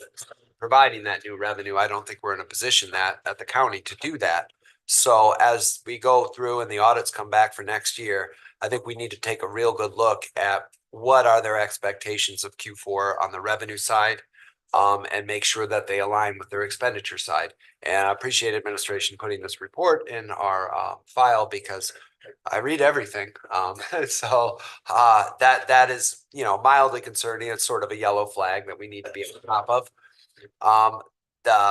providing that new revenue. I don't think we're in a position at the county to do that. So as we go through and the audits come back for next year, I think we need to take a real good look at what are their expectations of Q4 on the revenue side, and make sure that they align with their expenditure side. And I appreciate administration putting this report in our file, because I read everything. So that is, mildly concerning. It's sort of a yellow flag that we need to be on top of.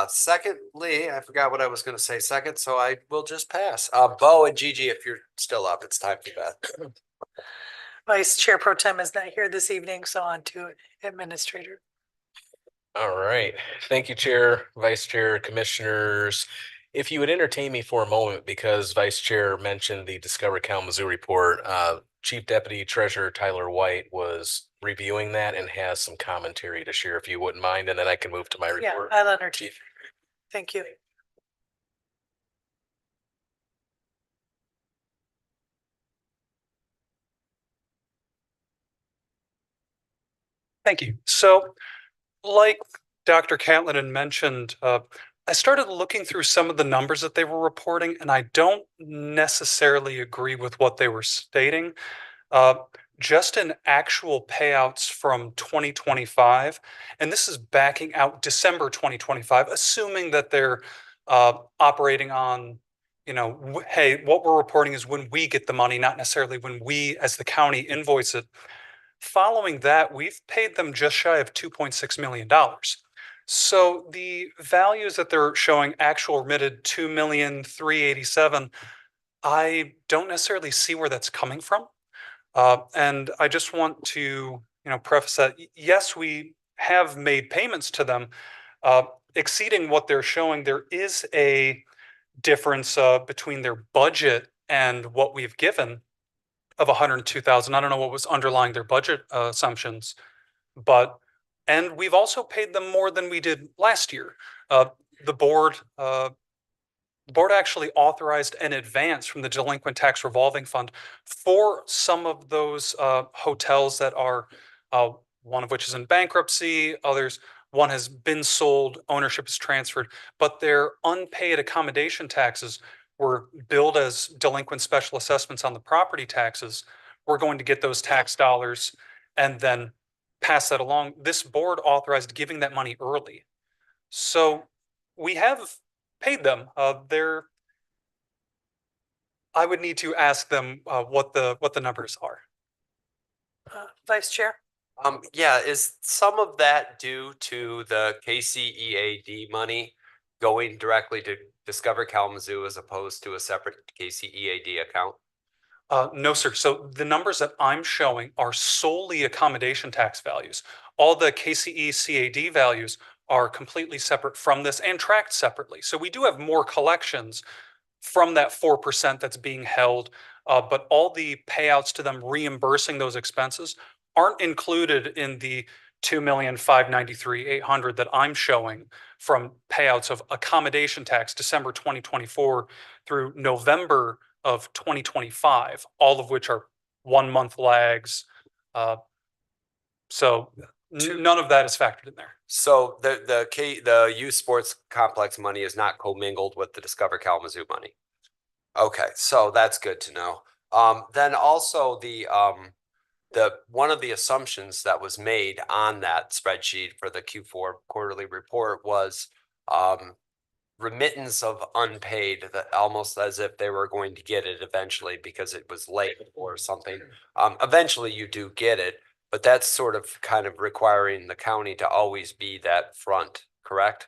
Secondly, I forgot what I was going to say second, so I will just pass. Bo and Gigi, if you're still up, it's time for bed. Vice Chair Pro Tem is not here this evening, so on to Administrator. All right. Thank you, Chair, Vice Chair, Commissioners. If you would entertain me for a moment, because Vice Chair mentioned the Discover Kalamazoo report, Chief Deputy Treasurer Tyler White was reviewing that and has some commentary to share, if you wouldn't mind, and then I can move to my report. Yeah, I'll entertain. Thank you. Thank you. So, like Dr. Catlin had mentioned, I started looking through some of the numbers that they were reporting, and I don't necessarily agree with what they were stating. Just in actual payouts from 2025, and this is backing out December 2025, assuming that they're operating on, hey, what we're reporting is when we get the money, not necessarily when we as the county invoice it. Following that, we've paid them just shy of $2.6 million. So the values that they're showing, actual remitted $2,387,000, I don't necessarily see where that's coming from. And I just want to, preface that, yes, we have made payments to them exceeding what they're showing. There is a difference between their budget and what we've given of $102,000. I don't know what was underlying their budget assumptions, but And we've also paid them more than we did last year. The board actually authorized an advance from the delinquent tax revolving fund for some of those hotels that are, one of which is in bankruptcy, one has been sold, ownership is transferred, but their unpaid accommodation taxes were billed as delinquent special assessments on the property taxes. We're going to get those tax dollars and then pass that along. This board authorized giving that money early. So we have paid them. I would need to ask them what the numbers are. Vice Chair? Yeah, is some of that due to the KCEAD money going directly to Discover Kalamazoo as opposed to a separate KCEAD account? No, sir. So the numbers that I'm showing are solely accommodation tax values. All the KCE CAD values are completely separate from this and tracked separately. So we do have more collections from that 4% that's being held, but all the payouts to them reimbursing those expenses aren't included in the 2,593,800 that I'm showing from payouts of accommodation tax December 2024 through November of 2025, all of which are 1 month lags. So none of that is factored in there. So the youth sports complex money is not commingled with the Discover Kalamazoo money. Okay, so that's good to know. Then also the one of the assumptions that was made on that spreadsheet for the Q4 quarterly report was remittance of unpaid, that almost as if they were going to get it eventually because it was late or something. Eventually you do get it, but that's sort of kind of requiring the county to always be that front, correct?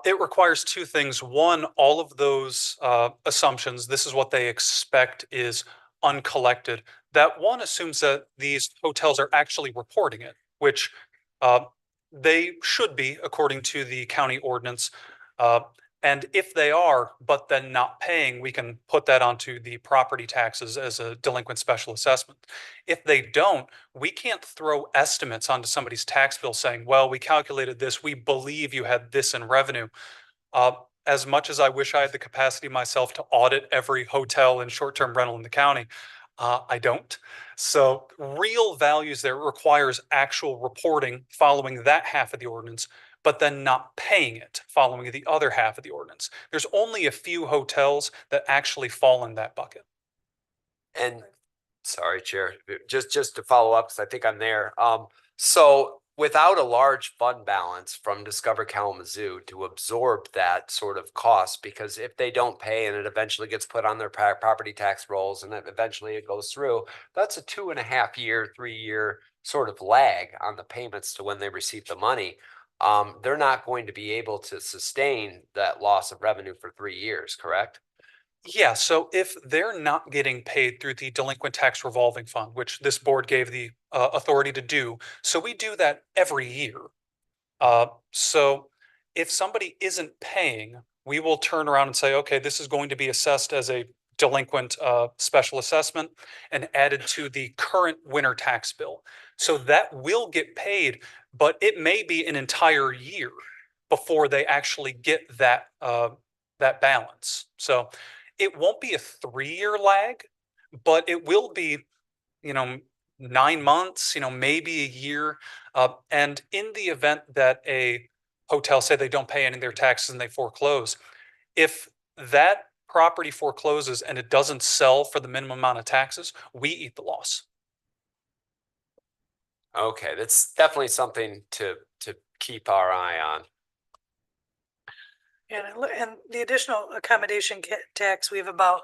It requires two things. One, all of those assumptions, this is what they expect is uncollected. That one assumes that these hotels are actually reporting it, which they should be according to the county ordinance. And if they are, but then not paying, we can put that onto the property taxes as a delinquent special assessment. If they don't, we can't throw estimates onto somebody's tax bill saying, well, we calculated this, we believe you had this in revenue. As much as I wish I had the capacity myself to audit every hotel and short-term rental in the county, I don't. So real values there requires actual reporting following that half of the ordinance, but then not paying it following the other half of the ordinance. There's only a few hotels that actually fall in that bucket. And sorry, Chair, just to follow up, because I think I'm there. So without a large fund balance from Discover Kalamazoo to absorb that sort of cost, because if they don't pay and it eventually gets put on their property tax rolls and then eventually it goes through, that's a 2.5 year, 3 year sort of lag on the payments to when they receive the money. They're not going to be able to sustain that loss of revenue for 3 years, correct? Yeah, so if they're not getting paid through the delinquent tax revolving fund, which this board gave the authority to do, so we do that every year. So if somebody isn't paying, we will turn around and say, okay, this is going to be assessed as a delinquent special assessment and added to the current winter tax bill. So that will get paid, but it may be an entire year before they actually get that that balance. So it won't be a 3-year lag, but it will be, 9 months, maybe a year. And in the event that a hotel say they don't pay any of their taxes and they foreclose, if that property forecloses and it doesn't sell for the minimum amount of taxes, we eat the loss. Okay, that's definitely something to keep our eye on. And the additional accommodation tax, we have about,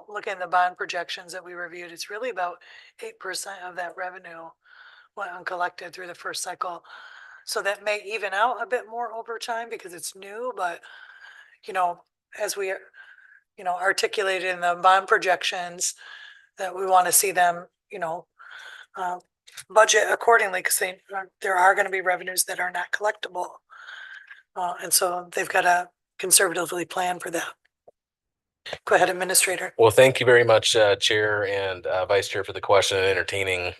looking at the bond projections that we reviewed, it's really about 8% of that revenue went uncollected through the first cycle. So that may even out a bit more over time because it's new, but, as we, articulated in the bond projections, that we want to see them, budget accordingly because there are going to be revenues that are not collectible. And so they've got to conservatively plan for that. Go ahead, Administrator. Well, thank you very much, Chair and Vice Chair, for the question and entertaining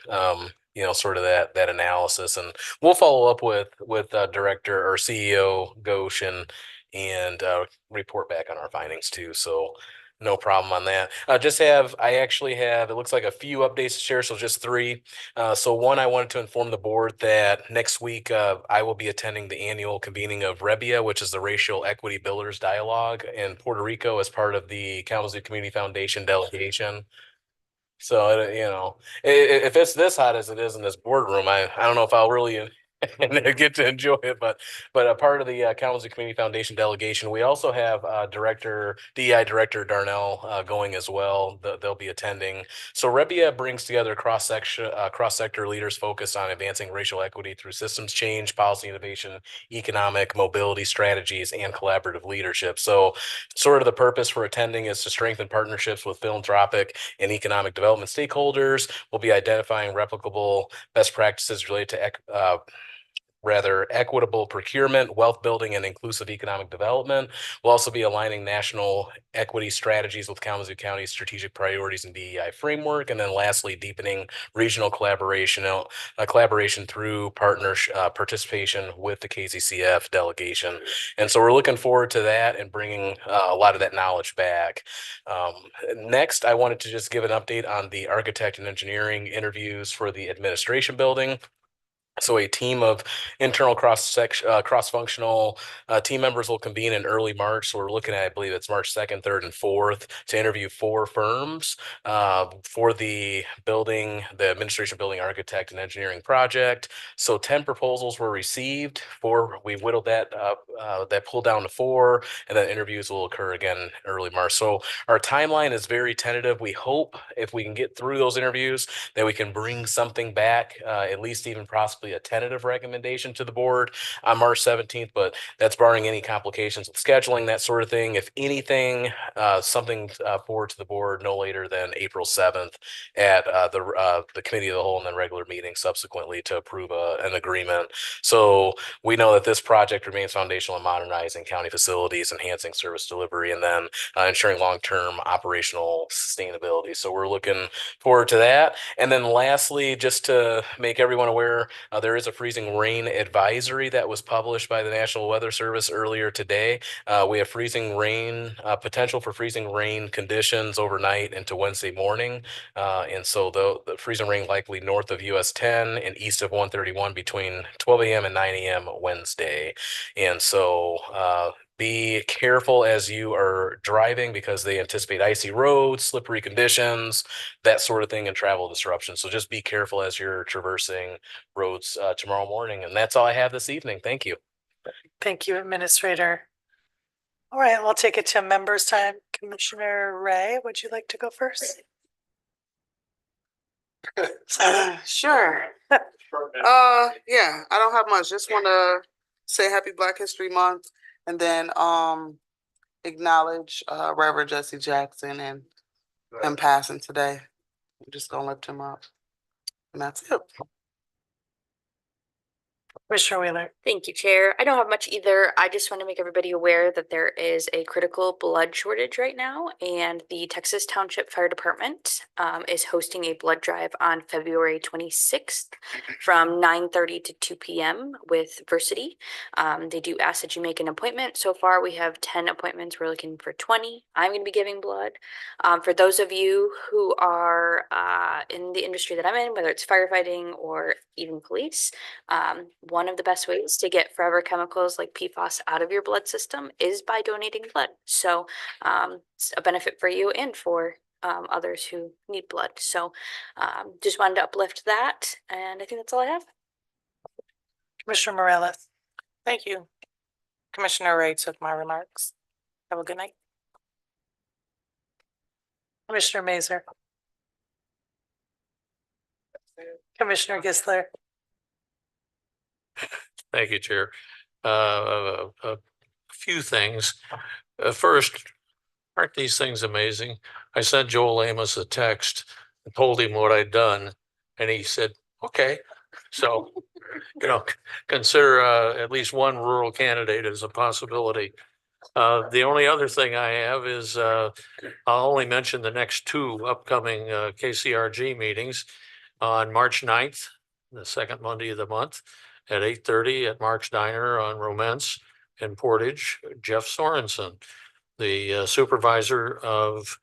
sort of that analysis. And we'll follow up with Director or CEO Goshen and report back on our findings too. So no problem on that. I actually have, it looks like a few updates to share, so just three. So one, I wanted to inform the board that next week I will be attending the annual convening of REBIA, which is the Racial Equity Builders Dialogue in Puerto Rico as part of the Kalamazoo Community Foundation delegation. So, if it's this hot as it is in this boardroom, I don't know if I'll really get to enjoy it, but a part of the Kalamazoo Community Foundation delegation. We also have DEI Director Darnell going as well. They'll be attending. So REBIA brings together cross-sector leaders focused on advancing racial equity through systems change, policy innovation, economic mobility strategies, and collaborative leadership. So sort of the purpose for attending is to strengthen partnerships with philanthropic and economic development stakeholders. We'll be identifying replicable best practices related to equitable procurement, wealth building, and inclusive economic development. We'll also be aligning national equity strategies with Kalamazoo County's strategic priorities and DEI framework. And then lastly, deepening regional collaboration through participation with the KZCF delegation. And so we're looking forward to that and bringing a lot of that knowledge back. Next, I wanted to just give an update on the architect and engineering interviews for the administration building. So a team of internal cross-functional team members will convene in early March. So we're looking at, I believe it's March 2nd, 3rd, and 4th to interview 4 firms for the administration building architect and engineering project. So 10 proposals were received. We whittled that pull down to 4, and then interviews will occur again early March. So our timeline is very tentative. We hope if we can get through those interviews that we can bring something back, at least even possibly a tentative recommendation to the board on March 17th, but that's barring any complications with scheduling, that sort of thing. If anything, something forward to the board no later than April 7th at the committee of the whole and then regular meeting subsequently to approve an agreement. So we know that this project remains foundational in modernizing county facilities, enhancing service delivery, and then ensuring long-term operational sustainability. So we're looking forward to that. And then lastly, just to make everyone aware, there is a freezing rain advisory that was published by the National Weather Service earlier today. We have potential for freezing rain conditions overnight into Wednesday morning. And so the freezing rain likely north of US 10 and east of 131 between 12 a.m. and 9 a.m. Wednesday. And so be careful as you are driving because they anticipate icy roads, slippery conditions, that sort of thing, and travel disruption. So just be careful as you're traversing roads tomorrow morning. And that's all I have this evening. Thank you. Thank you, Administrator. All right, we'll take it to members' time. Commissioner Ray, would you like to go first? Sure. Yeah, I don't have much. Just want to say Happy Black History Month and then acknowledge Reverend Jesse Jackson and passing today. I'm just gonna lift him up. And that's it. Commissioner Wheeler. Thank you, Chair. I don't have much either. I just want to make everybody aware that there is a critical blood shortage right now, and the Texas Township Fire Department is hosting a blood drive on February 26th from 9:30 to 2 p.m. with Versity. They do ask that you make an appointment. So far, we have 10 appointments. We're looking for 20. I'm going to be giving blood. For those of you who are in the industry that I'm in, whether it's firefighting or even police, one of the best ways to get forever chemicals like PFAS out of your blood system is by donating blood. So it's a benefit for you and for others who need blood. So just wanted to uplift that. And I think that's all I have. Commissioner Morales. Thank you. Commissioner Ray took my remarks. Have a good night. Commissioner Mazer. Commissioner Gisler. Thank you, Chair. A few things. First, aren't these things amazing? I sent Joel Amos a text and told him what I'd done, and he said, okay. So, consider at least one rural candidate as a possibility. The only other thing I have is I'll only mention the next 2 upcoming KCRG meetings. On March 9th, the second Monday of the month at 8:30 at Mark's Diner on Romance in Portage. Jeff Sorensen, the supervisor of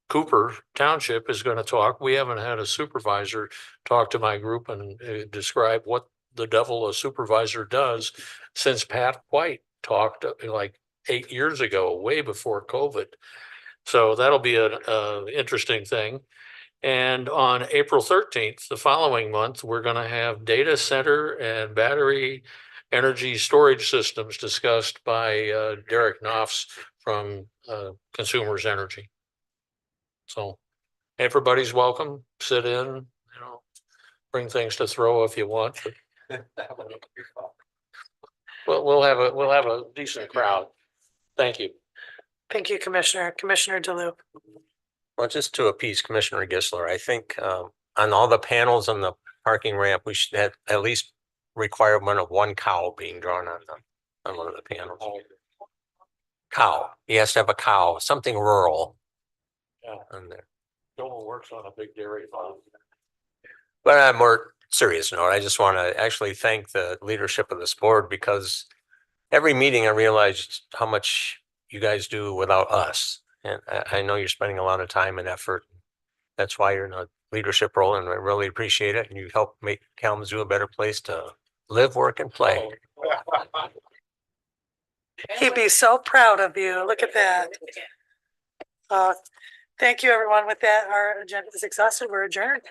Cooper Township, is going to talk. We haven't had a supervisor talk to my group and describe what the devil a supervisor does since Pat White talked like 8 years ago, way before COVID. So that'll be an interesting thing. And on April 13th, the following month, we're going to have data center and battery energy storage systems discussed by Derek Knopfs from Consumers Energy. So everybody's welcome. Sit in, you know, bring things to throw if you want. But we'll have a decent crowd. Thank you. Thank you, Commissioner. Commissioner DeLu. Well, just to appease Commissioner Gisler, I think on all the panels on the parking ramp, we should have at least requirement of one cow being drawn on one of the panels. Cow. He has to have a cow, something rural. Yeah. On there. Joel works on a big dairy farm. But on a more serious note, I just want to actually thank the leadership of this board, because every meeting I realized how much you guys do without us. And I know you're spending a lot of time and effort. That's why you're in a leadership role, and I really appreciate it. And you help make Kalamazoo a better place to live, work, and play. He'd be so proud of you. Look at that. Thank you, everyone. With that, our agenda is exhausted. We're adjourned.